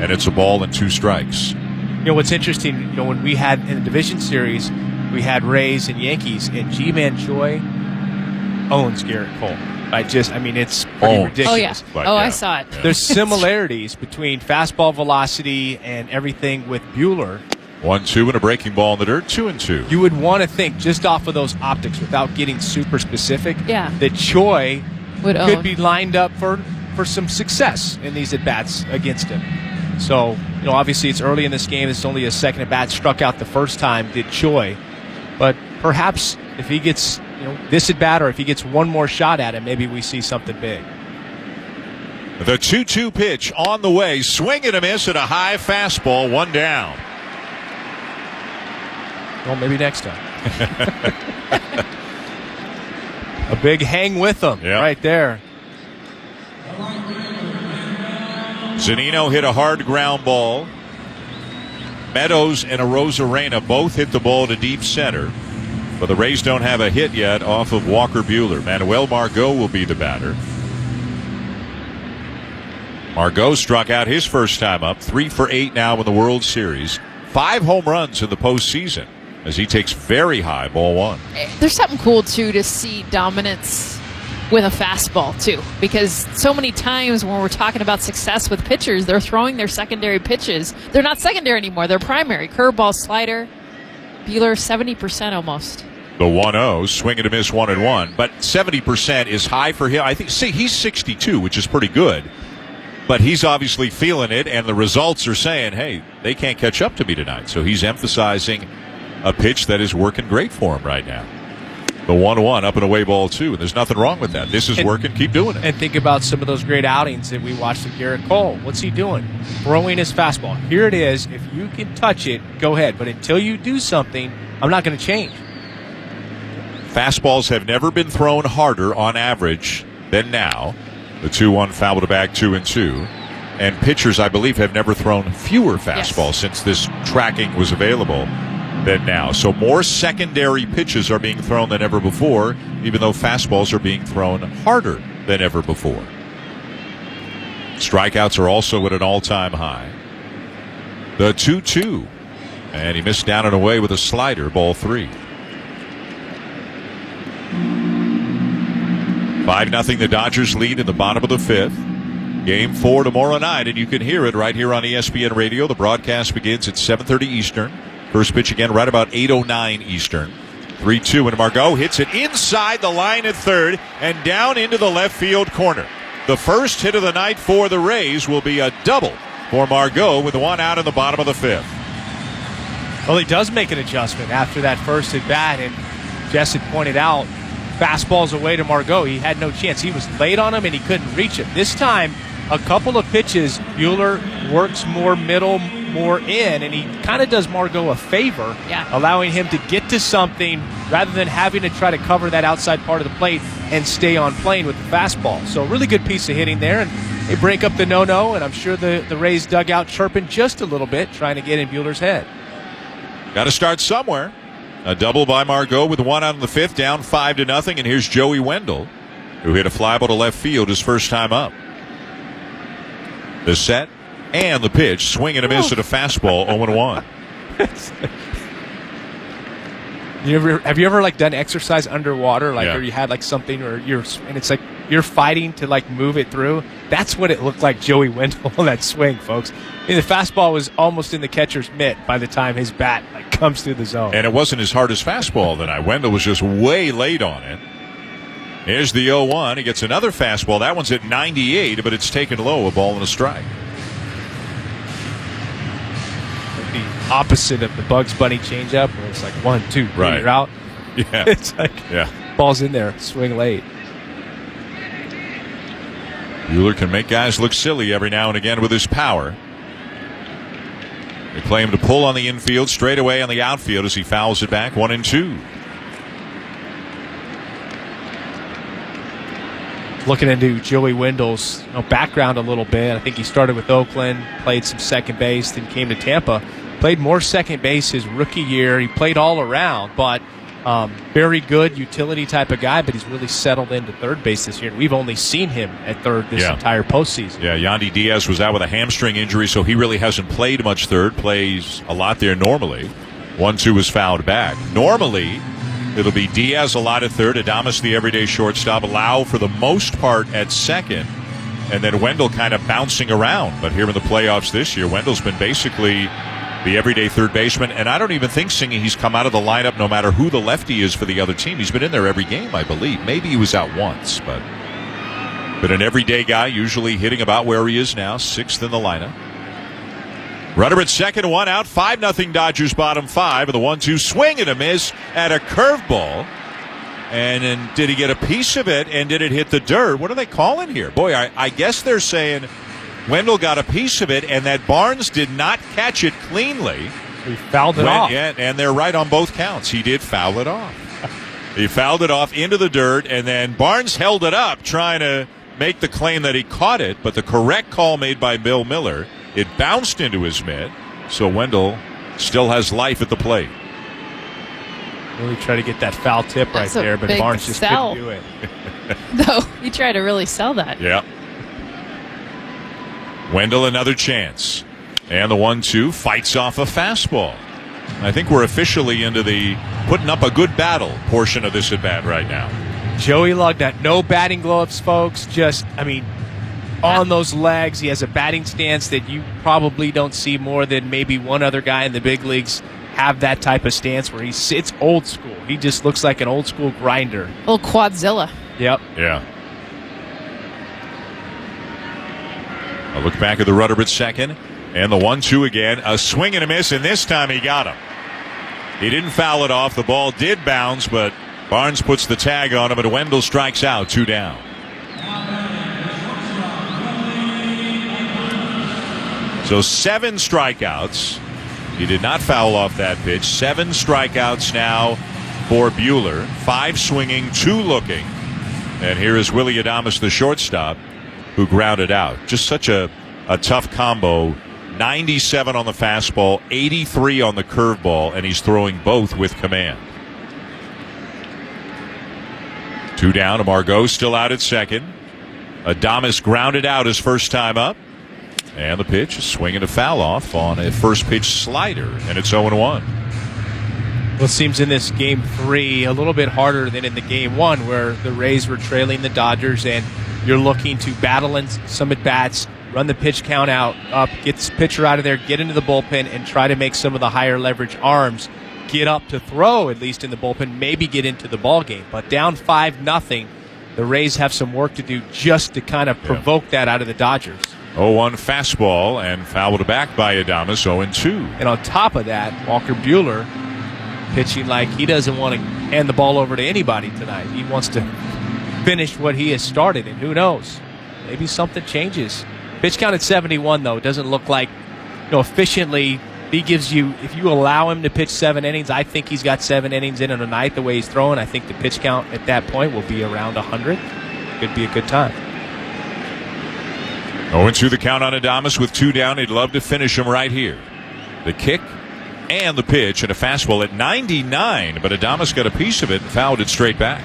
And it's a ball and 2 strikes. You know, what's interesting, when we had in the division series, we had Rays and Yankees, and G-Man Choi owns Garrett Cole. It's pretty ridiculous. Oh, yeah. I saw it. Yeah. There's similarities between fastball velocity and everything with Buehler. 1-2 and a breaking ball in the dirt, 2-2. You would want to think, just off of those optics, without getting super specific, that Choi could be lined up for some success in these at-bats against him. So, obviously it's early in this game. It's only a second at-bat. Struck out the first time, did Choi. But perhaps if he gets this at-bat, or if he gets one more shot at it, maybe we see something big. The 2-2 pitch on the way. Swing and a miss at a high fastball. 1 down. Well, maybe next time. A big hang with them right there. Zunino hit a hard ground ball. Meadows and Arozarena both hit the ball to deep center. But the Rays don't have a hit yet off of Walker Buehler. Manuel Margot will be the batter. Margot struck out his first time up, 3 for 8 now in the World Series. 5 home runs in the postseason as he takes very high, ball 1. There's something cool, too, to see dominance with a fastball, too, because so many times when we're talking about success with pitchers, they're throwing their secondary pitches. They're not secondary anymore. They're primary. Curveball, slider. Buehler, 70% almost. The 1-0, swing and a miss, 1-1. But 70% is high for him. I think, see, he's 62, which is pretty good. But he's obviously feeling it, and the results are saying, hey, they can't catch up to me tonight. So he's emphasizing a pitch that is working great for him right now. The 1-1, up and away ball 2, and there's nothing wrong with that. This is working. Keep doing it. And think about some of those great outings that we watched with Garrett Cole. What's he doing? Throwing his fastball. Here it is. If you can touch it, go ahead. But until you do something, I'm not going to change. Fastballs have never been thrown harder on average than now. The 2-1 foul to back, 2-2. And pitchers, I believe, have never thrown fewer fastballs since this tracking was available than now. So more secondary pitches are being thrown than ever before, even though fastballs are being thrown harder than ever before. Strikeouts are also at an all-time high. The 2-2. And he missed down and away with a slider, ball 3. 5-0 the Dodgers lead in the bottom of the 5th. Game 4 tomorrow night, and you can hear it right here on ESPN Radio. The broadcast begins at 7:30 Eastern. First pitch again right about 8:09 Eastern. 3-2, and Margot hits it inside the line at third and down into the left field corner. The first hit of the night for the Rays will be a double for Margot with 1 out in the bottom of the 5th. Well, he does make an adjustment after that first at bat, and Jess had pointed out, fastballs away to Margot. He had no chance. He was late on him, and he couldn't reach him. This time, a couple of pitches, Buehler works more middle, more in, and he kind of does Margot a favor, allowing him to get to something rather than having to try to cover that outside part of the plate and stay on plane with the fastball. So a really good piece of hitting there, and they break up the no-no, and I'm sure the Rays dug out chirping just a little bit, trying to get in Buehler's head. Got to start somewhere. A double by Margot with 1 out in the 5th, down 5-0, and here's Joey Wendell, who hit a fly ball to left field his first time up. The set and the pitch, swing and a miss at a fastball, 0-1. Have you ever like done exercise underwater, like or you had like something, or and it's like you're fighting to like move it through? That's what it looked like Joey Wendell on that swing, folks. I mean, the fastball was almost in the catcher's mitt by the time his bat like comes through the zone. And it wasn't his hardest fastball tonight. Wendell was just way late on it. Here's the 0-1. He gets another fastball. That one's at 98, but it's taken low, a ball and a strike. The opposite of the Bugs Bunny changeup, where it's like 1, 2, 3, right. You're out. Yeah. It's like ball's in there, swing late. Buehler can make guys look silly every now and again with his power. They play him to pull on the infield, straight away on the outfield as he fouls it back, 1-2. Looking into Joey Wendell's background a little bit, I think he started with Oakland, played some second base, then came to Tampa. Played more second base his rookie year. He played all around, but very good utility type of guy, but he's really settled into third base this year. And we've only seen him at third this entire postseason. Yeah, Yandy Diaz was out with a hamstring injury, so he really hasn't played much third. Plays a lot there normally. 1-2 was fouled back. Normally, it'll be Diaz a lot at third, Adames the everyday shortstop, Lau for the most part at second, and then Wendell kind of bouncing around. But here in the playoffs this year, Wendell's been basically the everyday third baseman, and I don't even think, Singy, he's come out of the lineup no matter who the lefty is for the other team. He's been in there every game, I believe. Maybe he was out once, but an everyday guy, usually hitting about where he is now, 6th in the lineup. Runner at second, 1 out, 5-0 Dodgers bottom 5, and the 1-2 swing and a miss at a curveball. And then did he get a piece of it, and did it hit the dirt? What are they calling here? Boy, I guess they're saying Wendell got a piece of it, and that Barnes did not catch it cleanly. He fouled it off. Yeah, and they're right on both counts. He did foul it off. He fouled it off into the dirt, and then Barnes held it up, trying to make the claim that he caught it, but the correct call made by Bill Miller, it bounced into his mitt, so Wendell still has life at the plate. Really try to get that foul tip right there, but Barnes just couldn't do it. Though he tried to really sell that. Yeah. Wendell, another chance. And the 1-2 fights off a fastball. I think we're officially into the putting up a good battle portion of this at-bat right now. Joey Lugnut, no batting gloves, folks. On those legs, he has a batting stance that you probably don't see more than maybe one other guy in the big leagues have that type of stance where he sits old school. He just looks like an old school grinder. Little Quadzilla. Yep. Yeah. A look back at the Rudder at second. And the 1-2 again. A swing and a miss, and this time he got him. He didn't foul it off. The ball did bounce, but Barnes puts the tag on him, and Wendell strikes out, 2 down. So 7 strikeouts. He did not foul off that pitch. 7 strikeouts now for Buehler. 5 swinging, 2 looking. And here is Willy Adames, the shortstop, who grounded out. Just such a tough combo. 97 on the fastball, 83 on the curveball, and he's throwing both with command. 2 down. Margot still out at second. Adames grounded out his first time up. And the pitch, a swing and a foul off on a first pitch slider, and it's 0-1. Well, it seems in this Game 3 a little bit harder than in the Game 1 where the Rays were trailing the Dodgers and you're looking to battle in some at-bats, run the pitch count up, get this pitcher out of there, get into the bullpen, and try to make some of the higher leverage arms get up to throw, at least in the bullpen, maybe get into the ball game. But down 5-0, the Rays have some work to do just to kind of provoke that out of the Dodgers. 0-1 fastball and fouled back by Adames, 0-2. And on top of that, Walker Buehler pitching like he doesn't want to hand the ball over to anybody tonight. He wants to finish what he has started, and who knows? Maybe something changes. Pitch count at 71, though. It doesn't look like, efficiently, he gives you, if you allow him to pitch 7 innings, I think he's got 7 innings in a night the way he's throwing. I think the pitch count at that point will be around 100. Could be a good time. 0-2 the count on Adames with 2 down. He'd love to finish him right here. The kick and the pitch and a fastball at 99, but Adames got a piece of it and fouled it straight back.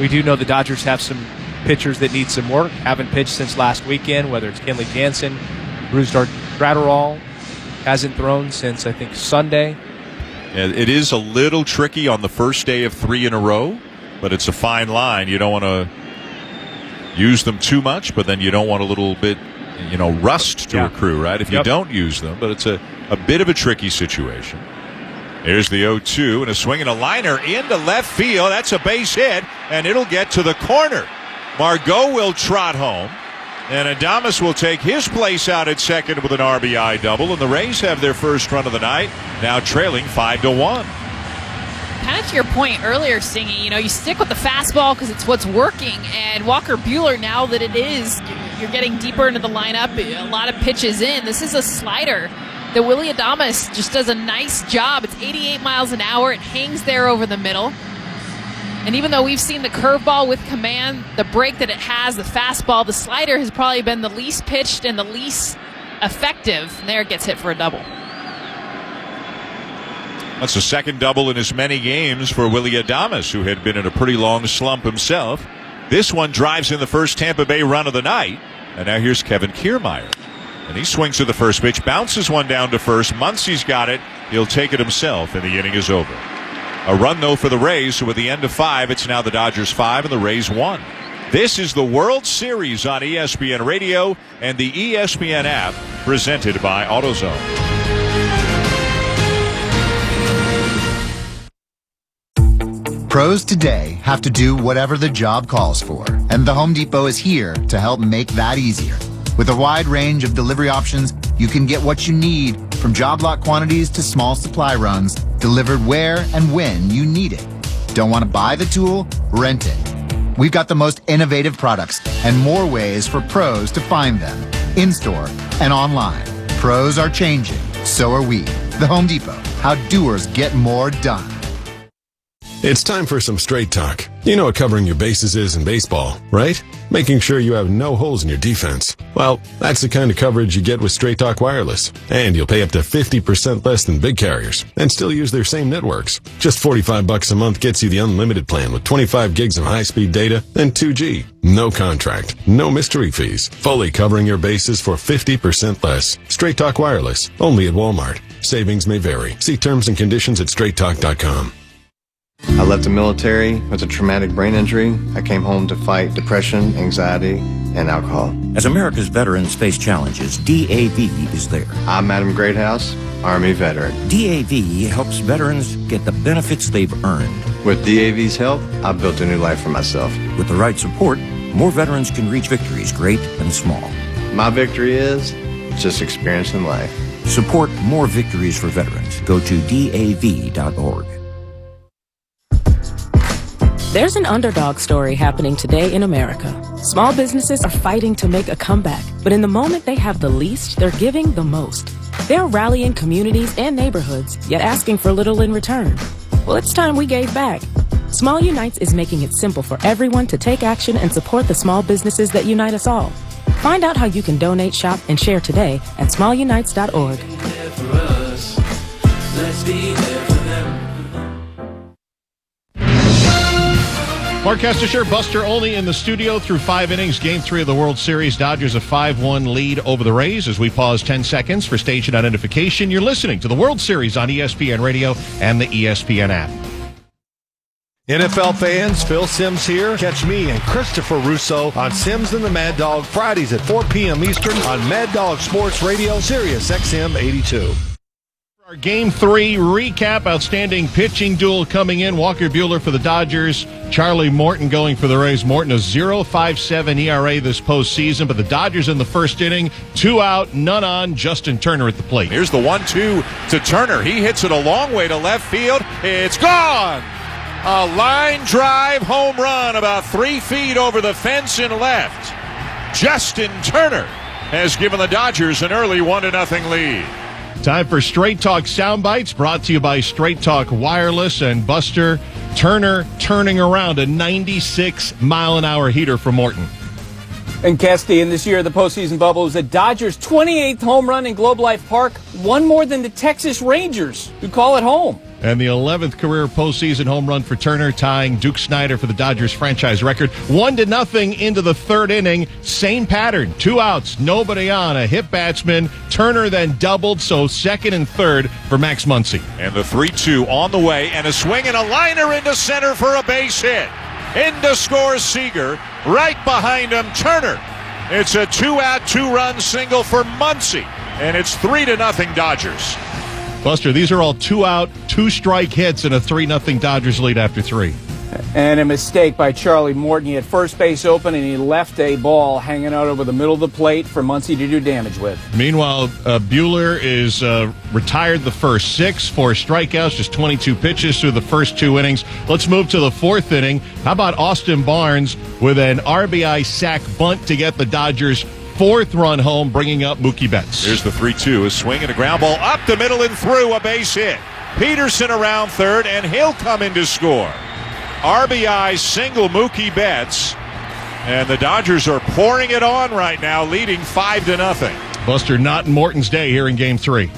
We do know the Dodgers have some pitchers that need some work. Haven't pitched since last weekend, whether it's Kenley Jansen, Brusdar Graterol. Hasn't thrown since, I think, Sunday. Yeah, it is a little tricky on the first day of 3 in a row, but it's a fine line. You don't want to use them too much, but then you don't want a little bit, rust to accrue, right? If you don't use them, but it's a bit of a tricky situation. Here's the 0-2 and a swing and a liner into left field. That's a base hit, and it'll get to the corner. Margot will trot home, and Adames will take his place out at second with an RBI double, and the Rays have their first run of the night, now trailing 5-1. Kind of to your point earlier, Stingy, you stick with the fastball because it's what's working. And Walker Buehler, now that you're getting deeper into the lineup, a lot of pitches in. This is a slider that Willy Adames just does a nice job. It's 88 miles an hour. It hangs there over the middle. And even though we've seen the curveball with command, the break that it has, the fastball, the slider has probably been the least pitched and the least effective. And there it gets hit for a double. That's the second double in as many games for Willy Adames, who had been in a pretty long slump himself. This one drives in the first Tampa Bay run of the night. And now here's Kevin Kiermaier. And he swings to the first pitch, bounces one down to first. Muncy's got it. He'll take it himself, and the inning is over. A run, though, for the Rays. So with the end of 5, it's now the Dodgers 5 and the Rays 1. This is the World Series on ESPN Radio and the ESPN app, presented by AutoZone. Pros today have to do whatever the job calls for, and the Home Depot is here to help make that easier. With a wide range of delivery options, you can get what you need, from job lot quantities to small supply runs, delivered where and when you need it. Don't want to buy the tool? Rent it. We've got the most innovative products and more ways for pros to find them, in-store and online. Pros are changing, so are we. The Home Depot, how doers get more done. It's time for some straight talk. You know what covering your bases is in baseball, right? Making sure you have no holes in your defense. Well, that's the kind of coverage you get with Straight Talk Wireless. And you'll pay up to 50% less than big carriers and still use their same networks. Just $45 a month gets you the unlimited plan with 25 gigs of high-speed data and 2G. No contract, no mystery fees. Fully covering your bases for 50% less. Straight Talk Wireless, only at Walmart. Savings may vary. See terms and conditions at straighttalk.com. I left the military with a traumatic brain injury. I came home to fight depression, anxiety, and alcohol. As America's veterans face challenges, DAV is there. I'm Adam Greathouse, Army veteran. DAV helps veterans get the benefits they've earned. With DAV's help, I've built a new life for myself. With the right support, more veterans can reach victories, great and small. My victory is just experiencing life. Support more victories for veterans. Go to DAV.org. There's an underdog story happening today in America. Small businesses are fighting to make a comeback, but in the moment they have the least, they're giving the most. They're rallying communities and neighborhoods, yet asking for little in return. Well, it's time we gave back. Small Unites is making it simple for everyone to take action and support the small businesses that unite us all. Find out how you can donate, shop, and share today at smallunites.org. Let's be there for them. Mark Kestisher, Buster Olney in the studio through 5 innings. Game 3 of the World Series. Dodgers a 5-1 lead over the Rays as we pause 10 seconds for station identification. You're listening to the World Series on ESPN Radio and the ESPN app. NFL fans, Phil Simms here. Catch me and Christopher Russo on Simms and the Mad Dog Fridays at 4 p.m. Eastern on Mad Dog Sports Radio, Sirius XM 82. Our Game 3 recap. Outstanding pitching duel coming in. Walker Buehler for the Dodgers. Charlie Morton going for the Rays. Morton a 0.57 ERA this postseason, but the Dodgers in the first inning, 2 out, none on. Justin Turner at the plate. Here's the 1-2 to Turner. He hits it a long way to left field. It's gone! A line drive home run about 3 feet over the fence and left. Justin Turner has given the Dodgers an early 1-0 lead. Time for Straight Talk Soundbites, brought to you by Straight Talk Wireless. And Buster, Turner turning around a 96-mile-an-hour heater for Morton. And Kesty, in this year of the postseason bubble, is the Dodgers' 28th home run in Globe Life Park, one more than the Texas Rangers, who call it home. And the 11th career postseason home run for Turner, tying Duke Snider for the Dodgers franchise record. 1-0 into the third inning. Same pattern. 2 outs, nobody on. A hit batsman. Turner then doubled, so second and third for Max Muncy. And the 3-2 on the way, and a swing and a liner into center for a base hit. In to score Seager. Right behind him, Turner. It's a 2-out, 2-run single for Muncy. And it's 3-0 Dodgers. Buster, these are all 2-out, 2-strike hits and a 3-0 Dodgers lead after 3. And a mistake by Charlie Morton. He had first base open, and he left a ball hanging out over the middle of the plate for Muncy to do damage with. Meanwhile, Buehler is retired the first 6, 4 strikeouts, just 22 pitches through the first 2 innings. Let's move to the 4th inning. How about Austin Barnes with an RBI sac bunt to get the Dodgers' 4th run home, bringing up Mookie Betts. Here's the 3-2, a swing and a ground ball up the middle and through, a base hit. Peterson around third, and he'll come in to score. RBI single Mookie Betts, and the Dodgers are pouring it on right now, leading 5-0. Buster, not in Morton's day here in Game 3.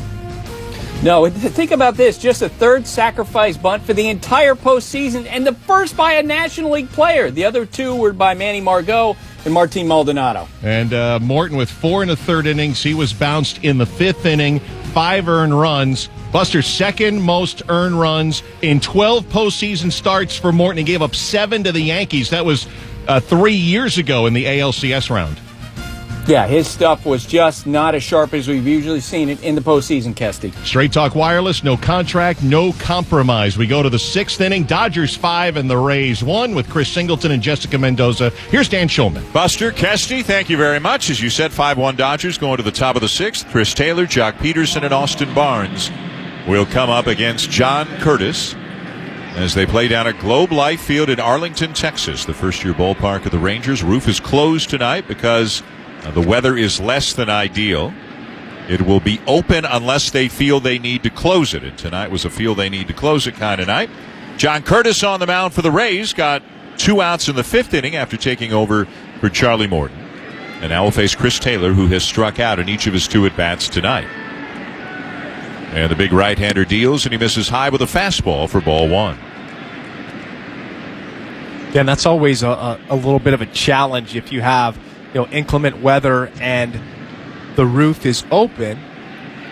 No, think about this. Just a third sacrifice bunt for the entire postseason, and the first by a National League player. The other 2 were by Manny Margot and Martin Maldonado. And Morton with 4 1/3 innings. He was bounced in the 5th inning, 5 earned runs. Buster's second most earned runs in 12 postseason starts for Morton. He gave up 7 to the Yankees. That was 3 years ago in the ALCS round. Yeah, his stuff was just not as sharp as we've usually seen it in the postseason, Kesty. Straight Talk Wireless, no contract, no compromise. We go to the 6th inning. Dodgers 5 and the Rays 1 with Chris Singleton and Jessica Mendoza. Here's Dan Schulman. Buster, Kesty, thank you very much. As you said, 5-1 Dodgers going to the top of the 6th. Chris Taylor, Jock Peterson, and Austin Barnes will come up against John Curtis as they play down at Globe Life Field in Arlington, Texas, the first-year ballpark of the Rangers. Roof is closed tonight because the weather is less than ideal. It will be open unless they feel they need to close it. And tonight was a feel they need to close it kind of night. John Curtis on the mound for the Rays got 2 outs in the 5th inning after taking over for Charlie Morton. And now we'll face Chris Taylor, who has struck out in each of his 2 at-bats tonight. And the big right-hander deals, and he misses high with a fastball for ball 1. Yeah, and that's always a little bit of a challenge if you have inclement weather and the roof is open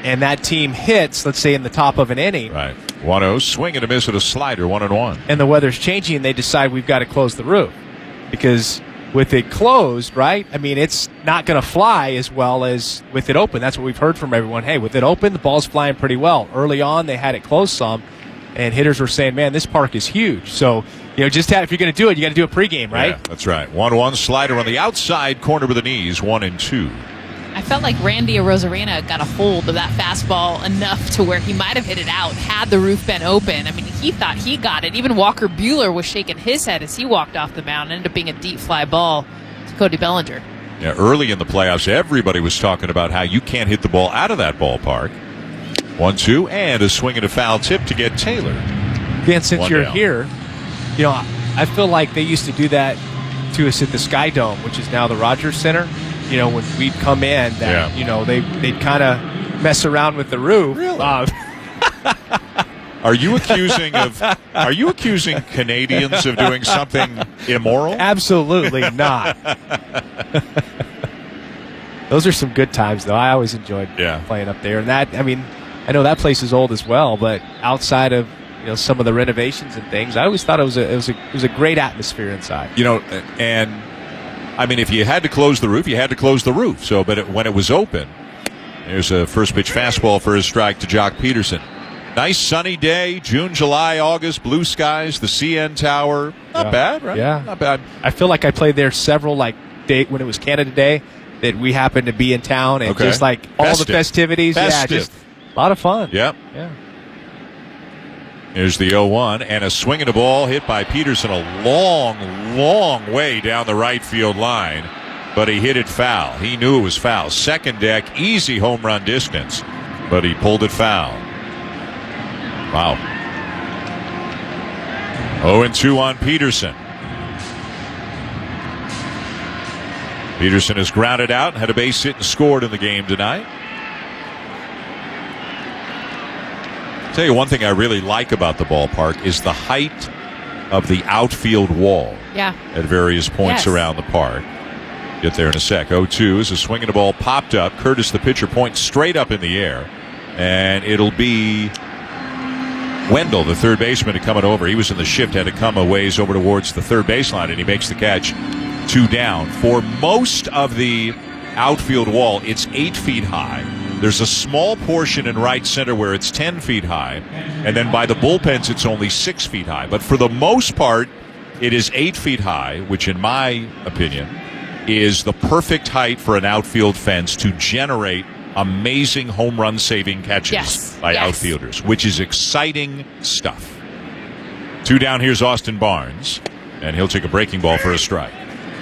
and that team hits, let's say, in the top of an inning. Right. 1-0, swing and a miss at a slider, 1-1. And the weather's changing and they decide we've got to close the roof. Because with it closed, right, I mean, it's not going to fly as well as with it open. That's what we've heard from everyone. Hey, with it open, the ball's flying pretty well. Early on, they had it closed some, and hitters were saying, man, this park is huge. So, if you're going to do it, you got to do it pregame, right? Yeah, that's right. 1-1 slider on the outside corner with the knees, 1-2. I felt like Randy Arozarena got a hold of that fastball enough to where he might have hit it out had the roof been open. I mean, he thought he got it. Even Walker Buehler was shaking his head as he walked off the mound. It ended up being a deep fly ball to Cody Bellinger. Yeah, early in the playoffs, everybody was talking about how you can't hit the ball out of that ballpark. 1-2, and a swing and a foul tip to get Taylor. Dan, since you're here, I feel like they used to do that to us at the Sky Dome, which is now the Rogers Center. When we'd come in, that they'd kind of mess around with the roof. Really? Are you accusing Canadians of doing something immoral? Absolutely not. Those are some good times, though. I always enjoyed playing up there. And that, I mean, I know that place is old as well, but outside of some of the renovations and things, I always thought it was a great atmosphere inside. And I mean, if you had to close the roof, you had to close the roof. So, but when it was open, there's a first pitch fastball for a strike to Jock Peterson. Nice sunny day, June, July, August, blue skies, the CN Tower. Not bad, right? Yeah. Not bad. I feel like I played there several, day when it was Canada Day, that we happened to be in town, and just all the festivities. Festive. Yeah, just a lot of fun. Yep. Yeah. Here's the 0-1, and a swing and a ball hit by Peterson a long, long way down the right field line, but he hit it foul. He knew it was foul. Second deck, easy home run distance, but he pulled it foul. Wow. 0-2 on Peterson. Peterson has grounded out, had a base hit and scored in the game tonight. Tell you one thing I really like about the ballpark is the height of the outfield wall. Yeah. At various points around the park. Get there in a sec. 0-2 is a swing and a ball popped up. Curtis, the pitcher, points straight up in the air. And it'll be Wendell, the third baseman, coming over. He was in the shift, had to come a ways over towards the third baseline, and he makes the catch. 2 down. For most of the outfield wall, it's 8 feet high. There's a small portion in right center where it's 10 feet high, and then by the bullpens it's only 6 feet high. But for the most part, it is 8 feet high, which in my opinion is the perfect height for an outfield fence to generate amazing home run saving catches by outfielders, which is exciting stuff. 2 down, here's Austin Barnes, and he'll take a breaking ball for a strike.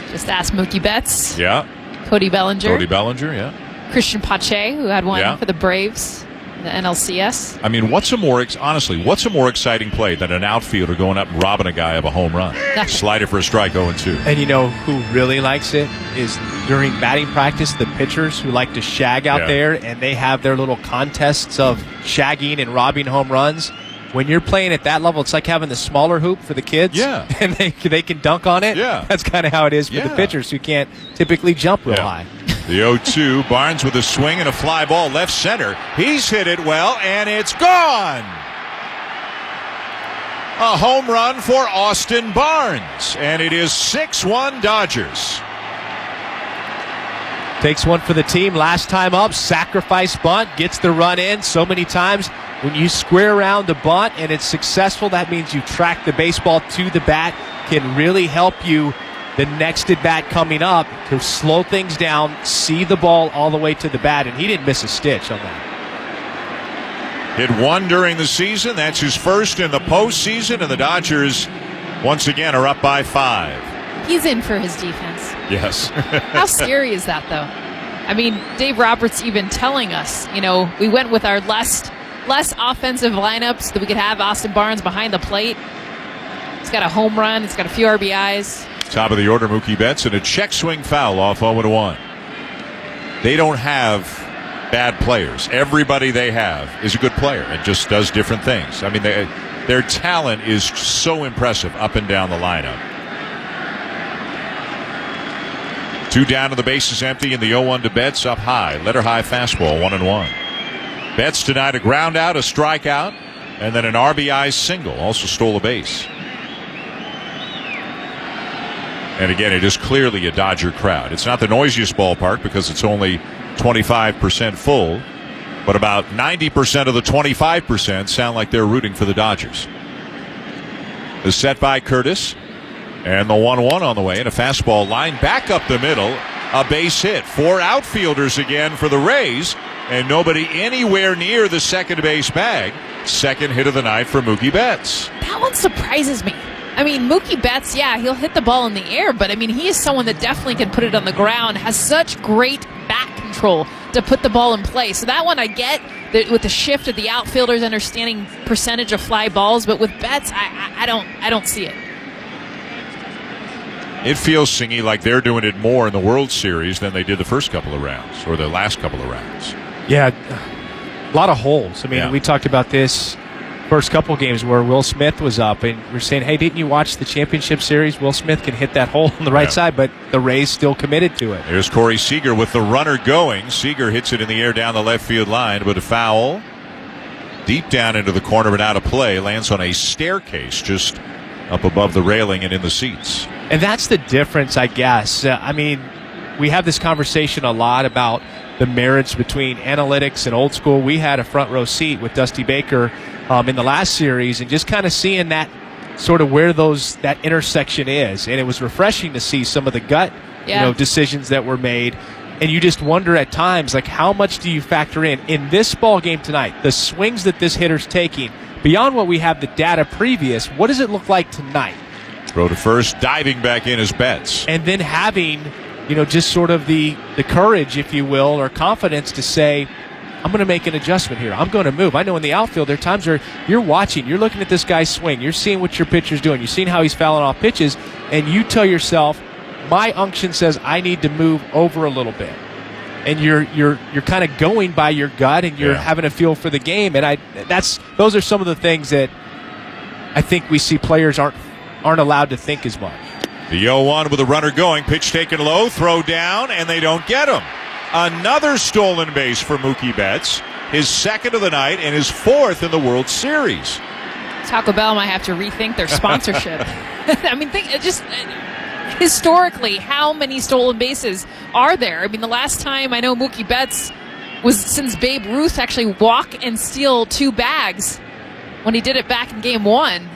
Just ask Mookie Betts. Yeah. Cody Bellinger. Yeah. Christian Pache, who had one for the Braves, the NLCS. I mean, what's a more exciting play than an outfielder going up and robbing a guy of a home run? Slider for a strike, 0-2. And who really likes it is during batting practice, the pitchers who like to shag out there, and they have their little contests of shagging and robbing home runs. When you're playing at that level, it's like having the smaller hoop for the kids. Yeah. And they can dunk on it. Yeah. That's kind of how it is for the pitchers who can't typically jump real high. The 0-2, Barnes with a swing and a fly ball left center. He's hit it well, and it's gone. A home run for Austin Barnes, and it is 6-1 Dodgers. Takes one for the team. Last time up, sacrifice bunt, gets the run in. So many times when you square around the bunt and it's successful, that means you track the baseball to the bat, can really help you the next at bat coming up to slow things down, see the ball all the way to the bat, and he didn't miss a stitch on that. Hit 1 during the season. That's his first in the postseason, and the Dodgers once again are up by 5. He's in for his defense. Yes. How scary is that, though? I mean, Dave Roberts even telling us, we went with our less offensive lineups so that we could have Austin Barnes behind the plate. He's got a home run. He's got a few RBIs. Top of the order, Mookie Betts, and a check swing foul off 0-1. They don't have bad players. Everybody they have is a good player and just does different things. I mean, their talent is so impressive up and down the lineup. 2 down and the base is empty, and the 0-1 to Betts up high. Letter high fastball, 1-1. Betts tonight a ground out, a strikeout, and then an RBI single. Also stole a base. And again, it is clearly a Dodger crowd. It's not the noisiest ballpark because it's only 25% full, but about 90% of the 25% sound like they're rooting for the Dodgers. The set by Curtis, and the 1-1 on the way, and a fastball line back up the middle, a base hit. 4 outfielders again for the Rays, and nobody anywhere near the second base bag. Second hit of the night for Mookie Betts. That one surprises me. I mean, Mookie Betts, yeah, he'll hit the ball in the air, but I mean, he is someone that definitely can put it on the ground, has such great bat control to put the ball in play. So that one I get with the shift of the outfielders understanding percentage of fly balls, but with Betts, I don't see it. It feels, Singy, like they're doing it more in the World Series than they did the first couple of rounds or the last couple of rounds. Yeah, a lot of holes. I mean, we talked about this first couple games where Will Smith was up, and we're saying, hey, didn't you watch the championship series? Will Smith can hit that hole on the right side, but the Rays still committed to it. Here's Corey Seager with the runner going. Seager hits it in the air down the left field line, but a foul deep down into the corner but out of play. Lands on a staircase just up above the railing and in the seats. And that's the difference, I guess. I mean, we have this conversation a lot about the marriage between analytics and old school. We had a front row seat with Dusty Baker in the last series, and just kind of seeing that sort of where that intersection is. And it was refreshing to see some of the gut decisions that were made. And you just wonder at times, like, how much do you factor in this ball game tonight, the swings that this hitter's taking, beyond what we have the data previous, what does it look like tonight? Throw to first, diving back in as Betts. And then having, just sort of the courage, if you will, or confidence to say, I'm going to make an adjustment here. I'm going to move. I know in the outfield there are times where you're watching, you're looking at this guy's swing, you're seeing what your pitcher's doing, you're seeing how he's fouling off pitches, and you tell yourself, my unction says I need to move over a little bit. And you're kind of going by your gut, and you're having a feel for the game. And those are some of the things that I think we see players aren't allowed to think as much. The 0-1 with a runner going, pitch taken low, throw down, and they don't get him. Another stolen base for Mookie Betts, his second of the night and his fourth in the World Series. Taco Bell might have to rethink their sponsorship. I mean, historically, how many stolen bases are there? I mean, the last time I know Mookie Betts was since Babe Ruth actually walk and steal 2 bags when he did it back in Game 1.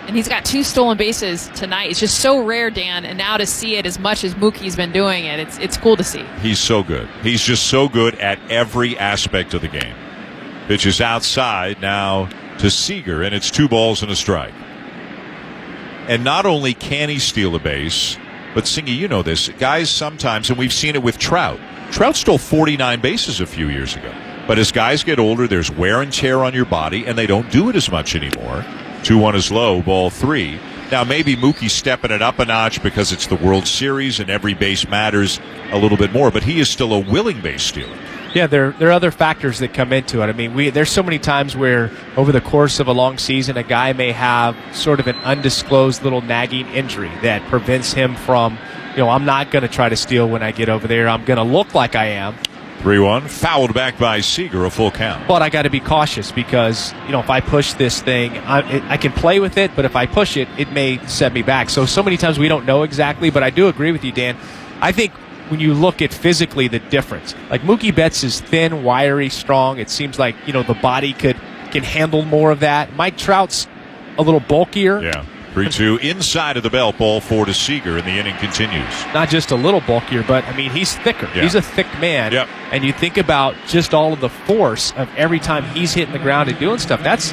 And he's got 2 stolen bases tonight. It's just so rare, Dan, and now to see it as much as Mookie's been doing it, it's cool to see. He's so good. He's just so good at every aspect of the game. Pitch is outside now to Seager, and it's 2 balls and a strike. And not only can he steal a base, but Singy, you know this, guys sometimes, and we've seen it with Trout. Trout stole 49 bases a few years ago. But as guys get older, there's wear and tear on your body, and they don't do it as much anymore. 2-1 is low, ball 3. Now, maybe Mookie's stepping it up a notch because it's the World Series and every base matters a little bit more, but he is still a willing base stealer. Yeah, there are other factors that come into it. I mean, there's so many times where over the course of a long season, a guy may have sort of an undisclosed little nagging injury that prevents him from, I'm not going to try to steal when I get over there. I'm going to look like I am. 3-1, fouled back by Seager, a full count. But I got to be cautious because, if I push this thing, I can play with it, but if I push it, it may set me back. So many times we don't know exactly, but I do agree with you, Dan. I think when you look at physically the difference, like Mookie Betts is thin, wiry, strong. It seems like, the body can handle more of that. Mike Trout's a little bulkier. Yeah. 3-2 inside of the belt, ball 4 to Seager, and the inning continues. Not just a little bulkier, but, he's thicker. Yeah. He's a thick man. Yep. And you think about just all of the force of every time he's hitting the ground and doing stuff. That's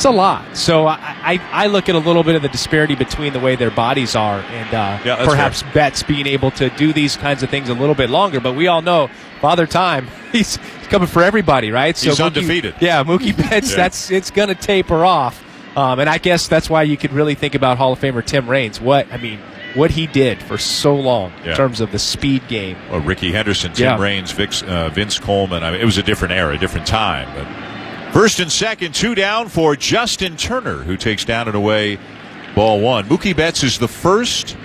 a lot. So I look at a little bit of the disparity between the way their bodies are and perhaps fair. Betts being able to do these kinds of things a little bit longer. But we all know Father Time, he's coming for everybody, right? So he's undefeated. Mookie Betts, it's going to taper off. And I guess that's why you could really think about Hall of Famer Tim Raines. what he did for so long in terms of the speed game. Well, Ricky Henderson, Tim Raines, Vince Coleman. I mean, it was a different era, a different time. But first and second, 2 down for Justin Turner, who takes down and away ball 1. Mookie Betts is the first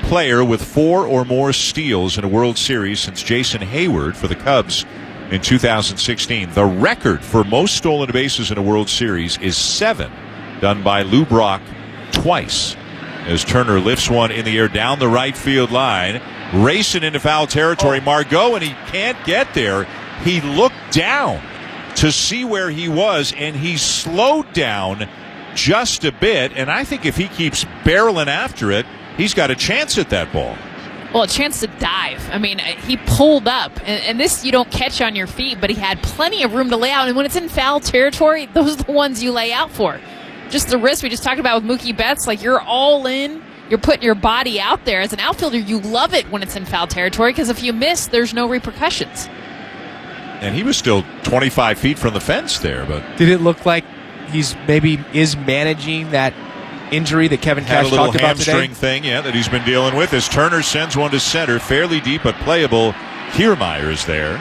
player with 4 or more steals in a World Series since Jason Hayward for the Cubs in 2016. The record for most stolen bases in a World Series is 7, done by Lou Brock twice. As Turner lifts one in the air down the right field line, racing into foul territory. Margot, and he can't get there. He looked down to see where he was, and he slowed down just a bit. And I think if he keeps barreling after it, he's got a chance at that ball. Well, a chance to dive. I mean, he pulled up, and this you don't catch on your feet, but he had plenty of room to lay out. And when it's in foul territory, those are the ones you lay out for. Just the risk we just talked about with Mookie Betts, like you're all in, you're putting your body out there. As an outfielder, you love it when it's in foul territory because if you miss, there's no repercussions. And he was still 25 feet from the fence there. But did it look like he's maybe is managing that injury that Kevin Cash talked about today? Had a little hamstring thing, that he's been dealing with. As Turner sends one to center, fairly deep but playable. Kiermaier is there,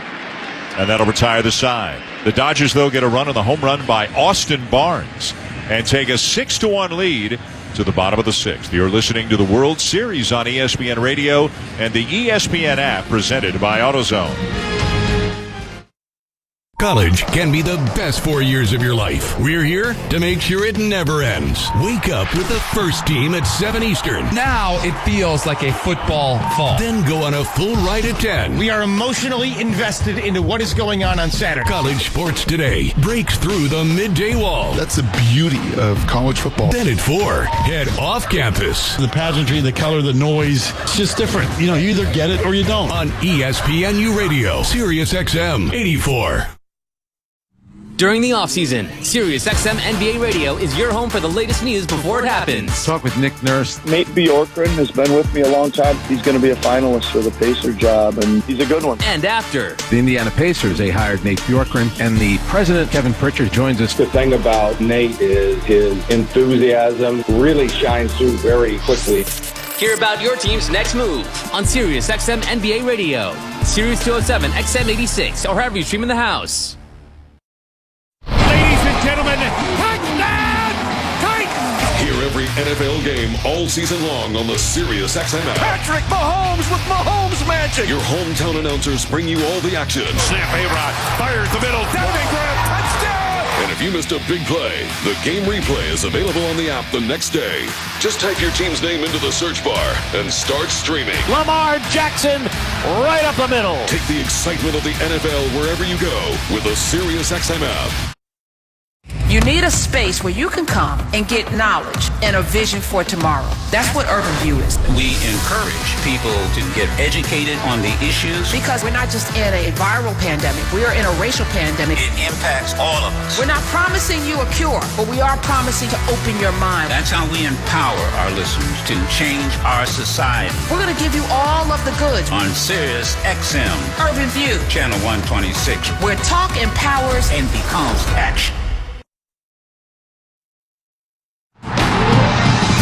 and that'll retire the side. The Dodgers, though, get a run on the home run by Austin Barnes and take a 6-1 lead to the bottom of the 6th. You're listening to the World Series on ESPN Radio and the ESPN app presented by AutoZone. College can be the best 4 years of your life. We're here to make sure it never ends. Wake up with the first team at 7 Eastern. Now it feels like a football fall. Then go on a full ride at 10. We are emotionally invested into what is going on Saturday. College Sports Today breaks through the midday wall. That's the beauty of college football. Then at 4, head off campus. The pageantry, the color, the noise, it's just different. You either get it or you don't. On ESPNU Radio, Sirius XM 84. During the offseason, SiriusXM NBA Radio is your home for the latest news before it happens. Talk with Nick Nurse. Nate Bjorkgren has been with me a long time. He's going to be a finalist for the Pacer job, and he's a good one. And after. The Indiana Pacers, they hired Nate Bjorkgren, and the president, Kevin Pritchard, joins us. The thing about Nate is his enthusiasm really shines through very quickly. Hear about your team's next move on SiriusXM NBA Radio, Sirius 207, XM 86, or however you stream in the house. Gentlemen, touchdown! Titans! Hear every NFL game all season long on the Sirius XM app. Patrick Mahomes with Mahomes magic. Your hometown announcers bring you all the action. Snap, A-Rod fires the middle, down and grab, touchdown! And if you missed a big play, the game replay is available on the app the next day. Just type your team's name into the search bar and start streaming. Lamar Jackson, right up the middle. Take the excitement of the NFL wherever you go with the Sirius XM app. You need a space where you can come and get knowledge and a vision for tomorrow. That's what Urban View is. We encourage people to get educated on the issues. Because we're not just in a viral pandemic, we are in a racial pandemic. It impacts all of us. We're not promising you a cure, but we are promising to open your mind. That's how we empower our listeners to change our society. We're going to give you all of the goods. On Sirius XM. Urban View. Channel 126. Where talk empowers and becomes action.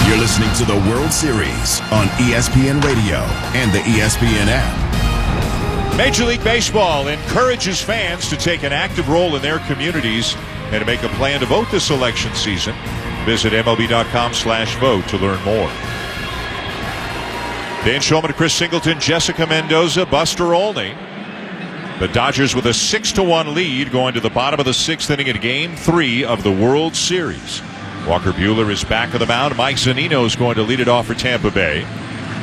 You're listening to the World Series on ESPN Radio and the ESPN app. Major League Baseball encourages fans to take an active role in their communities and to make a plan to vote this election season. Visit MLB.com/vote to learn more. Dan Shulman, Chris Singleton, Jessica Mendoza, Buster Olney. The Dodgers with a 6-1 lead going to the bottom of the 6th inning in Game 3 of the World Series. Walker Buehler is back on the mound. Mike Zunino is going to lead it off for Tampa Bay.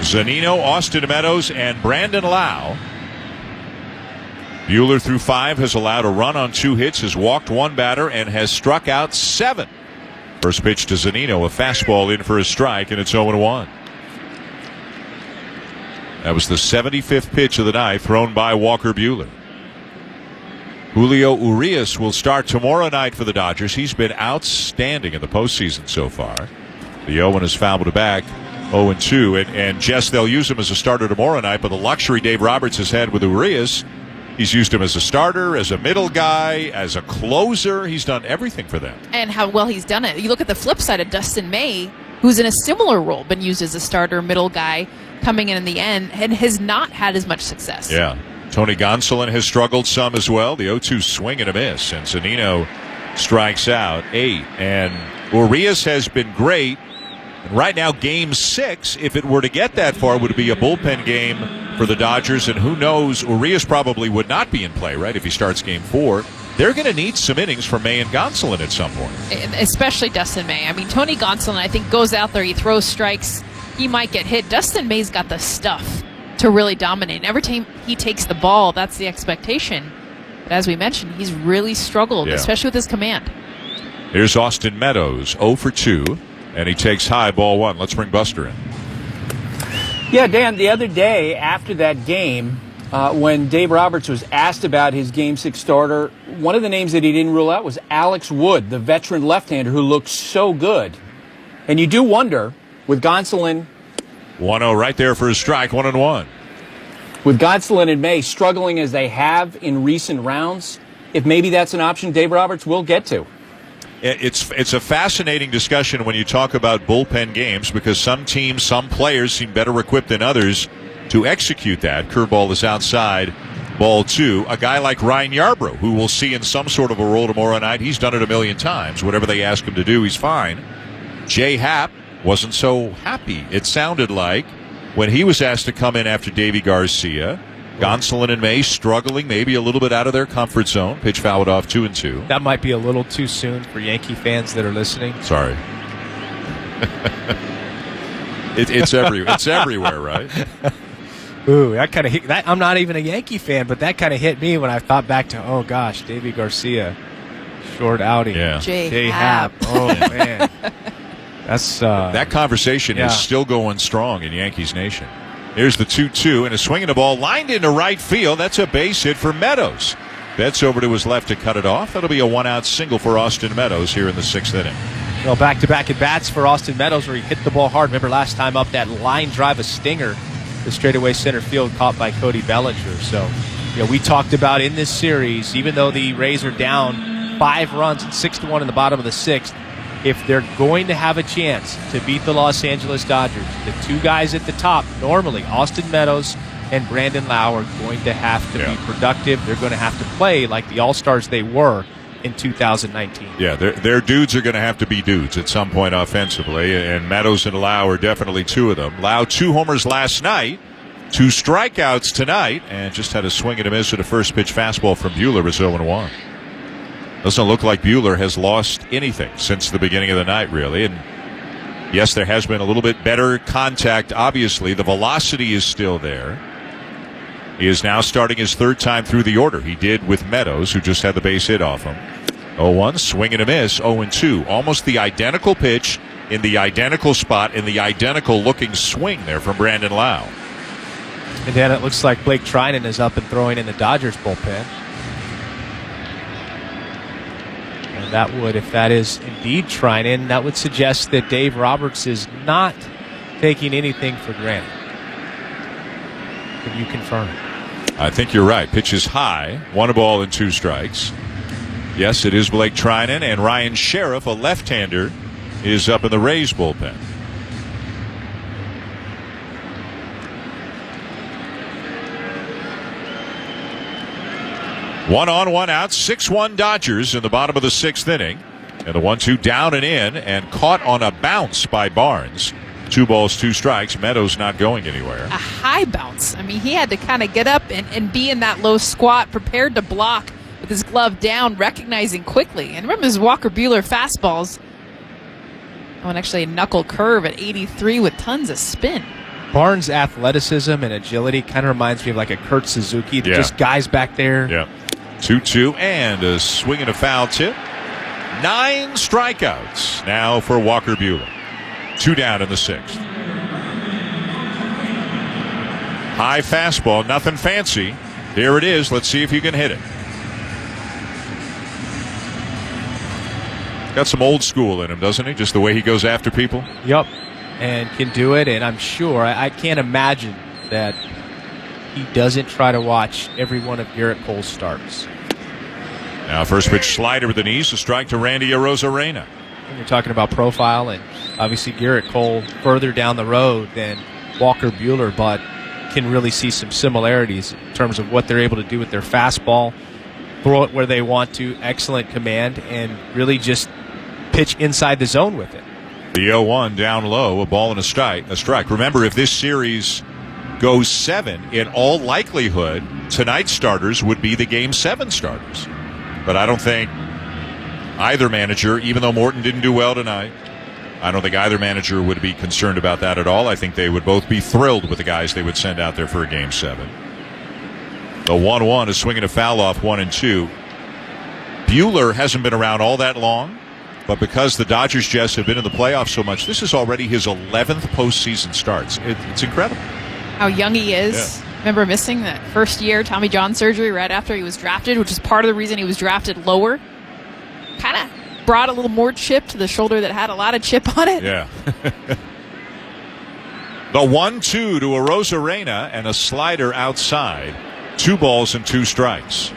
Zunino, Austin Meadows, and Brandon Lau. Buehler through 5 has allowed a run on 2 hits, has walked 1 batter, and has struck out 7. First pitch to Zunino, a fastball in for a strike, and it's 0-1. That was the 75th pitch of the night thrown by Walker Buehler. Julio Urias will start tomorrow night for the Dodgers. He's been outstanding in the postseason so far. The 0-1 is fouled back, 0-2. And Jess, they'll use him as a starter tomorrow night, but the luxury Dave Roberts has had with Urias, he's used him as a starter, as a middle guy, as a closer. He's done everything for them. And how well he's done it. You look at the flip side of Dustin May, who's in a similar role, been used as a starter middle guy coming in the end, and has not had as much success. Yeah. Tony Gonsolin has struggled some as well. The 0-2 swing and a miss, and Zunino strikes out 8. And Urias has been great. And right now, Game 6, if it were to get that far, would be a bullpen game for the Dodgers. And who knows, Urias probably would not be in play, right, if he starts Game 4. They're going to need some innings from May and Gonsolin at some point. Especially Dustin May. I mean, Tony Gonsolin, I think, goes out there, he throws strikes, he might get hit. Dustin May's got the stuff to really dominate. And every time he takes the ball, that's the expectation. But as we mentioned, he's really struggled, especially with his command. Here's Austin Meadows, 0 for 2, and he takes high, ball 1. Let's bring Buster in. Yeah, Dan, the other day after that game, when Dave Roberts was asked about his Game 6 starter, one of the names that he didn't rule out was Alex Wood, the veteran left-hander who looks so good. And you do wonder, with Gonsolin... 1-0 right there for a strike, 1-1. With Gonsolin and May struggling as they have in recent rounds, if maybe that's an option Dave Roberts will get to. It's a fascinating discussion when you talk about bullpen games because some teams, some players seem better equipped than others to execute that. Curveball is outside, ball 2. A guy like Ryan Yarbrough, who we'll see in some sort of a role tomorrow night, he's done it a million times. Whatever they ask him to do, he's fine. Jay Happ wasn't so happy, it sounded like, when he was asked to come in after Davy Garcia. Gonsolin and May struggling, maybe a little bit out of their comfort zone. Pitch fouled off 2-2. That might be a little too soon for Yankee fans that are listening. Sorry. It's everywhere, right? Ooh, that kind of hit. I'm not even a Yankee fan, but that kind of hit me when I thought back to, oh gosh, Davy Garcia, short outing. Yeah. Jay Happ. Oh man, that's that conversation is still going strong in Yankees Nation. Here's the 2-2, and a swinging the ball lined into right field. That's a base hit for Meadows. Betts over to his left to cut it off. That'll be a 1-out single for Austin Meadows here in the 6th inning. Well, back-to-back at-bats for Austin Meadows where he hit the ball hard. Remember last time up that line drive, a stinger, the straightaway center field caught by Cody Bellinger. So, we talked about in this series, even though the Rays are down 5 runs and 6-1 in the bottom of the 6th, if they're going to have a chance to beat the Los Angeles Dodgers, the 2 guys at the top, normally Austin Meadows and Brandon Lau, are going to have to be productive. They're going to have to play like the All-Stars they were in 2019. Yeah, their dudes are going to have to be dudes at some point offensively, and Meadows and Lau are definitely 2 of them. Lau 2 homers last night, 2 strikeouts tonight, and just had a swing and a miss with a first pitch fastball from Buehler. It's 0-1. Doesn't look like Buehler has lost anything since the beginning of the night, really. And yes, there has been a little bit better contact, obviously. The velocity is still there. He is now starting his 3rd time through the order. He did with Meadows, who just had the base hit off him. 0-1, swing and a miss, 0-2. Almost the identical pitch in the identical spot in the identical looking swing there from Brandon Lau. And then it looks like Blake Trinan is up and throwing in the Dodgers bullpen. And that would, if that is indeed Trinan, that would suggest that Dave Roberts is not taking anything for granted. Can you confirm it? I think you're right. Pitch is high. 1 ball and 2 strikes. Yes, it is Blake Trinan, and Ryan Sheriff, a left-hander, is up in the Rays bullpen. One on, 1 out, 6-1 Dodgers in the bottom of the 6th inning. And the 1-2 down and in and caught on a bounce by Barnes. 2 balls, 2 strikes. Meadows not going anywhere. A high bounce. I mean, he had to kind of get up and be in that low squat, prepared to block with his glove down, recognizing quickly. And remember his Walker Buehler fastballs. Oh, and actually a knuckle curve at 83 with tons of spin. Barnes' athleticism and agility kind of reminds me of like a Kurt Suzuki. Just guys back there. Yeah. 2-2 and a swing and a foul tip. 9 strikeouts now for Walker Buehler. 2 down in the 6th. High fastball, nothing fancy. Here it is. Let's see if you can hit it. Got some old school in him, doesn't he? Just the way he goes after people. Yep. And can do it. And I'm sure, I can't imagine that he doesn't try to watch every one of Garrett Cole's starts. Now first pitch slider with the knees, a strike to Randy Arozarena. when you're talking about profile, and obviously Garrett Cole further down the road than Walker Buehler, but can really see some similarities in terms of what they're able to do with their fastball, throw it where they want to, excellent command, and really just pitch inside the zone with it. The 0-1 down low, a ball and a strike. Remember, if this series goes 7, in all likelihood, tonight's starters would be the Game 7 starters. But I don't think either manager, even though Morton didn't do well tonight, I don't think either manager would be concerned about that at all. I think they would both be thrilled with the guys they would send out there for a Game 7. The 1-1 is swinging a foul off 1-2. Buehler hasn't been around all that long, but because the Dodgers just have been in the playoffs so much, this is already his 11th postseason starts. It's incredible. How young he is. Yeah. Remember missing that first year Tommy John surgery right after he was drafted, which is part of the reason he was drafted lower. Kind of brought a little more chip to the shoulder that had a lot of chip on it. Yeah. The 1-2 to Arozarena and a slider outside. 2 balls and 2 strikes.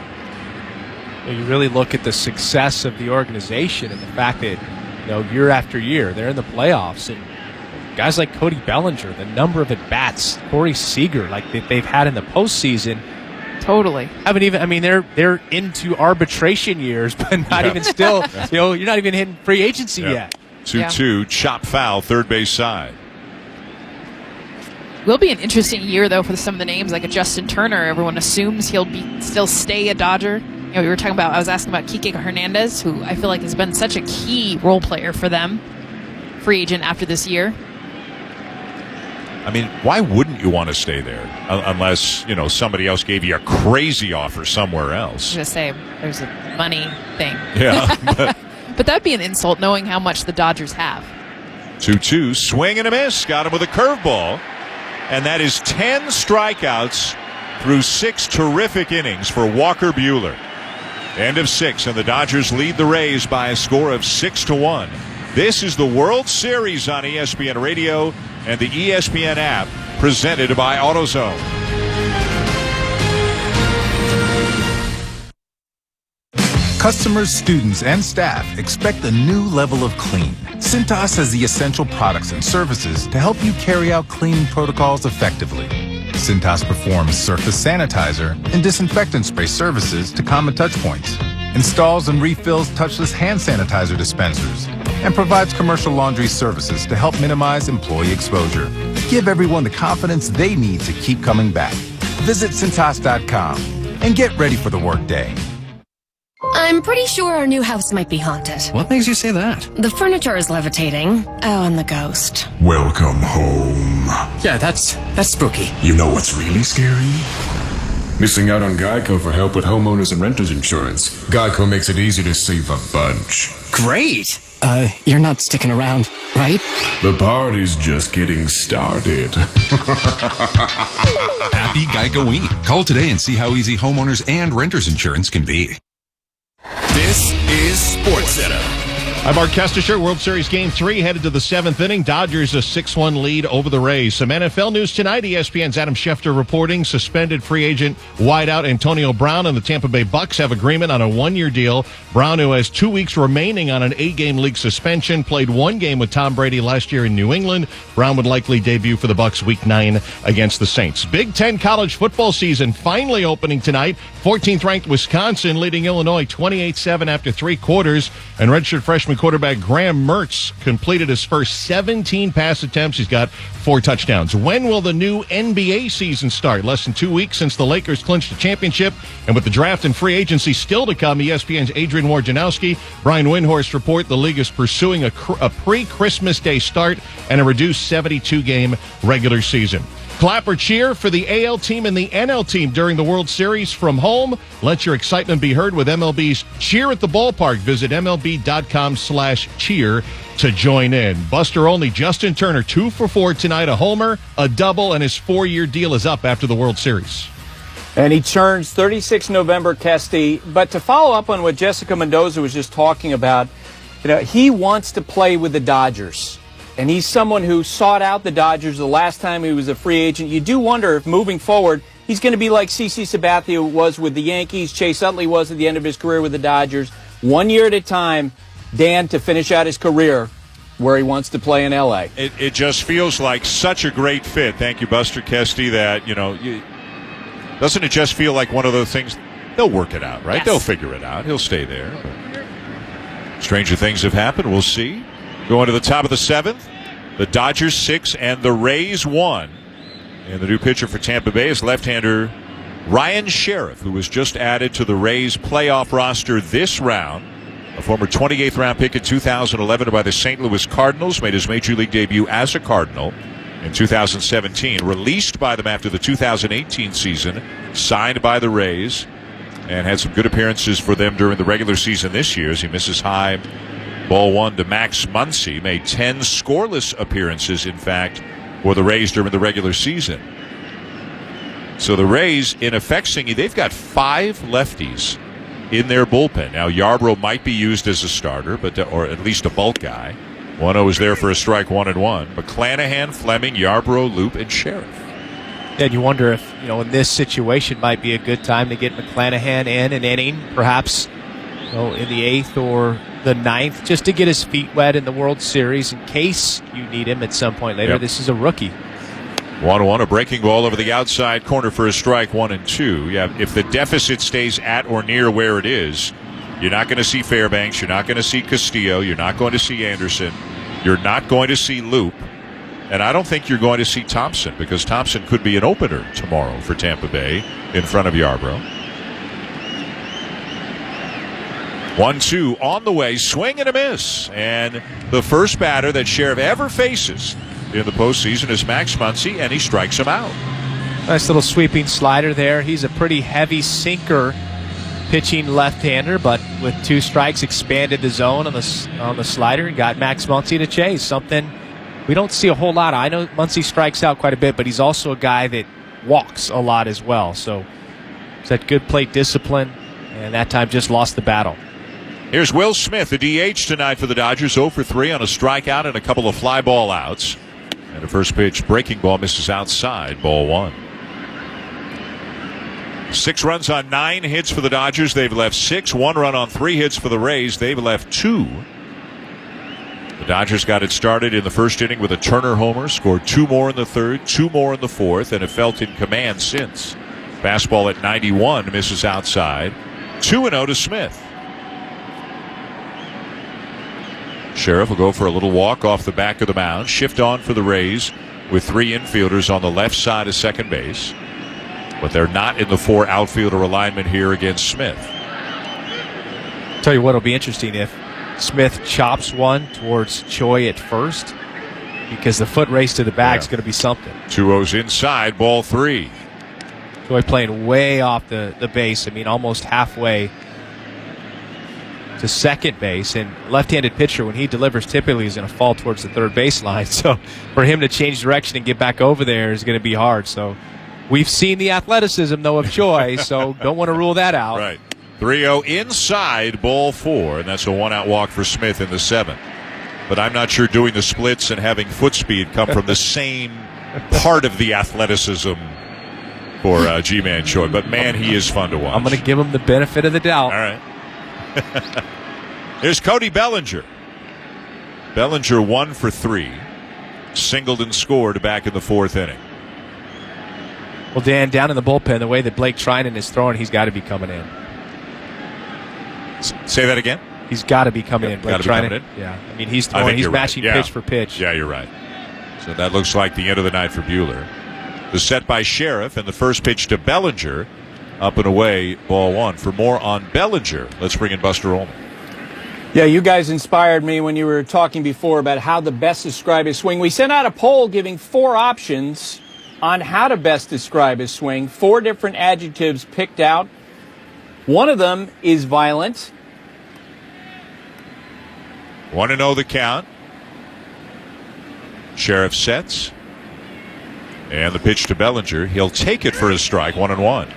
You really look at the success of the organization and the fact that, year after year, they're in the playoffs. And guys like Cody Bellinger, the number of at-bats, Corey Seager, like they've had in the postseason. Totally. Haven't even. I mean, they're into arbitration years, but not even still. You're not even hitting free agency yet. 2-2, chop foul, third base side. Will be an interesting year though for some of the names like a Justin Turner. Everyone assumes he'll still stay a Dodger. We were talking about. I was asking about Kike Hernandez, who I feel like has been such a key role player for them, free agent after this year. I mean, why wouldn't you want to stay there unless, somebody else gave you a crazy offer somewhere else? I was going to say, there's a money thing. Yeah. But that'd be an insult knowing how much the Dodgers have. 2-2, swing and a miss. Got him with a curveball. And that is 10 strikeouts through 6 terrific innings for Walker Buehler. End of 6, and the Dodgers lead the Rays by a score of 6-1. This is the World Series on ESPN Radio and the ESPN app, presented by AutoZone. Customers, students, and staff expect a new level of clean. Cintas has the essential products and services to help you carry out cleaning protocols effectively. Cintas performs surface sanitizer and disinfectant spray services to common touchpoints, installs and refills touchless hand sanitizer dispensers, and provides commercial laundry services to help minimize employee exposure. Give everyone the confidence they need to keep coming back. Visit Cintas.com and get ready for the workday. I'm pretty sure our new house might be haunted. What makes you say that? The furniture is levitating. Oh, and the ghost. Welcome home. Yeah, that's spooky. You know what's really scary? Missing out on Geico for help with homeowners and renters insurance. Geico makes it easy to save a bunch. Great! You're not sticking around, right? The party's just getting started. Happy Geico-week. Call today and see how easy homeowners and renters insurance can be. This is SportsCenter. I'm Mark Kestisher. World Series Game 3 headed to the 7th inning. Dodgers a 6-1 lead over the Rays. Some NFL news tonight. ESPN's Adam Schefter reporting suspended free agent wideout Antonio Brown and the Tampa Bay Bucks have agreement on a 1-year deal. Brown, who has 2 weeks remaining on an 8-game league suspension, played 1 game with Tom Brady last year in New England. Brown would likely debut for the Bucks Week 9 against the Saints. Big Ten college football season finally opening tonight. 14th ranked Wisconsin leading Illinois 28-7 after 3 quarters, and redshirt freshman quarterback Graham Mertz completed his first 17 pass attempts. He's got 4 touchdowns. When will the new NBA season start? Less than 2 weeks since the Lakers clinched the championship, and with the draft and free agency still to come, ESPN's Adrian Wojnarowski, Brian Windhorst report the league is pursuing a pre-Christmas Day start and a reduced 72-game regular season. Clap or cheer for the AL team and the NL team during the World Series from home. Let your excitement be heard with MLB's Cheer at the Ballpark. Visit MLB.com/cheer to join in. Buster Olney, Justin Turner, 2 for 4 tonight, a homer, a double, and his 4-year deal is up after the World Series. And he turns 36 November, Kesty. But to follow up on what Jessica Mendoza was just talking about, he wants to play with the Dodgers. And he's someone who sought out the Dodgers the last time he was a free agent. You do wonder if moving forward, he's going to be like CeCe Sabathia was with the Yankees, Chase Utley was at the end of his career with the Dodgers. 1 year at a time, Dan to finish out his career where he wants to play in L.A. It just feels like such a great fit. Thank you, Buster Kesty, that, doesn't it just feel like one of those things? They'll work it out, right? Yes. They'll figure it out. He'll stay there. But stranger things have happened. We'll see. Going to the top of the 7th, the Dodgers 6 and the Rays 1. And the new pitcher for Tampa Bay is left-hander Ryan Sheriff, who was just added to the Rays playoff roster this round. A former 28th round pick in 2011 by the St. Louis Cardinals, made his Major League debut as a Cardinal in 2017. Released by them after the 2018 season, signed by the Rays, and had some good appearances for them during the regular season this year as he misses high. Ball 1 to Max Muncy. Made 10 scoreless appearances, in fact, for the Rays during the regular season. So the Rays, in effect, they've got 5 lefties in their bullpen. Now, Yarbrough might be used as a starter, or at least a bulk guy. 1-0 is there for a strike, 1-1. McClanahan, Fleming, Yarbrough, Loop, and Sheriff. And you wonder if, in this situation might be a good time to get McClanahan in an inning, perhaps in the 8th or the 9th, just to get his feet wet in the World Series in case you need him at some point later. Yep. This is a rookie. 1-1, a breaking ball over the outside corner for a strike, 1-2. Yeah, if the deficit stays at or near where it is, you're not going to see Fairbanks, you're not going to see Castillo, you're not going to see Anderson, you're not going to see Loop, and I don't think you're going to see Thompson, because Thompson could be an opener tomorrow for Tampa Bay in front of Yarbrough. 1-2 on the way, swing and a miss, and the first batter that Sheriff ever faces in the postseason is Max Muncy, and he strikes him out. Nice little sweeping slider there. He's a pretty heavy sinker pitching left-hander, but with 2 strikes expanded the zone on the slider and got Max Muncy to chase. Something we don't see a whole lot of. I know Muncy strikes out quite a bit, but he's also a guy that walks a lot as well. So it's that good plate discipline, and that time just lost the battle. Here's Will Smith, the DH tonight for the Dodgers, 0 for 3 on a strikeout and a couple of fly ball outs. And the first pitch, breaking ball, misses outside, ball 1. 6 runs on 9 hits for the Dodgers. They've left 6. 1 run on 3 hits for the Rays. They've left 2. The Dodgers got it started in the first inning with a Turner homer, scored 2 more in the 3rd, 2 more in the 4th, and have felt in command since. Fastball at 91, misses outside. 2-0 to Smith. Sheriff will go for a little walk off the back of the mound. Shift on for the Rays with 3 infielders on the left side of second base. But they're not in the 4 outfielder alignment here against Smith. Tell you what will be interesting if Smith chops one towards Choi at first, because the foot race to the bag is going to be something. 2-0's inside, ball 3. Choi playing way off the base. I mean, almost halfway to second base, and left-handed pitcher, when he delivers, typically is going to fall towards the third baseline. So for him to change direction and get back over there is going to be hard. So we've seen the athleticism, though, of Choi, so don't want to rule that out. Right. 3-0 inside, ball 4, and that's a 1-out walk for Smith in the 7th. But I'm not sure doing the splits and having foot speed come from the same part of the athleticism for G-Man Choi. But, man, he is fun to watch. I'm going to give him the benefit of the doubt. All right. Here's Cody Bellinger. Bellinger 1 for 3. Singled and scored back in the 4th inning. Well, Dan, down in the bullpen, the way that Blake Trinan is throwing, he's got to be coming in. Say that again? He's got to be coming in. Blake Trinan. In? Yeah. I mean, he's throwing. He's matching pitch for pitch. Yeah, you're right. So that looks like the end of the night for Buehler. The set by Sheriff, and the first pitch to Bellinger. Up and away, ball 1. For more on Bellinger, let's bring in Buster Olney. Yeah, you guys inspired me when you were talking before about how to best describe his swing. We sent out a poll giving 4 options on how to best describe his swing. 4 different adjectives picked out. One of them is violent. 1-0 the count. Sheriff sets. And the pitch to Bellinger. He'll take it for his strike, 1-1.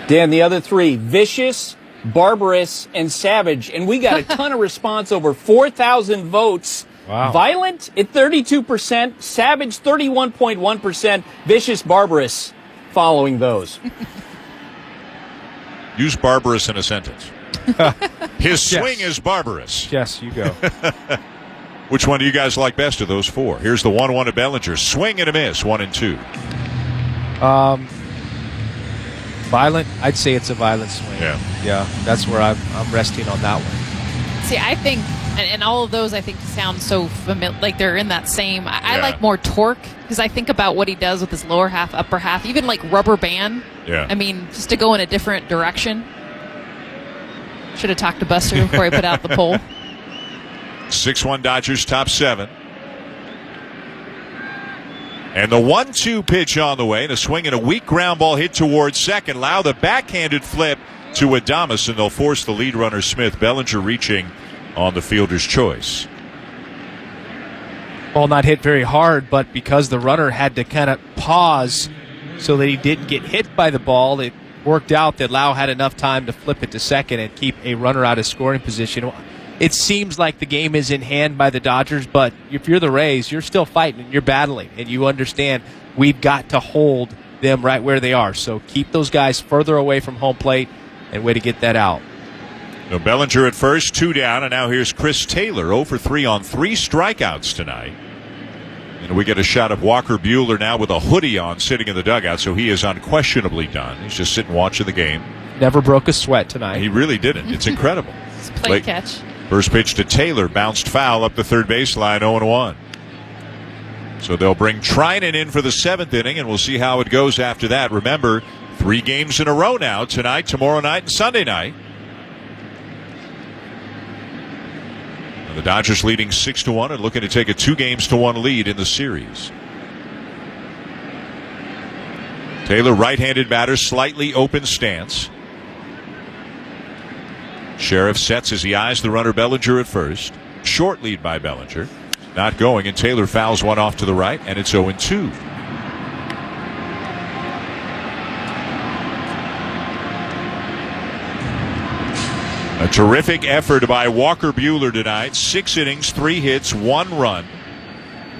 Dan, the other 3, vicious, barbarous, and savage. And we got a ton of response, over 4,000 votes. Wow. Violent at 32%, savage 31.1%, vicious, barbarous following those. Use barbarous in a sentence. His swing is barbarous. Yes, you go. Which one do you guys like best of those four? Here's the 1-1 to Bellinger. Swing and a miss, 1-2. Violent. I'd say it's a violent swing. Yeah. That's where I'm resting on that one. See, I think, and all of those I think sound so familiar, like they're in that same. I like more torque because I think about what he does with his lower half, upper half, even like rubber band. Yeah. I mean, just to go in a different direction. Should have talked to Buster before he put out the poll. 6-1 Dodgers, top 7. And the 1-2 pitch on the way. And a swing and a weak ground ball hit towards second. Lau the backhanded flip to Adames, and they'll force the lead runner Smith. Bellinger reaching on the fielder's choice. Ball not hit very hard, but because the runner had to kind of pause so that he didn't get hit by the ball, it worked out that Lau had enough time to flip it to second and keep a runner out of scoring position. It seems like the game is in hand by the Dodgers, but if you're the Rays, you're still fighting and you're battling, and you understand we've got to hold them right where they are. So keep those guys further away from home plate and way to get that out. So Bellinger at first, 2 down, and now here's Chris Taylor, 0 for 3 on 3 strikeouts tonight. And we get a shot of Walker Buehler now with a hoodie on, sitting in the dugout, so he is unquestionably done. He's just sitting watching the game. Never broke a sweat tonight. He really didn't. It's incredible. It's play catch. First pitch to Taylor, bounced foul up the third baseline, 0-1. So they'll bring Trinan in for the 7th inning, and we'll see how it goes after that. Remember, 3 games in a row now, tonight, tomorrow night, and Sunday night. And the Dodgers leading 6-1 and looking to take a 2-1 lead in the series. Taylor, right-handed batter, slightly open stance. Sheriff sets as he eyes the runner Bellinger at first. Short lead by Bellinger. Not going, and Taylor fouls one off to the right, and it's 0-2. A terrific effort by Walker Buehler tonight. 6 innings, 3 hits, 1 run,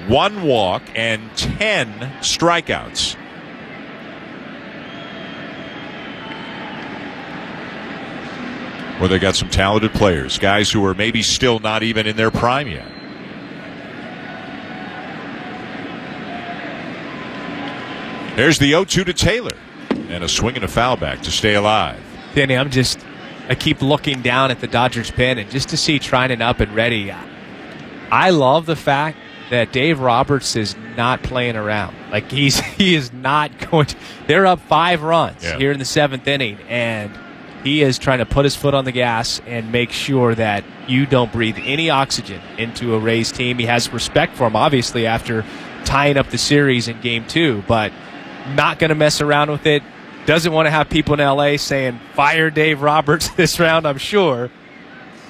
1 walk, and 10 strikeouts. Well, they got some talented players, guys who are maybe still not even in their prime yet. There's the 0-2 to Taylor, and a swing and a foul back to stay alive. Danny, I keep looking down at the Dodgers pen, and just to see Trinan up and ready, I love the fact that Dave Roberts is not playing around. Like he is not going to. They're up 5 runs here in the 7th inning, and he is trying to put his foot on the gas and make sure that you don't breathe any oxygen into a Rays team. He has respect for him, obviously, after tying up the series in Game 2, but not going to mess around with it. Doesn't want to have people in L.A. saying, fire Dave Roberts this round, I'm sure.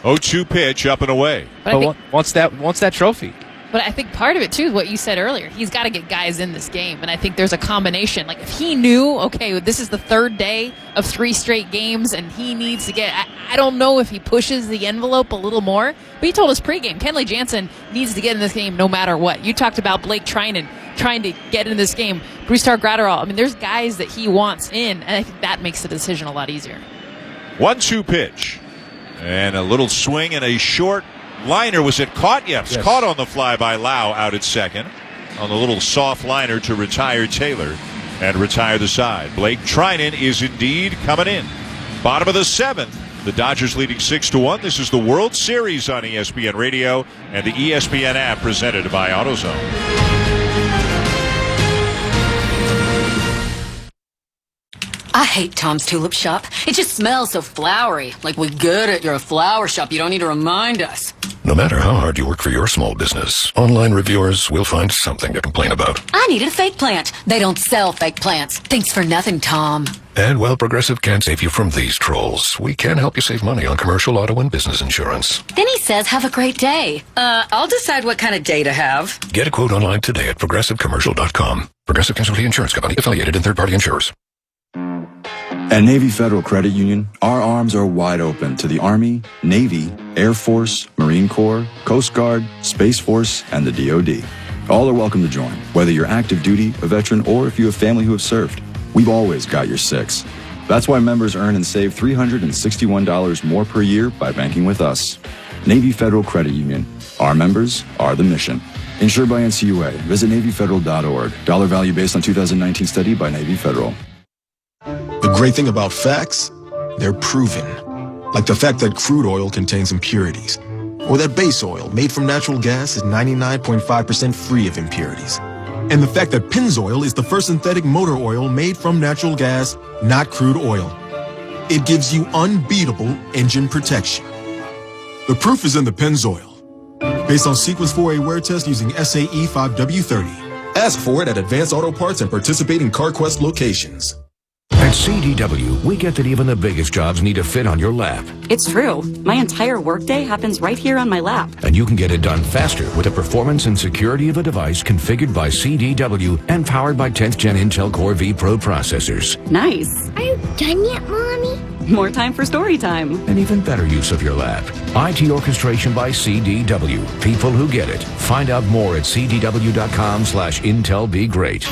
0-2 pitch, up and away. But wants that trophy. But I think part of it, too, is what you said earlier. He's got to get guys in this game. And I think there's a combination. Like, if he knew, okay, this is the 3rd day of 3 straight games, and he needs to get, I don't know if he pushes the envelope a little more. But he told us pregame, Kenley Jansen needs to get in this game no matter what. You talked about Blake Trinan trying to get in this game. Brusdar Graterol. I mean, there's guys that he wants in, and I think that makes the decision a lot easier. 1-2 pitch. And a little swing and a short liner. Was it caught? Yes. Caught on the fly by Lau out at second on the little soft liner to retire Taylor and retire the side. Blake Trinan is indeed coming in. Bottom of the 7th. The Dodgers leading 6-1. This is the World Series on ESPN Radio and the ESPN app presented by AutoZone. I hate Tom's Tulip Shop. It just smells so flowery. Like we get it, you're a flower shop. You don't need to remind us. No matter how hard you work for your small business, online reviewers will find something to complain about. I needed a fake plant. They don't sell fake plants. Thanks for nothing, Tom. And while Progressive can't save you from these trolls, we can help you save money on commercial, auto, and business insurance. Then he says, have a great day. I'll decide what kind of day to have. Get a quote online today at progressivecommercial.com. Progressive Casualty Insurance Company, affiliated and third-party insurers. At Navy Federal Credit Union, our arms are wide open to the Army, Navy, Air Force, Marine Corps, Coast Guard, Space Force, and the DoD. All are welcome to join, whether you're active duty, a veteran, or if you have family who have served. We've always got your 6. That's why members earn and save $361 more per year by banking with us. Navy Federal Credit Union. Our members are the mission. Insured by NCUA. Visit NavyFederal.org. Dollar value based on 2019 study by Navy Federal. The great thing about facts, they're proven. Like the fact that crude oil contains impurities. Or that base oil made from natural gas is 99.5% free of impurities. And the fact that Pennzoil is the first synthetic motor oil made from natural gas, not crude oil. It gives you unbeatable engine protection. The proof is in the Pennzoil. Based on Sequence 4A wear test using SAE 5W30. Ask for it at Advanced Auto Parts and participating CarQuest locations. At CDW, we get that even the biggest jobs need to fit on your lap. It's true. My entire workday happens right here on my lap. And you can get it done faster with the performance and security of a device configured by CDW and powered by 10th Gen Intel Core V Pro processors. Nice. Are you done yet, Mommy? More time for story time. An even better use of your lap. IT orchestration by CDW. People who get it. Find out more at cdw.com/IntelBeGreat.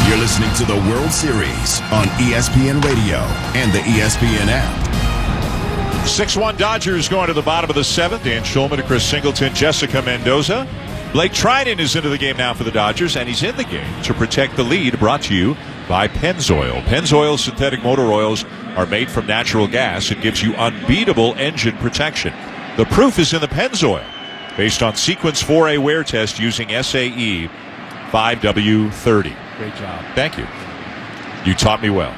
You're listening to the World Series on ESPN Radio and the ESPN app. 6-1 Dodgers going to the bottom of the seventh. Dan Schulman, Chris Singleton, Jessica Mendoza. Blake Trinan is into the game now for the Dodgers, and he's in the game to protect the lead, brought to you by Pennzoil. Pennzoil synthetic motor oils are made from natural gas. It gives you unbeatable engine protection. The proof is in the Pennzoil, based on Sequence 4A wear test using SAE 5W30. Great job. Thank you. You taught me well.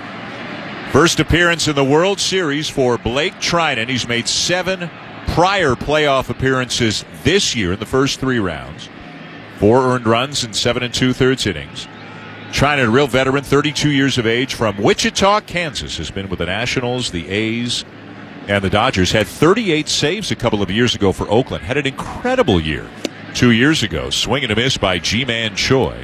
First appearance in the World Series for Blake Trinan. He's made 7 prior playoff appearances this year in the first 3 rounds. 4 earned runs in 7 2/3 innings. Trinan, a real veteran, 32 years of age, from Wichita, Kansas, has been with the Nationals, the A's, and the Dodgers. Had 38 saves a couple of years ago for Oakland. Had an incredible year 2 years ago. Swing and a miss by G-Man Choi.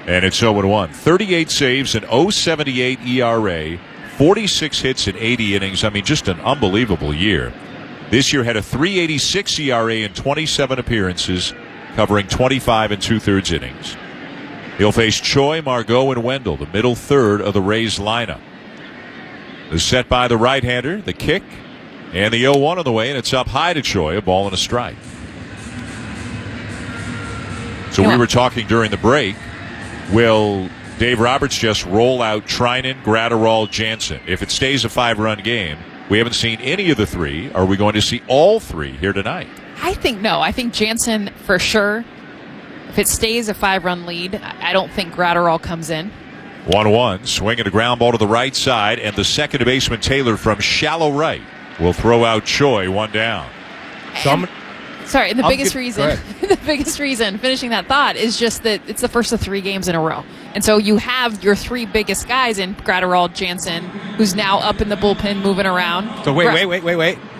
And it's 0-1. 38 saves, an 0.78 ERA, 46 hits in 80 innings. I mean, just an unbelievable year. This year had a 3.86 ERA in 27 appearances, covering 25 2/3 innings. He'll face Choi, Margot, and Wendell, the middle third of the Rays lineup. The set by the right-hander, the kick, and the 0-1 on the way, and it's up high to Choi, a ball and a strike. So we were talking during the break. Will Dave Roberts just roll out Trinan, Gratterall, Jansen? If it stays a 5-run game, we haven't seen any of the 3. Are we going to see all 3 here tonight? I think no. I think Jansen for sure. If it stays a 5-run lead, I don't think Gratterall comes in. 1-1, swinging a ground ball to the right side, and the second baseman Taylor from shallow right will throw out Choi, 1 down. Sorry, the biggest reason, finishing that thought, is just that it's the first of 3 games in a row. And so you have your 3 biggest guys in Gratterall, Jansen, who's now up in the bullpen moving around. So wait.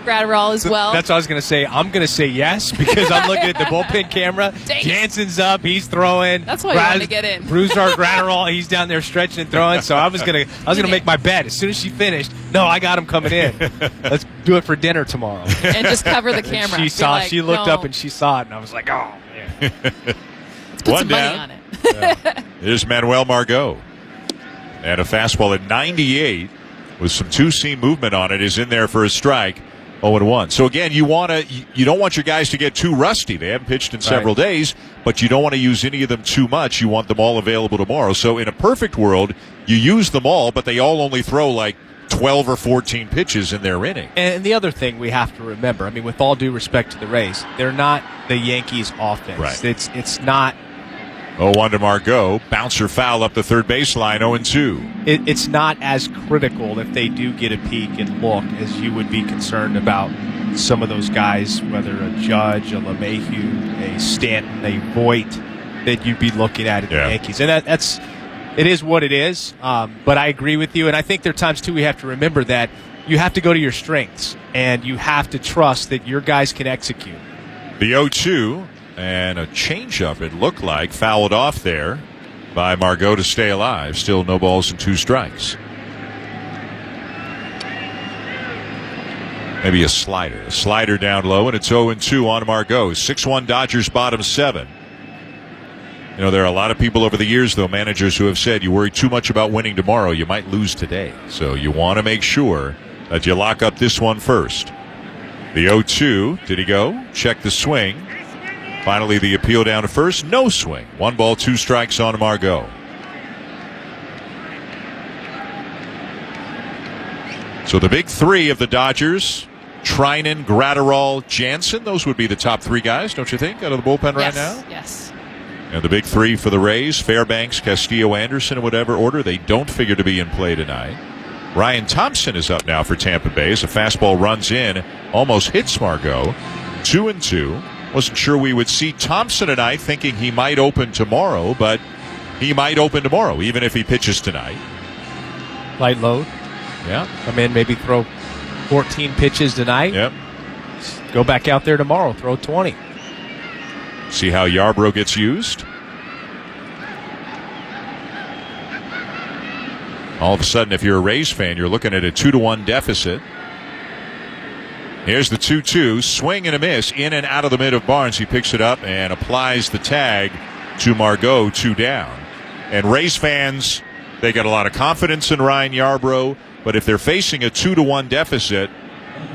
Gratterall as well. That's what I was going to say. I'm going to say yes because I'm looking at the bullpen camera. Jansen's up. He's throwing. That's why you want to get in. Brusdar, Gratterall, he's down there stretching and throwing. So I was going to make my bet as soon as she finished. No, I got him coming in. Let's do it for dinner tomorrow. And just cover the camera. She saw. She looked up and she saw it, and I was like, oh man. Let's put some money on it. There's Manuel Margot, and a fastball at 98 with some 2-seam movement on it is in there for a strike. 0-1. So again, you don't want your guys to get too rusty. They haven't pitched in several days, but you don't want to use any of them too much. You want them all available tomorrow. So in a perfect world, you use them all, but they all only throw like 12 or 14 pitches in their inning. And the other thing we have to remember, I mean, with all due respect to the Rays, they're not the Yankees offense. Right. It's not. 0-1 to Margot. Bouncer foul up the third baseline, 0-2. It's not as critical if they do get a peek and look as you would be concerned about some of those guys, whether a Judge, a LeMahieu, a Stanton, a Voit, that you'd be looking at the Yankees. And it is what it is. But I agree with you. And I think there are times, too, we have to remember that you have to go to your strengths and you have to trust that your guys can execute. The 0-2. And a changeup, it looked like, fouled off there by Margot to stay alive. Still no balls and 2 strikes. Maybe a slider. A slider down low, and it's 0-2 on Margot. 6-1 Dodgers bottom 7. You know, there are a lot of people over the years, though, managers who have said you worry too much about winning tomorrow, you might lose today. So you want to make sure that you lock up this one first. The 0-2, did he go? Check the swing. Finally, the appeal down to first, no swing. 1 ball, 2 strikes on Margot. So the big 3 of the Dodgers, Trinan, Gratterall, Jansen, those would be the top 3 guys, don't you think, out of the bullpen right now? Yes. And the big 3 for the Rays, Fairbanks, Castillo, Anderson, in whatever order. They don't figure to be in play tonight. Ryan Thompson is up now for Tampa Bay as a fastball runs in, almost hits Margot. 2-2. Wasn't sure we would see Thompson tonight, thinking he might open tomorrow, but he might open tomorrow, even if he pitches tonight. Light load. Yeah. Come in, maybe throw 14 pitches tonight. Yep. Go back out there tomorrow, throw 20. See how Yarbrough gets used. All of a sudden, if you're a Rays fan, you're looking at a 2-1 deficit. Here's the 2-2, swing and a miss, in and out of the mid of Barnes. He picks it up and applies the tag to Margot, 2 down. And Rays fans, they got a lot of confidence in Ryan Yarbrough, but if they're facing a 2-1 deficit,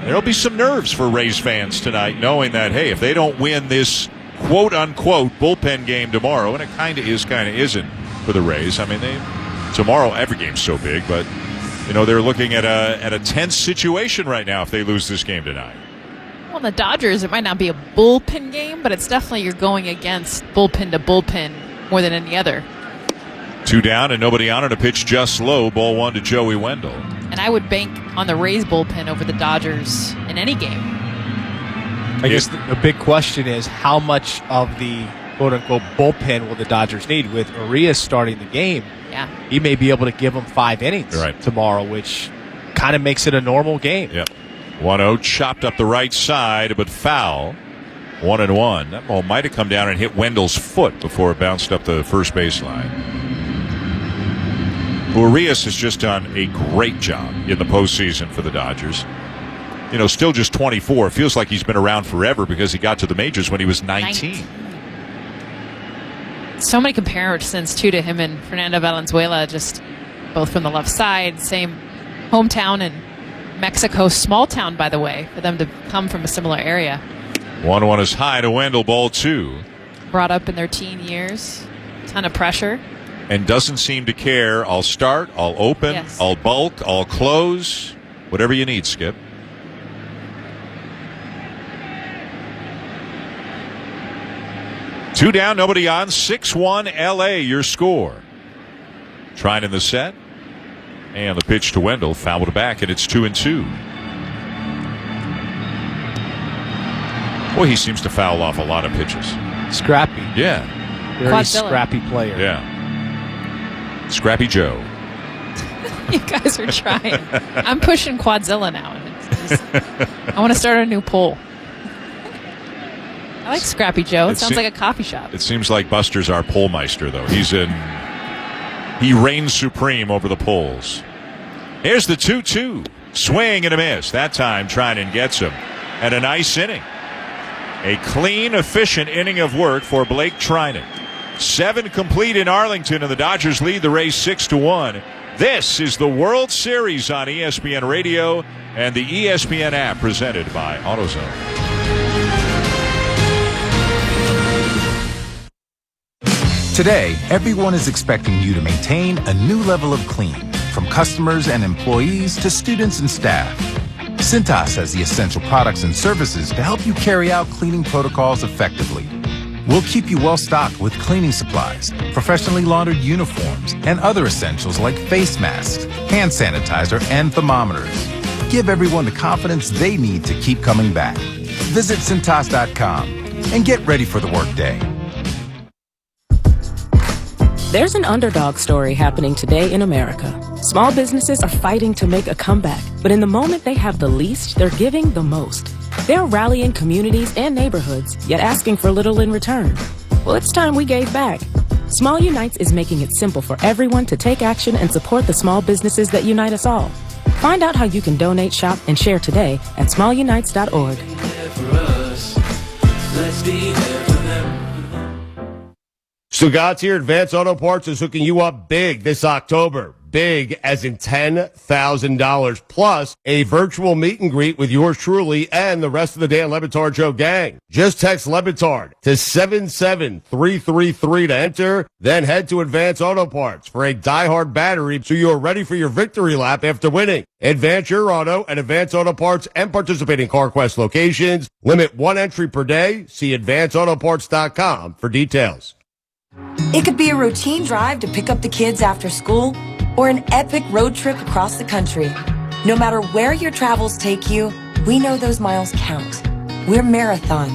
there'll be some nerves for Rays fans tonight, knowing that, hey, if they don't win this quote-unquote bullpen game tomorrow, and it kind of is, kind of isn't for the Rays. I mean, tomorrow every game's so big, but you know they're looking at a tense situation right now if they lose this game tonight. Well, the Dodgers, it might not be a bullpen game, but it's definitely you're going against bullpen to bullpen more than any other. 2 down and nobody on it. A pitch just low. Ball 1 to Joey Wendell. And I would bank on the Rays bullpen over the Dodgers in any game. I guess the big question is how much of the quote-unquote bullpen will the Dodgers need? With Urias starting the game, he may be able to give them 5 innings tomorrow, which kind of makes it a normal game. Yep. 1-0, chopped up the right side, but foul. 1-1. That ball might have come down and hit Wendell's foot before it bounced up the first baseline. Urias has just done a great job in the postseason for the Dodgers. You know, still just 24. Feels like he's been around forever because he got to the majors when he was 19. So many comparisons, too, to him and Fernando Valenzuela, just both from the left side, same hometown in Mexico, small town, by the way, for them to come from a similar area. 1-1 is high to Wendell, ball 2. Brought up in their teen years, ton of pressure. And doesn't seem to care. I'll start, I'll open, I'll bulk, I'll close, whatever you need, Skip. Two down, nobody on. 6-1 LA, your score. Trying in the set. And the pitch to Wendell, fouled back, and it's 2-2. Boy, he seems to foul off a lot of pitches. Scrappy. Yeah. Very scrappy player. Yeah. Scrappy Joe. You guys are trying. I'm pushing Quadzilla now. I want to start a new poll. I like Scrappy Joe. It sounds like a coffee shop. It seems like Buster's our pollmeister, though. He reigns supreme over the polls. Here's the 2-2. Swing and a miss. That time Trinan gets him. And a nice inning. A clean, efficient inning of work for Blake Trinan. 7 complete in Arlington, and the Dodgers lead the Rays 6-1. This is the World Series on ESPN Radio and the ESPN app, presented by AutoZone. Today, everyone is expecting you to maintain a new level of clean, from customers and employees to students and staff. Cintas has the essential products and services to help you carry out cleaning protocols effectively. We'll keep you well stocked with cleaning supplies, professionally laundered uniforms, and other essentials like face masks, hand sanitizer, and thermometers. Give everyone the confidence they need to keep coming back. Visit Cintas.com and get ready for the workday. There's an underdog story happening today in America. Small businesses are fighting to make a comeback, but in the moment they have the least, they're giving the most. They're rallying communities and neighborhoods, yet asking for little in return. Well, it's time we gave back. Small Unites is making it simple for everyone to take action and support the small businesses that unite us all. Find out how you can donate, shop, and share today at smallunites.org. Stugatz here. Advance Auto Parts is hooking you up big this October. Big as in $10,000 plus a virtual meet and greet with yours truly and the rest of the Dan Le Batard Show gang. Just text Le Batard to 77333 to enter, then head to Advance Auto Parts for a diehard battery so you're ready for your victory lap after winning. Advance your auto at Advance Auto Parts and participating CarQuest locations. Limit 1 entry per day. See advanceautoparts.com for details. It could be a routine drive to pick up the kids after school or an epic road trip across the country. No matter where your travels take you, we know those miles count. We're Marathon.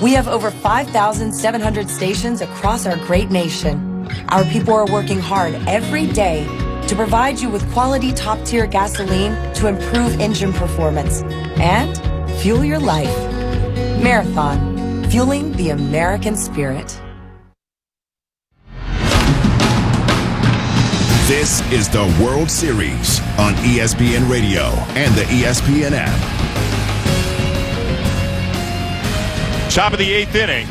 We have over 5,700 stations across our great nation. Our people are working hard every day to provide you with quality top-tier gasoline to improve engine performance and fuel your life. Marathon, fueling the American spirit. This is the World Series on ESPN Radio and the ESPN app. Top of the 8th inning,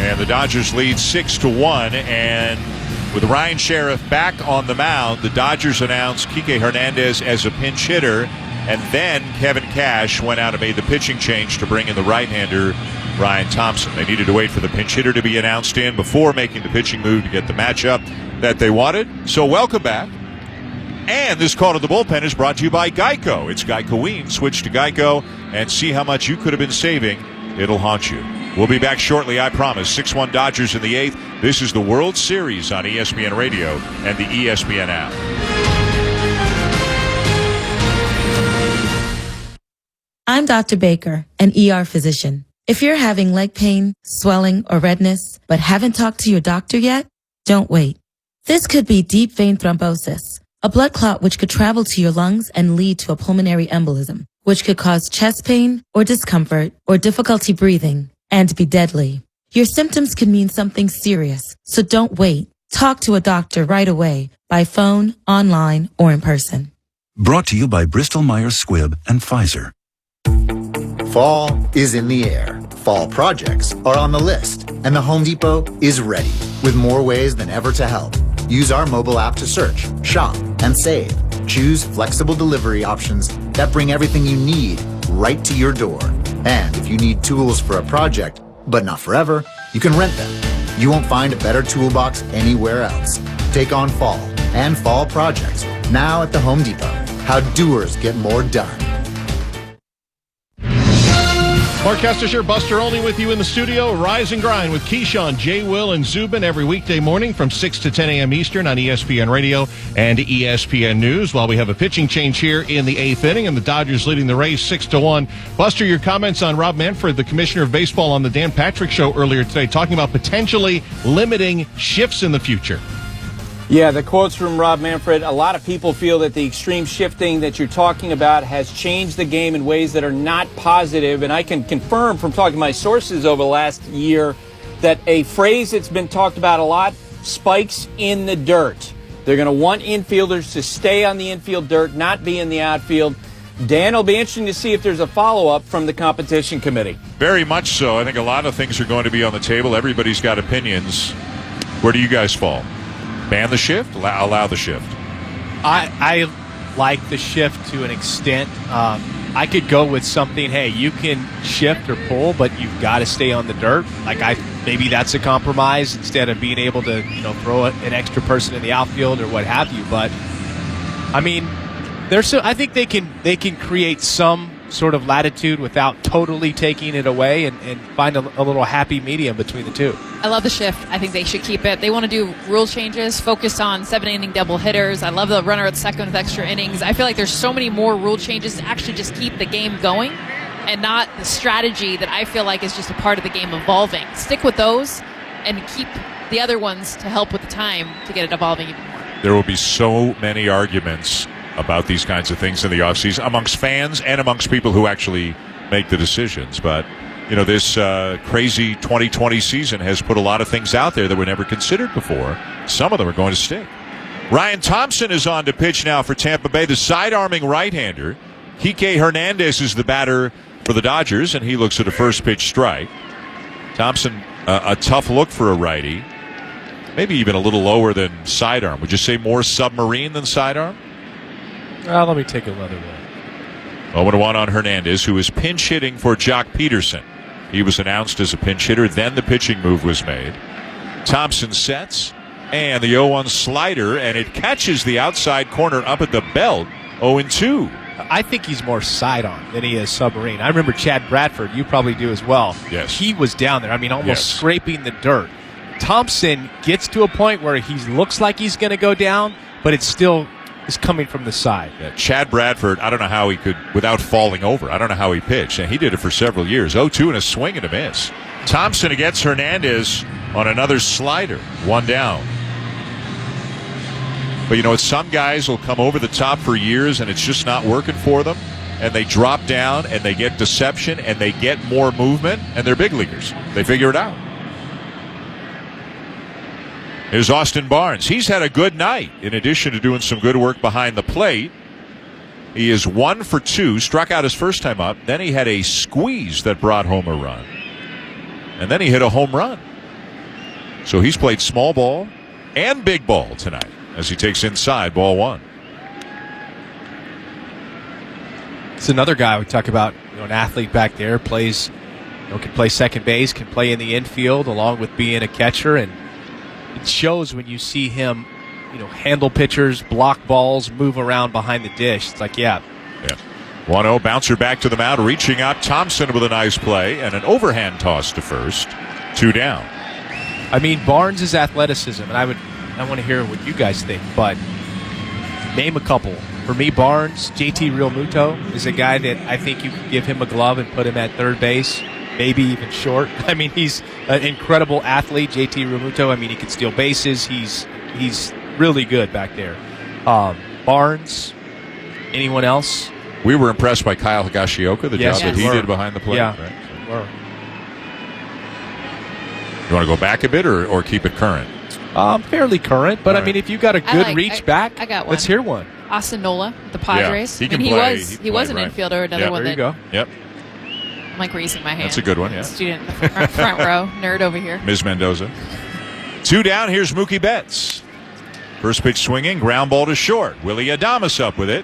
and the Dodgers lead 6-1. And with Ryan Sheriff back on the mound, the Dodgers announced Kike Hernandez as a pinch hitter, and then Kevin Cash went out and made the pitching change to bring in the right-hander Ryan Thompson. They needed to wait for the pinch hitter to be announced in before making the pitching move to get the matchup that they wanted. So welcome back. And this call to the bullpen is brought to you by Geico. It's Geico-ween. Switch to Geico and see how much you could have been saving. It'll haunt you. We'll be back shortly, I promise. 6-1 Dodgers in the 8th. This is the World Series on ESPN Radio and the ESPN app. I'm Dr. Baker, an ER physician. If you're having leg pain, swelling, or redness, but haven't talked to your doctor yet, don't wait. This could be deep vein thrombosis, a blood clot which could travel to your lungs and lead to a pulmonary embolism, which could cause chest pain or discomfort or difficulty breathing and be deadly. Your symptoms could mean something serious, so don't wait. Talk to a doctor right away, by phone, online, or in person. Brought to you by Bristol-Myers Squibb and Pfizer. Fall is in the air. Fall projects are on the list, and the Home Depot is ready with more ways than ever to help. Use our mobile app to search, shop, and save. Choose flexible delivery options that bring everything you need right to your door. And if you need tools for a project, but not forever, you can rent them. You won't find a better toolbox anywhere else. Take on fall and fall projects now at the Home Depot. How doers get more done. Mark Kestisher, Buster Olney with you in the studio. Rise and Grind with Keyshawn, Jay, Will, and Zubin every weekday morning from 6 to 10 a.m. Eastern on ESPN Radio and ESPN News. While we have a pitching change here in the 8th inning and the Dodgers leading the Rays 6-1. Buster, your comments on Rob Manfred, the commissioner of baseball, on the Dan Patrick Show earlier today, talking about potentially limiting shifts in the future. Yeah, the quotes from Rob Manfred. A lot of people feel that the extreme shifting that you're talking about has changed the game in ways that are not positive. And I can confirm from talking to my sources over the last year that a phrase that's been talked about a lot, spikes in the dirt. They're going to want infielders to stay on the infield dirt, not be in the outfield. Dan, it'll be interesting to see if there's a follow-up from the competition committee. Very much so. I think a lot of things are going to be on the table. Everybody's got opinions. Where do you guys fall? Ban the shift? Allow the shift? I like the shift to an extent. I could go with something, hey, you can shift or pull, but you've got to stay on the dirt. Maybe that's a compromise instead of being able to, throw an extra person in the outfield or what have you. But I mean, I think they can create some sort of latitude without totally taking it away and find a little happy medium between the two. I love the shift. I think they should keep it. They want to do rule changes, focus on 7-inning double hitters. I love the runner at second with extra innings. I feel like there's so many more rule changes to actually just keep the game going and not the strategy that I feel like is just a part of the game evolving. Stick with those and keep the other ones to help with the time to get it evolving even more. There will be so many arguments about these kinds of things in the offseason amongst fans and amongst people who actually make the decisions. But, this crazy 2020 season has put a lot of things out there that were never considered before. Some of them are going to stick. Ryan Thompson is on to pitch now for Tampa Bay, the side-arming right-hander. Kike Hernandez is the batter for the Dodgers, and he looks at a first pitch strike. Thompson, a tough look for a righty. Maybe even a little lower than sidearm. Would you say more submarine than sidearm? Let me take another one. 0-1 on Hernandez, who is pinch hitting for Jock Peterson. He was announced as a pinch hitter, then the pitching move was made. Thompson sets, and the 0-1 slider, and it catches the outside corner up at the belt. 0-2. I think he's more sidearm than he is submarine. I remember Chad Bradford. You probably do as well. Yes. He was down there. I mean, almost scraping the dirt. Thompson gets to a point where he looks like he's going to go down, but it still is coming from the side. Yeah, Chad Bradford, I don't know how he could, without falling over, I don't know how he pitched. And he did it for several years. 0-2 and a swing and a miss. Thompson against Hernandez on another slider. 1 down. But you know what? Some guys will come over the top for years and it's just not working for them. And they drop down and they get deception and they get more movement and they're big leaguers. They figure it out. Here's Austin Barnes. He's had a good night in addition to doing some good work behind the plate. He is 1 for 2, struck out his first time up. Then he had a squeeze that brought home a run. And then he hit a home run. So he's played small ball and big ball tonight as he takes inside ball 1. It's another guy we talk about, an athlete back there, plays, can play second base, can play in the infield along with being a catcher, and it shows when you see him, handle pitchers, block balls, move around behind the dish. It's like, yeah. 1-0, bouncer back to the mound, reaching out. Thompson with a nice play and an overhand toss to first. 2 down. I mean, Barnes' athleticism, and I want to hear what you guys think, but name a couple. For me, Barnes, JT Realmuto is a guy that I think you could give him a glove and put him at third base, maybe even short. I mean, he's an incredible athlete, JT Realmuto. I mean, he can steal bases. He's really good back there. Barnes, anyone else? We were impressed by Kyle Higashioka, the job that he did behind the plate. Yeah. Right? You want to go back a bit or keep it current? Fairly current, but I mean, if you got a good reach back, I got one. Let's hear one. Austin Nola, the Padres. Yeah, he can play. He was an infielder. Another one there that. You go. Yep. I'm like raising my hand. That's a good one. Yeah. Student in the front row, nerd over here. Ms. Mendoza. 2 down. Here's Mookie Betts. First pitch swinging, ground ball to short. Willie Adames up with it.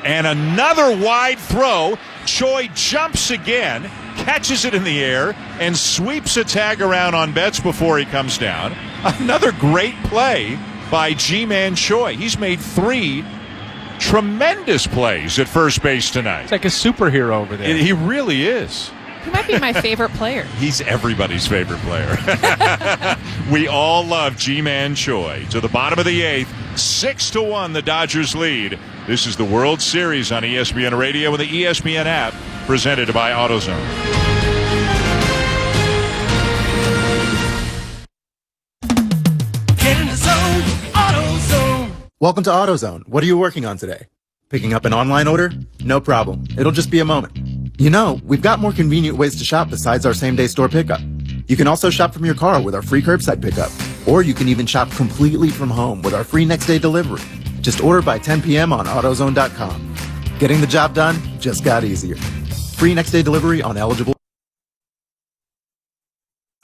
And another wide throw. Choi jumps again, catches it in the air, and sweeps a tag around on Betts before he comes down. Another great play by G-Man Choi. He's made 3 tremendous plays at first base tonight. It's like a superhero over there. He really is. He might be my favorite player. He's everybody's favorite player. We all love G-Man Choi. To the bottom of the 8th, 6-1 the Dodgers lead. This is the World Series on ESPN Radio and the ESPN app, presented by AutoZone. Get in the zone, AutoZone. Welcome to AutoZone. What are you working on today? Picking up an online order? No problem. It'll just be a moment. We've got more convenient ways to shop besides our same-day store pickup. You can also shop from your car with our free curbside pickup. Or you can even shop completely from home with our free next-day delivery. Just order by 10 p.m. on AutoZone.com. Getting the job done just got easier. Free next-day delivery on eligible.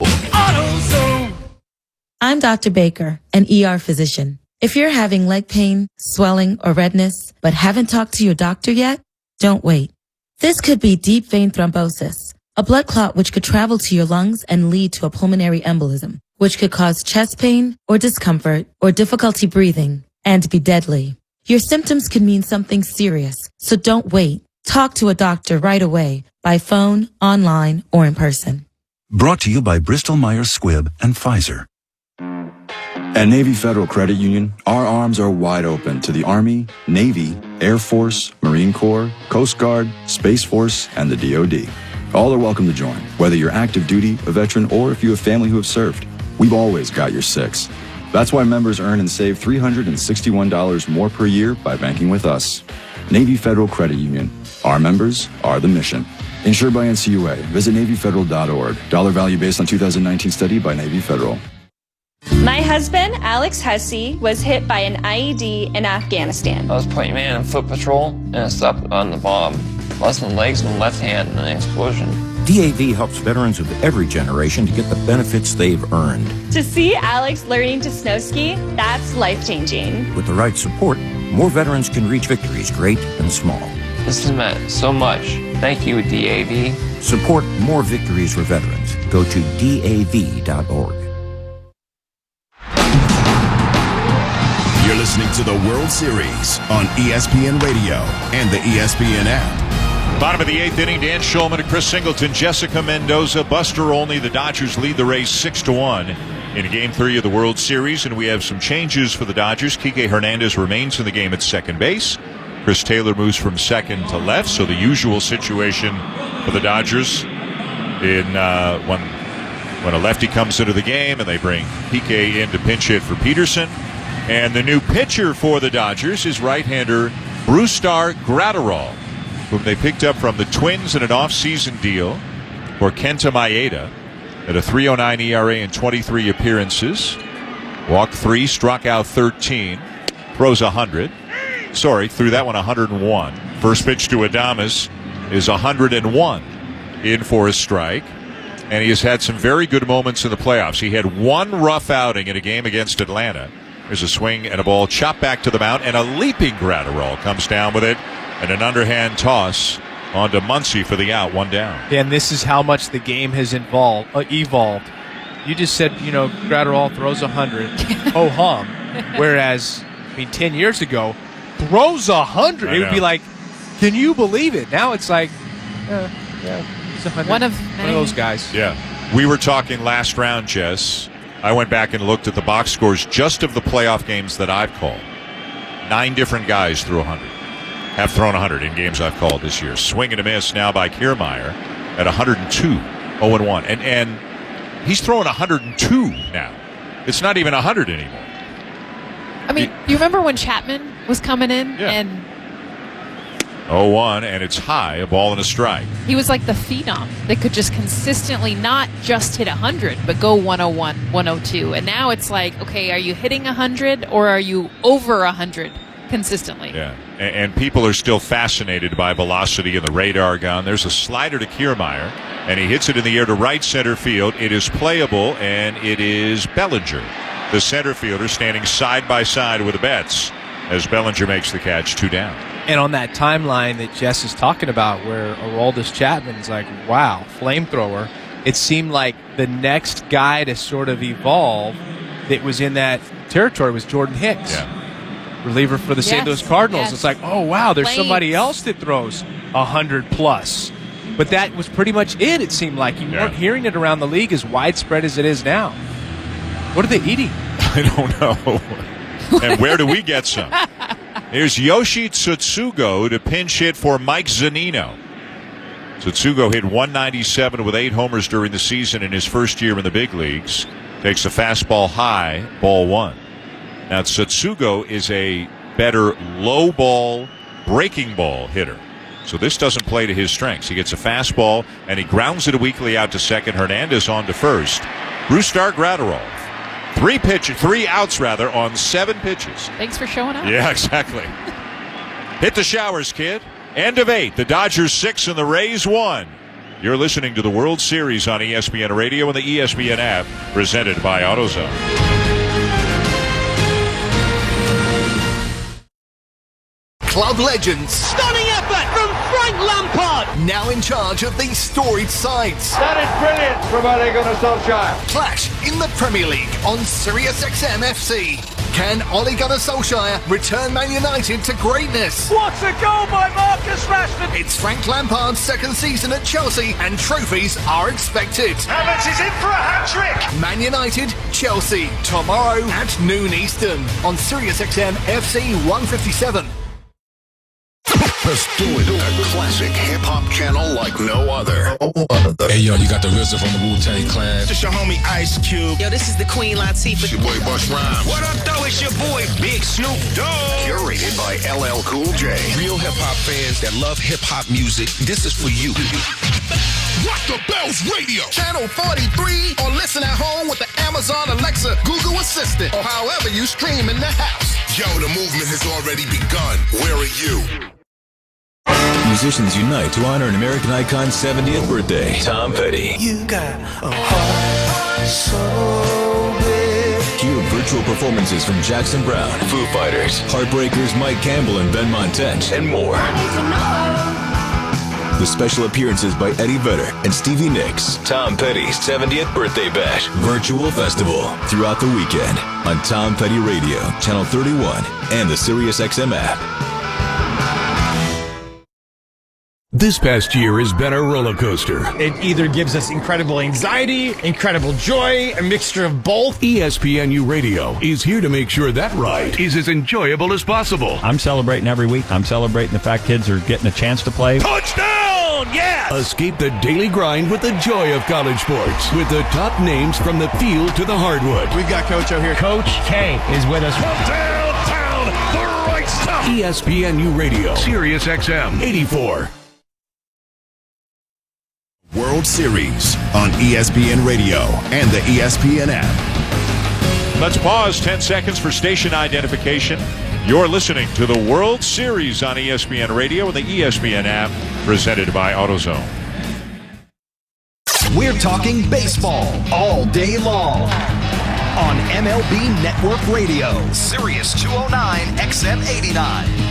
AutoZone. I'm Dr. Baker, an ER physician. If you're having leg pain, swelling, or redness, but haven't talked to your doctor yet, don't wait. This could be deep vein thrombosis, a blood clot which could travel to your lungs and lead to a pulmonary embolism, which could cause chest pain or discomfort or difficulty breathing and be deadly. Your symptoms could mean something serious, so don't wait. Talk to a doctor right away, by phone, online, or in person. Brought to you by Bristol-Myers Squibb and Pfizer. At Navy Federal Credit Union, our arms are wide open to the Army, Navy, Air Force, Marine Corps, Coast Guard, Space Force, and the DoD. All are welcome to join, whether you're active duty, a veteran, or if you have family who have served. We've always got your six. That's why members earn and save $361 more per year by banking with us. Navy Federal Credit Union. Our members are the mission. Insured by NCUA. Visit NavyFederal.org. Dollar value based on 2019 study by Navy Federal. My husband, Alex Hussey, was hit by an IED in Afghanistan. I was playing man in foot patrol and I stepped on the bomb. Lost my legs and left hand in an explosion. DAV helps veterans of every generation to get the benefits they've earned. To see Alex learning to snow ski, that's life-changing. With the right support, more veterans can reach victories great and small. This has meant so much. Thank you, DAV. Support more victories for veterans. Go to DAV.org. You're listening to the World Series on ESPN Radio and the ESPN app. Bottom of the 8th inning, Dan Shulman and Chris Singleton, Jessica Mendoza, Buster Olney. The Dodgers lead the race 6-1 in Game 3 of the World Series, and we have some changes for the Dodgers. Kike Hernandez remains in the game at second base. Chris Taylor moves from second to left, so the usual situation for the Dodgers in when a lefty comes into the game and they bring Kike in to pinch hit for Peterson. And the new pitcher for the Dodgers is right-hander Brusdar Graterol, whom they picked up from the Twins in an off-season deal for Kenta Maeda at a 3.09 ERA in 23 appearances. Walked 3, struck out 13, throws 100. Sorry, threw that one 101. First pitch to Adames is 101 in for a strike. And he has had some very good moments in the playoffs. He had one rough outing in a game against Atlanta. There's a swing and a ball chopped back to the mound, and a leaping Graterol comes down with it. And an underhand toss onto Muncy for the out, one down. And this is how much the game has evolved. You just said, Graterol throws 100, ho hum. Whereas, 10 years ago, throws 100. It would be like, can you believe it? Now it's like, yeah, he's 100. One of those guys. Yeah. We were talking last round, Jess. I went back and looked at the box scores just of the playoff games that I've called. 9 different guys threw 100. Have thrown 100 in games I've called this year. Swing and a miss now by Kiermaier at 102, 0-1. And he's throwing 102 now. It's not even 100 anymore. I mean, you remember when Chapman was coming in? Yeah. And 0-1, and it's high, a ball and a strike. he was like the phenom that could just consistently not just hit 100, but go 101, 102. And now it's like, okay, are you hitting 100 or are you over 100 consistently? Yeah. And people are still fascinated by velocity in the radar gun. There's a slider to Kiermaier, and he hits it in the air to right center field. It is playable, and it is Bellinger, the center fielder, standing side by side with the Betts as Bellinger makes the catch, 2 down. And on that timeline that Jess is talking about where Aroldis Chapman's like, wow, flamethrower, it seemed like the next guy to sort of evolve that was in that territory was Jordan Hicks. Yeah. Reliever for the St. Louis Cardinals. Yes. It's like, oh, wow, there's somebody else that throws 100 plus. But that was pretty much it seemed like. You weren't hearing it around the league as widespread as it is now. What are they eating? I don't know. And where do we get some? Here's Yoshi Tsutsugo to pinch hit for Mike Zunino. Tsutsugo hit 197 with 8 homers during the season in his first year in the big leagues. Takes a fastball high, ball 1. Now, Tsutsugo is a better low ball, breaking ball hitter. So this doesn't play to his strengths. He gets a fastball, and he grounds it weakly out to second. Hernandez on to first. Brusdar Graterol. 3 outs on 7 pitches. Thanks for showing up. Yeah, exactly. Hit the showers, kid. End of 8. The Dodgers 6 and the Rays 1. You're listening to the World Series on ESPN Radio and the ESPN app, presented by AutoZone. Club legends. Stunning effort from Frank Lampard. Now in charge of these storied sides. That is brilliant from Ole Gunnar Solskjaer. Clash in the Premier League on SiriusXM FC. Can Ole Gunnar Solskjaer return Man United to greatness? What a goal by Marcus Rashford. It's Frank Lampard's second season at Chelsea and trophies are expected. Havertz is in for a hat-trick. Man United, Chelsea, tomorrow at noon Eastern on SiriusXM FC 157. Let's do it. A classic hip-hop channel like no other. Hey, yo, you got the RZA from the Wu-Tang Clan. This your homie Ice Cube. Yo, this is the Queen Latifah. It's your boy Bush Rhymes. What up, though? It's your boy Big Snoop Dogg. Curated by LL Cool J. Real hip-hop fans that love hip-hop music, this is for you. Rock the Bells Radio. Channel 43 or listen at home with the Amazon Alexa Google Assistant or however you stream in the house. Yo, the movement has already begun. Where are you? musicians unite to honor an American icon's 70th birthday, Tom Petty. You got a heart so big. Hear virtual performances from Jackson Brown, Foo Fighters, Heartbreakers, Mike Campbell and Ben Montette, and more. With special appearances by Eddie Vedder and Stevie Nicks. Tom Petty's 70th Birthday Bash Virtual Festival throughout the weekend on Tom Petty Radio, Channel 31, and the SiriusXM app. This past year has been a roller coaster. It either gives us incredible anxiety, incredible joy, a mixture of both. ESPNU Radio is here to make sure that ride is as enjoyable as possible. I'm celebrating every week. I'm celebrating the fact kids are getting a chance to play. Touchdown! Yes! Escape the daily grind with the joy of college sports with the top names from the field to the hardwood. We've got Coach O here. Coach K is with us. From downtown, the right stuff. ESPNU Radio, SiriusXM 84. World Series on ESPN Radio and the ESPN app. Let's pause 10 seconds for station identification. You're listening to the World Series on ESPN Radio and the ESPN app, presented by AutoZone. We're talking baseball all day long on MLB Network Radio, Sirius 209 XM 89.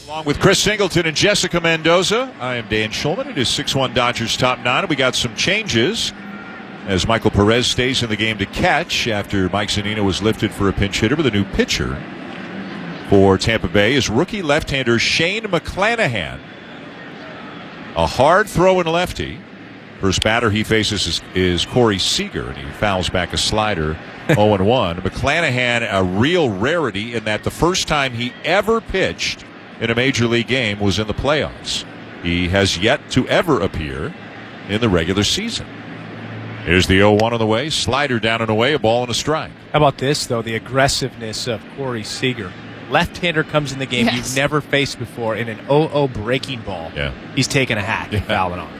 Along with Chris Singleton and Jessica Mendoza, I am Dan Schulman. It is 6-1 Dodgers top 9, and we got some changes as Michael Perez stays in the game to catch after Mike Zunino was lifted for a pinch hitter with a new pitcher for Tampa Bay is rookie left-hander Shane McClanahan. A hard-throwing lefty. First batter he faces is Corey Seager, and he fouls back a slider 0-1. McClanahan, a real rarity in that the first time he ever pitched in a major league game was in the playoffs. He has yet to ever appear in the regular season. Here's the 0-1 on the way. Slider down and away, a ball and a strike. How about this, though? The aggressiveness of Corey Seager. Left-hander comes in the game you've never faced before in an 0-0 breaking ball. Yeah. He's taking a hack and fouling on.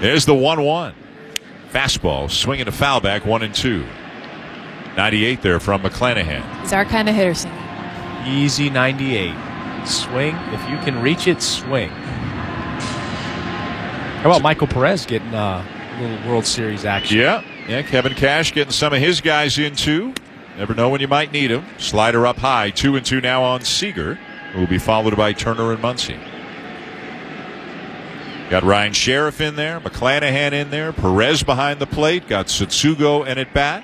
There's the 1-1. Fastball, swinging a foul back, 1-2. 98 there from McClanahan. He's our kind of hitter, Cindy. Easy 98. Swing. If you can reach it, swing. How about Michael Perez getting a little World Series action? Yeah, Kevin Cash getting some of his guys in, too. Never know when you might need him. Slider up high. 2-2 now on Seager, who will be followed by Turner and Muncy. Got Ryan Sheriff in there. McClanahan in there. Perez behind the plate. Got Satsugo and at bat.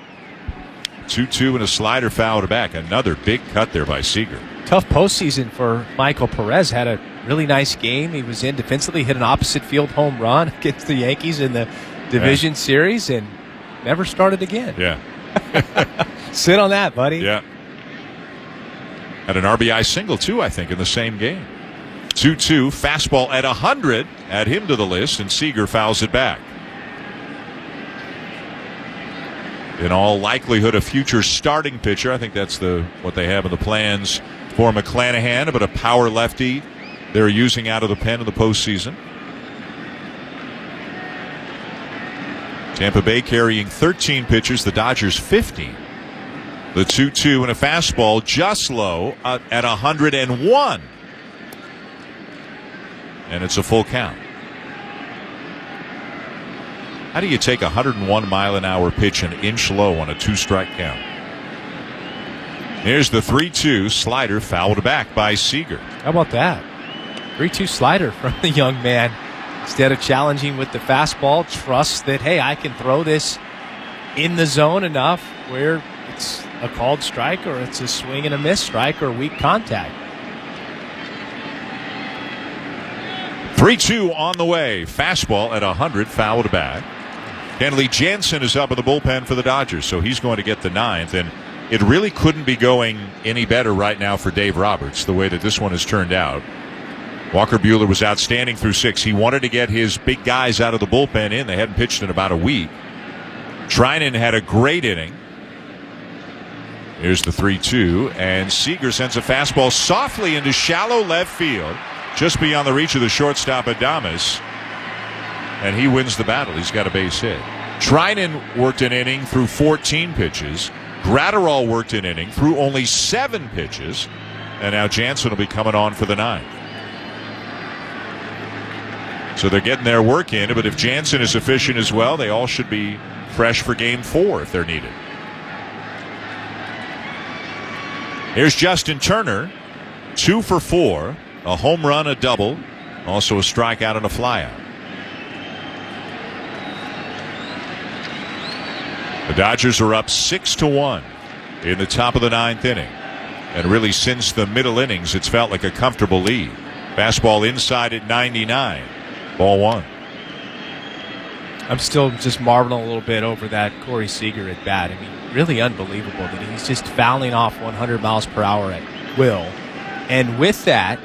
2-2 and a slider fouled back. Another big cut there by Seager. Tough postseason for Michael Perez. Had a really nice game. He was in defensively, hit an opposite field home run against the Yankees in the division series, and never started again. Yeah. Sit on that, buddy. Yeah. Had an RBI single, too, I think, in the same game. 2-2, fastball at 100. Add him to the list, and Seager fouls it back. In all likelihood, a future starting pitcher. I think that's what they have in the plans for McClanahan, but a power lefty they're using out of the pen in the postseason. Tampa Bay carrying 13 pitchers, the Dodgers 15. The 2-2 and a fastball just low at 101. And it's a full count. How do you take a 101-mile-an-hour pitch an inch low on a two-strike count? Here's the 3-2 slider fouled back by Seager. How about that? 3-2 slider from the young man. Instead of challenging with the fastball, trusts that, hey, I can throw this in the zone enough where it's a called strike or it's a swing and a miss strike or weak contact. 3-2 on the way. Fastball at 100, fouled back. Kenley Jansen is up in the bullpen for the Dodgers, so he's going to get the 9th. And it really couldn't be going any better right now for Dave Roberts, the way that this one has turned out. Walker Buehler was outstanding through 6. He wanted to get his big guys out of the bullpen in. They hadn't pitched in about a week. Treinen had a great inning. Here's the 3-2, and Seager sends a fastball softly into shallow left field, just beyond the reach of the shortstop Adames, and he wins the battle. He's got a base hit. Treinen worked an inning through 14 pitches. Gratterall worked an inning through only 7 pitches, and now Jansen will be coming on for the 9th. So they're getting their work in, but if Jansen is efficient as well, they all should be fresh for Game 4 if they're needed. Here's Justin Turner, 2 for 4, a home run, a double, also a strikeout and a flyout. The Dodgers are up 6-1 in the top of the 9th inning. And really since the middle innings, it's felt like a comfortable lead. Fastball inside at 99. Ball 1. I'm still just marveling a little bit over that Corey Seager at bat. I mean, really unbelievable that he's just fouling off 100 miles per hour at will. And with that,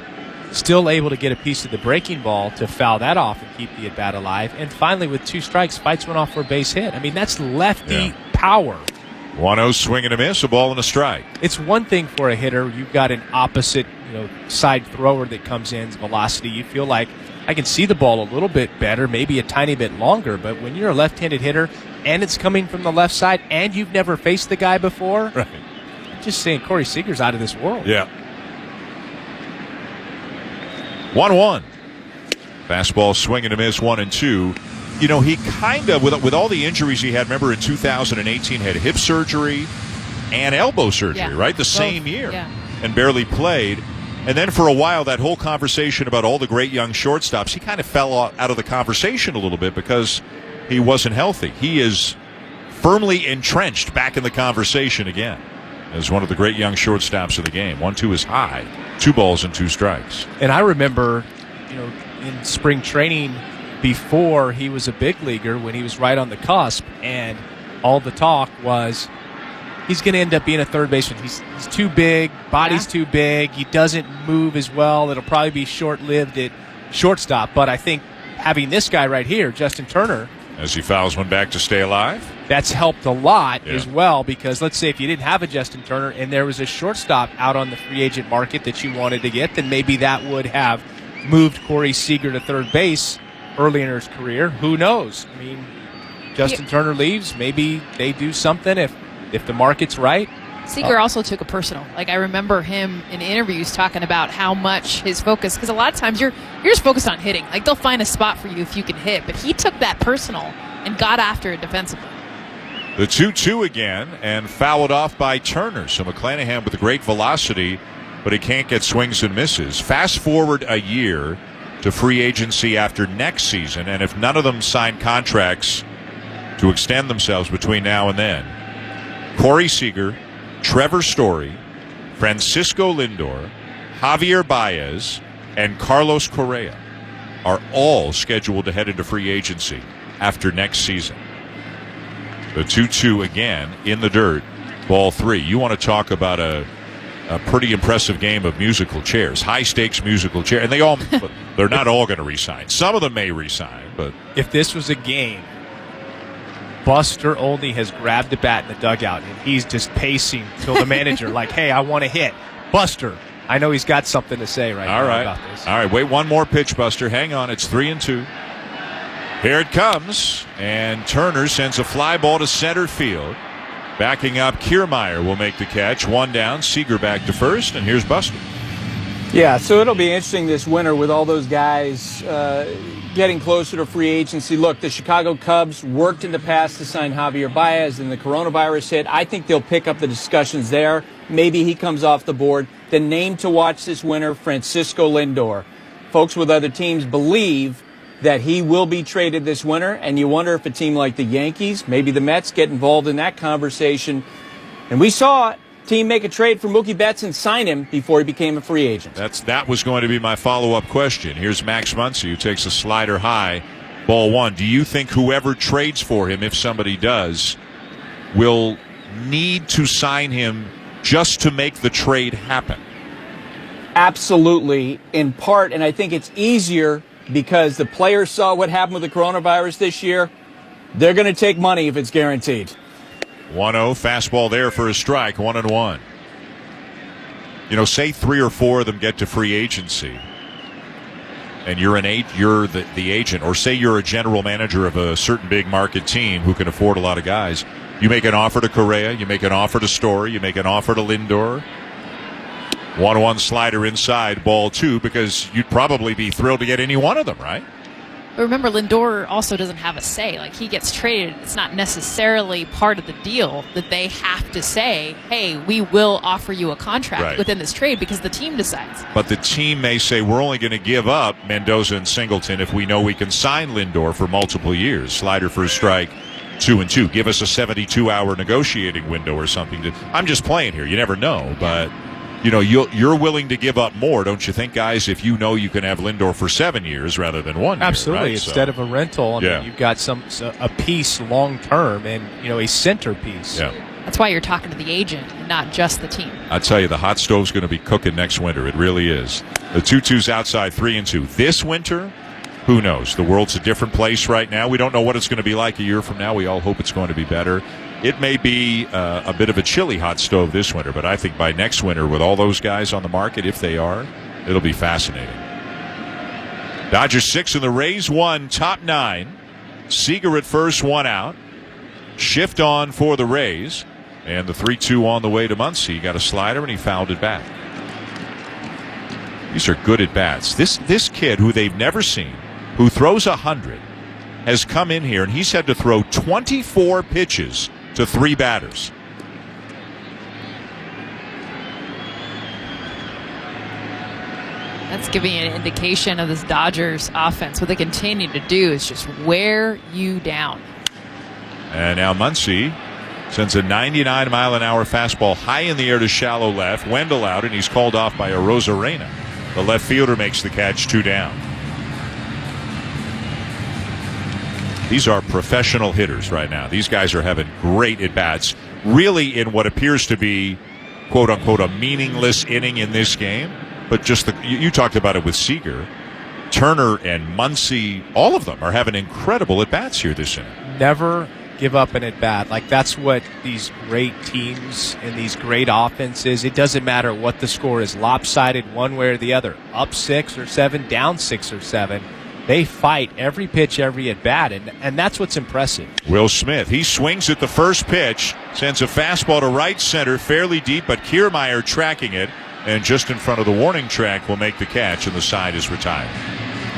still able to get a piece of the breaking ball to foul that off and keep the at-bat alive. And finally, with 2 strikes, fights one off for a base hit. I mean, that's lefty power. 1-0 swing and a miss, a ball and a strike. It's one thing for a hitter. You've got an opposite, side thrower that comes in, velocity. You feel like I can see the ball a little bit better, maybe a tiny bit longer. But when you're a left-handed hitter and it's coming from the left side and you've never faced the guy before, right. I'm just saying Corey Seager's out of this world. Yeah. 1-1. Fastball swing and a miss, 1-2. He kind of, with all the injuries he had, remember in 2018 had hip surgery and elbow surgery, right? The same year. Yeah. And barely played. And then for a while, that whole conversation about all the great young shortstops, he kind of fell out of the conversation a little bit because he wasn't healthy. He is firmly entrenched back in the conversation again as one of the great young shortstops of the game. 1-2 is high. 2 balls and 2 strikes. And I remember, in spring training before he was a big leaguer, when he was right on the cusp, and all the talk was he's going to end up being a third baseman. He's too big, body's too big, he doesn't move as well. It'll probably be short-lived at shortstop. But I think having this guy right here, Justin Turner, as he fouls one back to stay alive, that's helped a lot as well, because let's say if you didn't have a Justin Turner and there was a shortstop out on the free agent market that you wanted to get, then maybe that would have moved Corey Seager to third base early in his career. Who knows? I mean, Justin Turner leaves, maybe they do something if the market's right. Seager also took it personal. Like, I remember him in interviews talking about how much his focus, because a lot of times you're just focused on hitting. Like, they'll find a spot for you if you can hit, but he took that personal and got after it defensively. The 2-2 again, and fouled off by Turner. So McClanahan with great velocity, but he can't get swings and misses. Fast forward a year to free agency after next season, and if none of them sign contracts to extend themselves between now and then, Corey Seager, Trevor Story, Francisco Lindor, Javier Baez, and Carlos Correa are all scheduled to head into free agency after next season. The 2-2 again in the dirt, ball 3. You want to talk about a pretty impressive game of musical chairs, high-stakes musical chairs. And they're not all going to re-sign. Some of them may re-sign, but if this was a game, Buster Olney has grabbed the bat in the dugout, and he's just pacing till the manager, like, hey, I want to hit. Buster, I know he's got something to say now about this. All right, wait one more pitch, Buster. Hang on, it's 3-2. Here it comes, and Turner sends a fly ball to center field. Backing up, Kiermaier will make the catch. 1 down, Seager back to first, and here's Buster. Yeah, so it'll be interesting this winter with all those guys getting closer to free agency. Look, the Chicago Cubs worked in the past to sign Javier Baez, and the coronavirus hit. I think they'll pick up the discussions there. Maybe he comes off the board. The name to watch this winter, Francisco Lindor. Folks with other teams believe that he will be traded this winter, and you wonder if a team like the Yankees, maybe the Mets, get involved in that conversation. And we saw a team make a trade for Mookie Betts and sign him before he became a free agent. That was going to be my follow-up question. Here's Max Muncy, who takes a slider high, ball 1. Do you think whoever trades for him, if somebody does, will need to sign him just to make the trade happen? Absolutely, in part, and I think it's easier because the players saw what happened with the coronavirus this year. They're going to take money if it's guaranteed. 1-0, fastball there for a strike, 1-1. Say 3 or 4 of them get to free agency, and you're the agent, or say you're a general manager of a certain big market team who can afford a lot of guys. You make an offer to Correa, you make an offer to Story, you make an offer to Lindor. 1-1 slider inside, ball 2, because you'd probably be thrilled to get any one of them, right? But remember, Lindor also doesn't have a say. Like, he gets traded. It's not necessarily part of the deal that they have to say, hey, we will offer you a contract within this trade, because the team decides. But the team may say, we're only going to give up Mendoza and Singleton if we know we can sign Lindor for multiple years. Slider for a strike, 2-2. Give us a 72-hour negotiating window or something. I'm just playing here. You never know, but... You know, you're willing to give up more, don't you think, guys, if you know you can have Lindor for 7 years rather than 1 year? Absolutely. Right? Instead of a rental, I mean, you've got a piece long-term and, a centerpiece. Yeah. That's why you're talking to the agent and not just the team. I tell you, the hot stove's going to be cooking next winter. It really is. The 2-2's outside, 3-2. This winter, who knows? The world's a different place right now. We don't know what it's going to be like a year from now. We all hope it's going to be better. It may be a bit of a chilly hot stove this winter, but I think by next winter, with all those guys on the market, if they are, it'll be fascinating. Dodgers 6 and the Rays 1, top 9. Seager at first, 1 out. Shift on for the Rays, and the 3-2 on the way to Muncy. He got a slider, and he fouled it back. These are good at bats. This kid, who they've never seen, who throws 100, has come in here, and he's had to throw 24 pitches to 3 batters. That's giving you an indication of this Dodgers offense. What they continue to do is just wear you down. And now Muncy sends a 99-mile-an-hour fastball high in the air to shallow left. Wendell out, and he's called off by Arozarena. The left fielder makes the catch, 2 down. These are professional hitters right now. These guys are having great at-bats, really in what appears to be, quote-unquote, a meaningless inning in this game. But just you talked about it with Seager. Turner and Muncy, all of them are having incredible at-bats here this inning. Never give up an at-bat. Like, that's what these great teams and these great offenses, it doesn't matter what the score is, lopsided one way or the other, up 6 or 7, down 6 or 7. They fight every pitch, every at-bat, and that's what's impressive. Will Smith, he swings at the first pitch, sends a fastball to right center, fairly deep, but Kiermaier tracking it, and just in front of the warning track will make the catch, and the side is retired.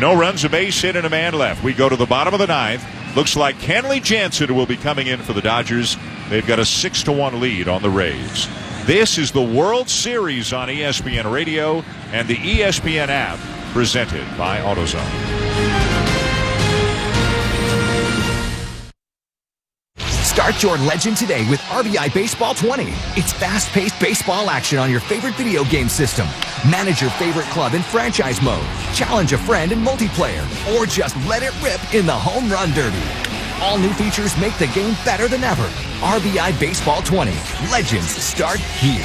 No runs, a base hit, and a man left. We go to the bottom of the 9th. Looks like Kenley Jansen will be coming in for the Dodgers. They've got a 6-1 lead on the Rays. This is the World Series on ESPN Radio and the ESPN app, presented by AutoZone. Start your legend today with RBI Baseball 20. It's fast-paced baseball action on your favorite video game system. Manage your favorite club in franchise mode. Challenge a friend in multiplayer. Or just let it rip in the Home Run Derby. All new features make the game better than ever. RBI Baseball 20. Legends start here.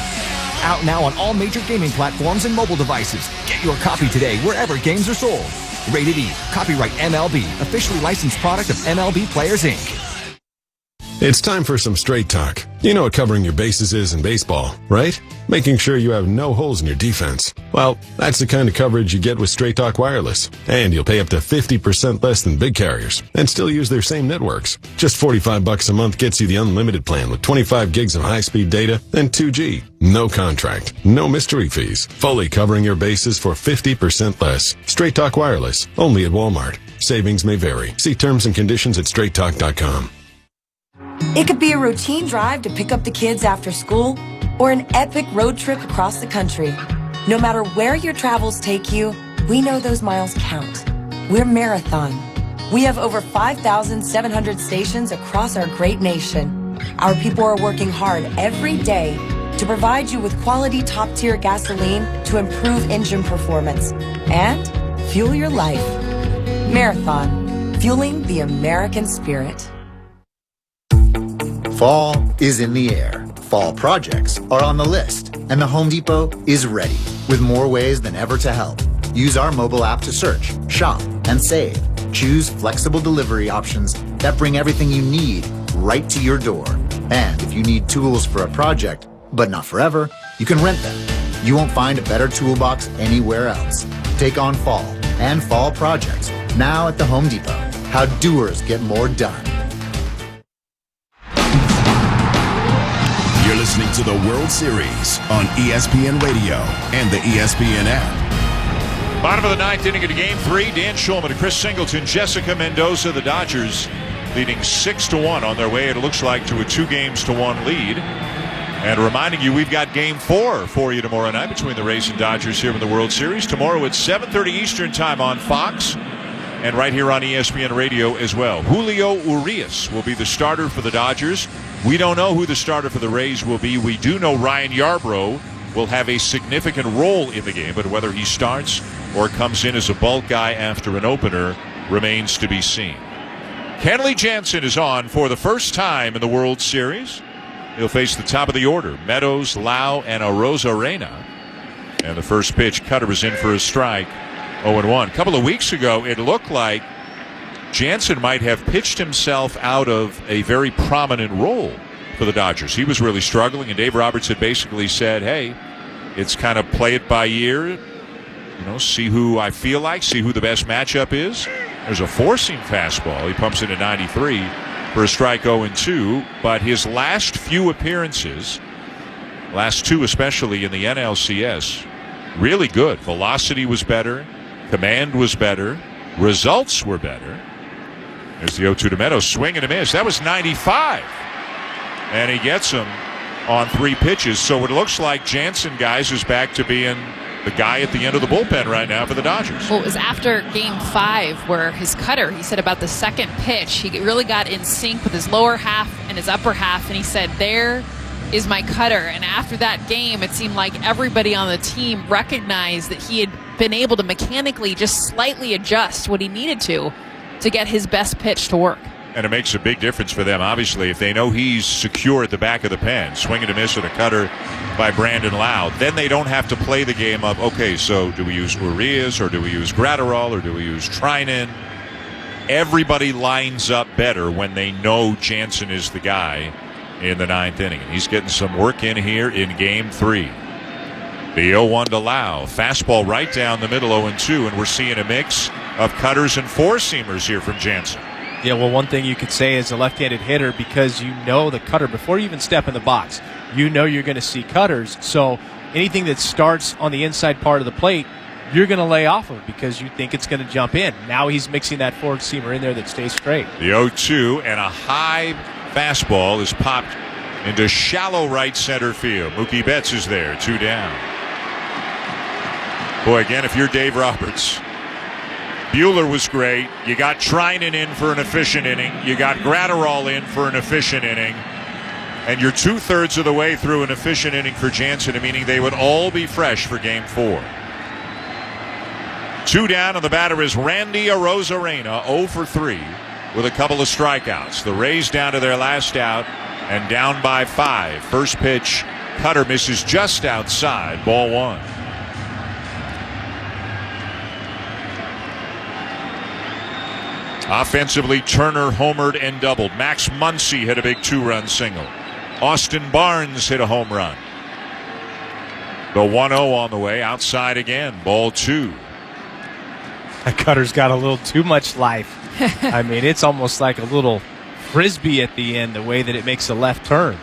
Out now on all major gaming platforms and mobile devices. Get your copy today wherever games are sold. Rated E. Copyright MLB. Officially licensed product of MLB Players, Inc. It's time for some straight talk. You know what covering your bases is in baseball, right? Making sure you have no holes in your defense. Well, that's the kind of coverage you get with Straight Talk Wireless. And you'll pay up to 50% less than big carriers and still use their same networks. Just $45 a month gets you the unlimited plan with 25 gigs of high-speed data and 2G. No contract, no mystery fees. Fully covering your bases for 50% less. Straight Talk Wireless, only at Walmart. Savings may vary. See terms and conditions at straighttalk.com. It could be a routine drive to pick up the kids after school or an epic road trip across the country. No matter where your travels take you, we know those miles count. We're Marathon. We have over 5,700 stations across our great nation. Our people are working hard every day to provide you with quality top-tier gasoline to improve engine performance and fuel your life. Marathon, fueling the American spirit. Fall is in the air. Fall projects are on the list, and the Home Depot is ready with more ways than ever to help. Use our mobile app to search, shop, and save. Choose flexible delivery options that bring everything you need right to your door. And if you need tools for a project, but not forever, you can rent them. You won't find a better toolbox anywhere else. Take on fall and fall projects now at the Home Depot. How doers get more done. You're listening to the World Series on ESPN Radio and the ESPN app. Bottom of the ninth inning of Game 3. Dan Shulman, Chris Singleton, Jessica Mendoza. The Dodgers leading 6-1 on their way, it looks like, to a 2-1 lead. And reminding you, we've got Game 4 for you tomorrow night between the Rays and Dodgers here in the World Series. Tomorrow at 7:30 Eastern Time on Fox and right here on ESPN Radio as well. Julio Urias will be the starter for the Dodgers. We don't know who the starter for the Rays will be. We do know Ryan Yarbrough will have a significant role in the game, but whether he starts or comes in as a bulk guy after an opener remains to be seen. Kenley Jansen is on for the first time in the World Series. He'll face the top of the order, Meadows, Lau, and Arozarena. And the first pitch, cutter is in for a strike, 0-1. A couple of weeks ago, it looked like Jansen might have pitched himself out of a very prominent role for the Dodgers. He was really struggling, and Dave Roberts had basically said, hey, it's kind of play it by ear, see who I feel like, see who the best matchup is. There's a four-seam fastball. He pumps it at 93 for a strike, 0-2. But his last few appearances, last two especially in the NLCS, really good. Velocity was better. Command was better. Results were better. There's the 0-2 to Meadows. Swing and a miss. That was 95. And he gets him on 3 pitches. So it looks like Jansen, guys, is back to being the guy at the end of the bullpen right now for the Dodgers. Well, it was after Game 5 where his cutter, he said about the second pitch, he really got in sync with his lower half and his upper half, and he said, there is my cutter. And after that game, it seemed like everybody on the team recognized that he had been able to mechanically just slightly adjust what he needed to get his best pitch to work. And it makes a big difference for them, obviously, if they know he's secure at the back of the pen. Swing and a miss with a cutter by Brandon Lau. Then they don't have to play the game of, okay, so do we use Urias or do we use Gratterall or do we use Trinan? Everybody lines up better when they know Jansen is the guy in the 9th inning. And he's getting some work in here in Game 3. The 0-1 to Lau. Fastball right down the middle, 0-2, and we're seeing a mix of cutters and four-seamers here from Jansen. Yeah, well, one thing you could say is a left-handed hitter, because you know the cutter, before you even step in the box, you know you're going to see cutters. So anything that starts on the inside part of the plate, you're going to lay off of because you think it's going to jump in. Now he's mixing that four-seamer in there that stays straight. The 0-2 and a high fastball is popped into shallow right center field. Mookie Betts is there, 2 down. Boy, again, if you're Dave Roberts, Buehler was great. You got Trinan in for an efficient inning. You got Gratterall in for an efficient inning. And you're 2/3 of the way through an efficient inning for Jansen, meaning they would all be fresh for Game 4. 2 down, and the batter is Randy Arozarena, 0 for 3 with a couple of strikeouts. The Rays down to their last out and down by 5. First pitch, cutter misses just outside, ball 1. Offensively, Turner homered and doubled. Max Muncy hit a big 2-run single. Austin Barnes hit a home run. The 1-0 on the way, outside again, ball 2. That cutter's got a little too much life. I mean, it's almost like a little frisbee at the end, the way that it makes a left turn.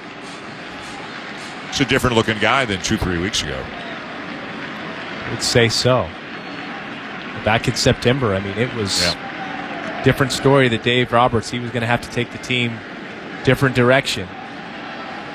It's a different looking guy than 2-3 weeks ago. I would say so. Back in September, I mean, it was... Yeah. Different story that Dave Roberts, he was going to have to take the team different direction.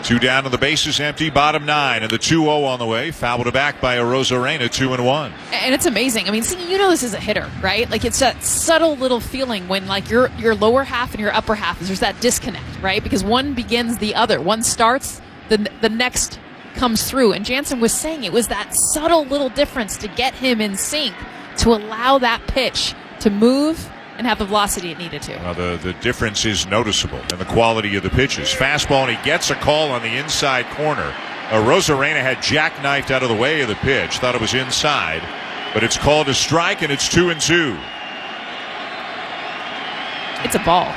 2 down and the bases empty, bottom 9, and the 2-0 on the way. Fouled back by Arozarena, 2-1. And it's amazing. I mean, see, you know this is a hitter, right? Like, it's that subtle little feeling when, like, your lower half and your upper half, there's that disconnect, right? Because one begins the other. One starts, the next comes through. And Jansen was saying it was that subtle little difference to get him in sync, to allow that pitch to move and have the velocity it needed to. Well, the difference is noticeable in the quality of the pitches. Fastball, and he gets a call on the inside corner. Arozarena had jackknifed out of the way of the pitch, thought it was inside, but it's called a strike, and it's 2-2. It's a ball.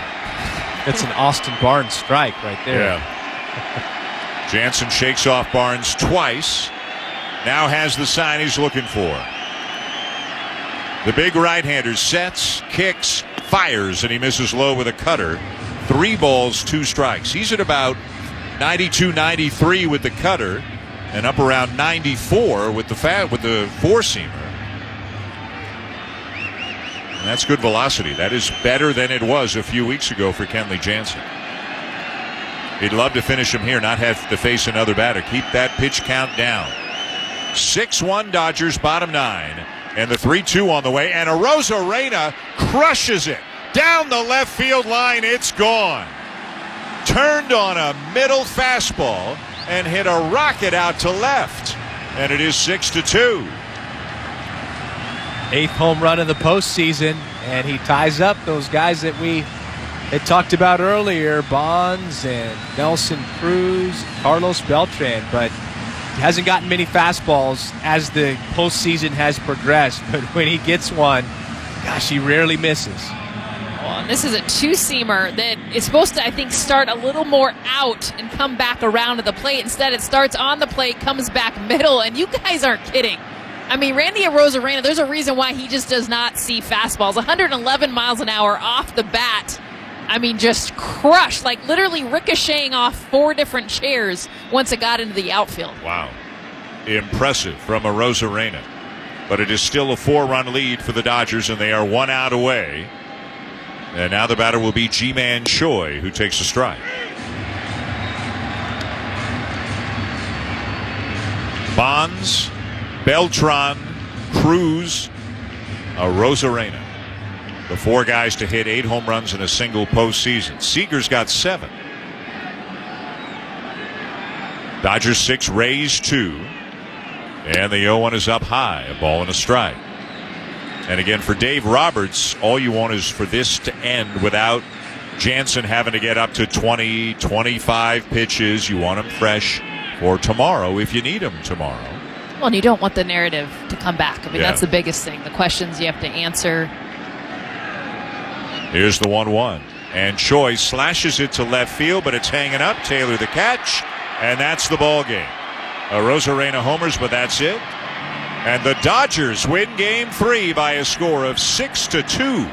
That's an Austin Barnes strike right there. Yeah. Jansen shakes off Barnes twice. Now has the sign he's looking for. The big right-hander sets, kicks, fires, and he misses low with a cutter. 3 balls, 2 strikes. He's at about 92, 93 with the cutter, and up around 94 with the four-seamer. And that's good velocity. That is better than it was a few weeks ago for Kenley Jansen. He'd love to finish him here, not have to face another batter. Keep that pitch count down. 6-1 Dodgers, bottom 9. And the 3-2 on the way. And Arozarena crushes it. Down the left field line, it's gone. Turned on a middle fastball and hit a rocket out to left. And it is 6-2. 8th home run of the postseason, and he ties up those guys that we had talked about earlier, Bonds and Nelson Cruz, Carlos Beltran, but he hasn't gotten many fastballs as the postseason has progressed. But when he gets one, gosh, he rarely misses. Well, and this is a two-seamer that is supposed to, I think, start a little more out and come back around to the plate. Instead, it starts on the plate, comes back middle, and you guys aren't kidding. I mean, Randy Arozarena, there's a reason why he just does not see fastballs. 111 miles an hour off the bat. I mean, just crushed, like literally ricocheting off 4 different chairs once it got into the outfield. Wow. Impressive from Arozarena. But it is still a 4-run lead for the Dodgers, and they are 1 out away. And now the batter will be Ji-Man Choi, who takes a strike. Bonds, Beltran, Cruz, Arozarena. The 4 guys to hit 8 home runs in a single postseason. Seager's got 7. Dodgers 6, Rays 2. And the 0-1 is up high, a ball and a strike. And again, for Dave Roberts, all you want is for this to end without Jansen having to get up to 20, 25 pitches. You want him fresh for tomorrow if you need him tomorrow. Well, and you don't want the narrative to come back. I mean, that's the biggest thing. The questions you have to answer. Here's the 1-1. And Choi slashes it to left field, but it's hanging up. Taylor the catch. And that's the ball game. Arozarena homers, but that's it. And the Dodgers win Game 3 by a score of 6-2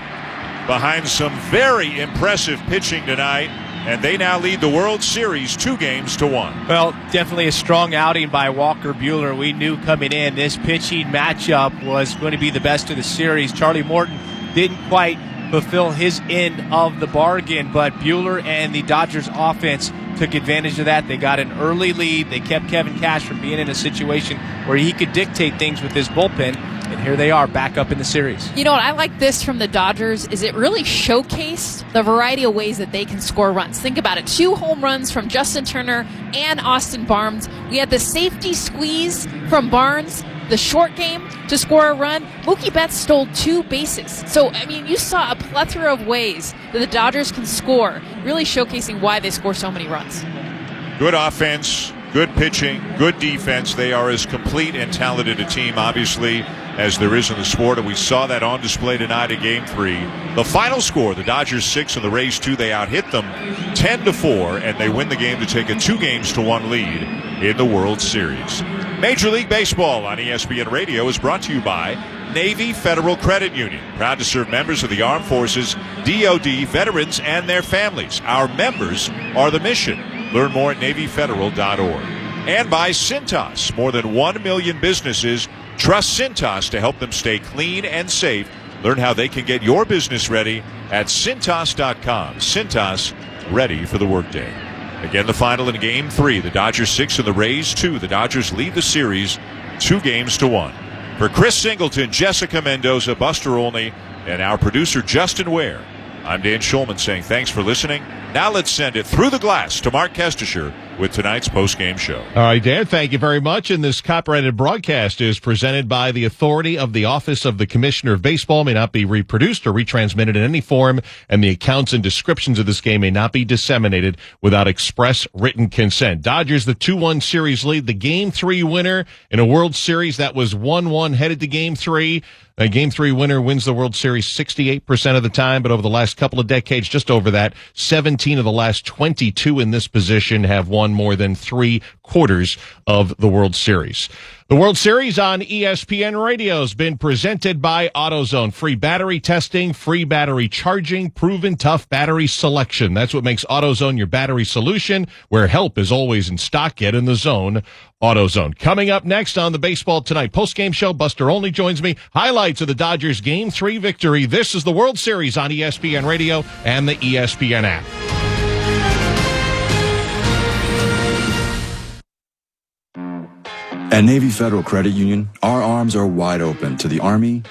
behind some very impressive pitching tonight. And they now lead the World Series 2-1. Well, definitely a strong outing by Walker Buehler. We knew coming in this pitching matchup was going to be the best of the series. Charlie Morton didn't quite fulfill his end of the bargain, but Buehler and the Dodgers offense took advantage of that. They got an early lead. They kept Kevin Cash from being in a situation where he could dictate things with his bullpen. And here they are back up in the series. You know what I like this from the Dodgers is it really showcased the variety of ways that they can score runs. Think about it. 2 home runs from Justin Turner and Austin Barnes. We had the safety squeeze from Barnes, the short game to score a run. Mookie Betts stole 2 bases. So, I mean, you saw a plethora of ways that the Dodgers can score, really showcasing why they score so many runs. Good offense, good pitching, good defense. They are as complete and talented a team, obviously, as there is in the sport, and we saw that on display tonight in Game 3. The final score, the Dodgers 6 and the Rays 2, they out-hit them 10-4, and they win the game to take a 2-1 lead in the World Series. Major League Baseball on ESPN Radio is brought to you by Navy Federal Credit Union, proud to serve members of the Armed Forces, DoD, veterans, and their families. Our members are the mission. Learn more at NavyFederal.org. And by Cintas. More than 1 million businesses trust Cintas to help them stay clean and safe. Learn how they can get your business ready at Cintas.com. Cintas, ready for the workday. Again, the final in Game 3. The Dodgers 6 and the Rays 2. The Dodgers lead the series 2-1. For Chris Singleton, Jessica Mendoza, Buster Olney, and our producer Justin Ware, I'm Dan Schulman saying thanks for listening. Now let's send it through the glass to Mark Kestisher with tonight's post-game show. All right, Dan, thank you very much. And this copyrighted broadcast is presented by the authority of the Office of the Commissioner of Baseball, may not be reproduced or retransmitted in any form, and the accounts and descriptions of this game may not be disseminated without express written consent. Dodgers, the 2-1 series lead, the Game 3 winner in a World Series that was 1-1 headed to Game 3. A Game 3 winner wins the World Series 68% of the time, but over the last couple of decades, just over that, 17 of the last 22 in this position have won more than 3/4 of the World Series. The World Series on ESPN Radio has been presented by AutoZone. Free battery testing, free battery charging, proven tough battery selection. That's what makes AutoZone your battery solution, where help is always in stock. Get in the zone. AutoZone. Coming up next on the Baseball Tonight postgame show, Buster Olney joins me. Highlights of the Dodgers' Game 3 victory. This is the World Series on ESPN Radio and the ESPN app. At Navy Federal Credit Union, our arms are wide open to the Army,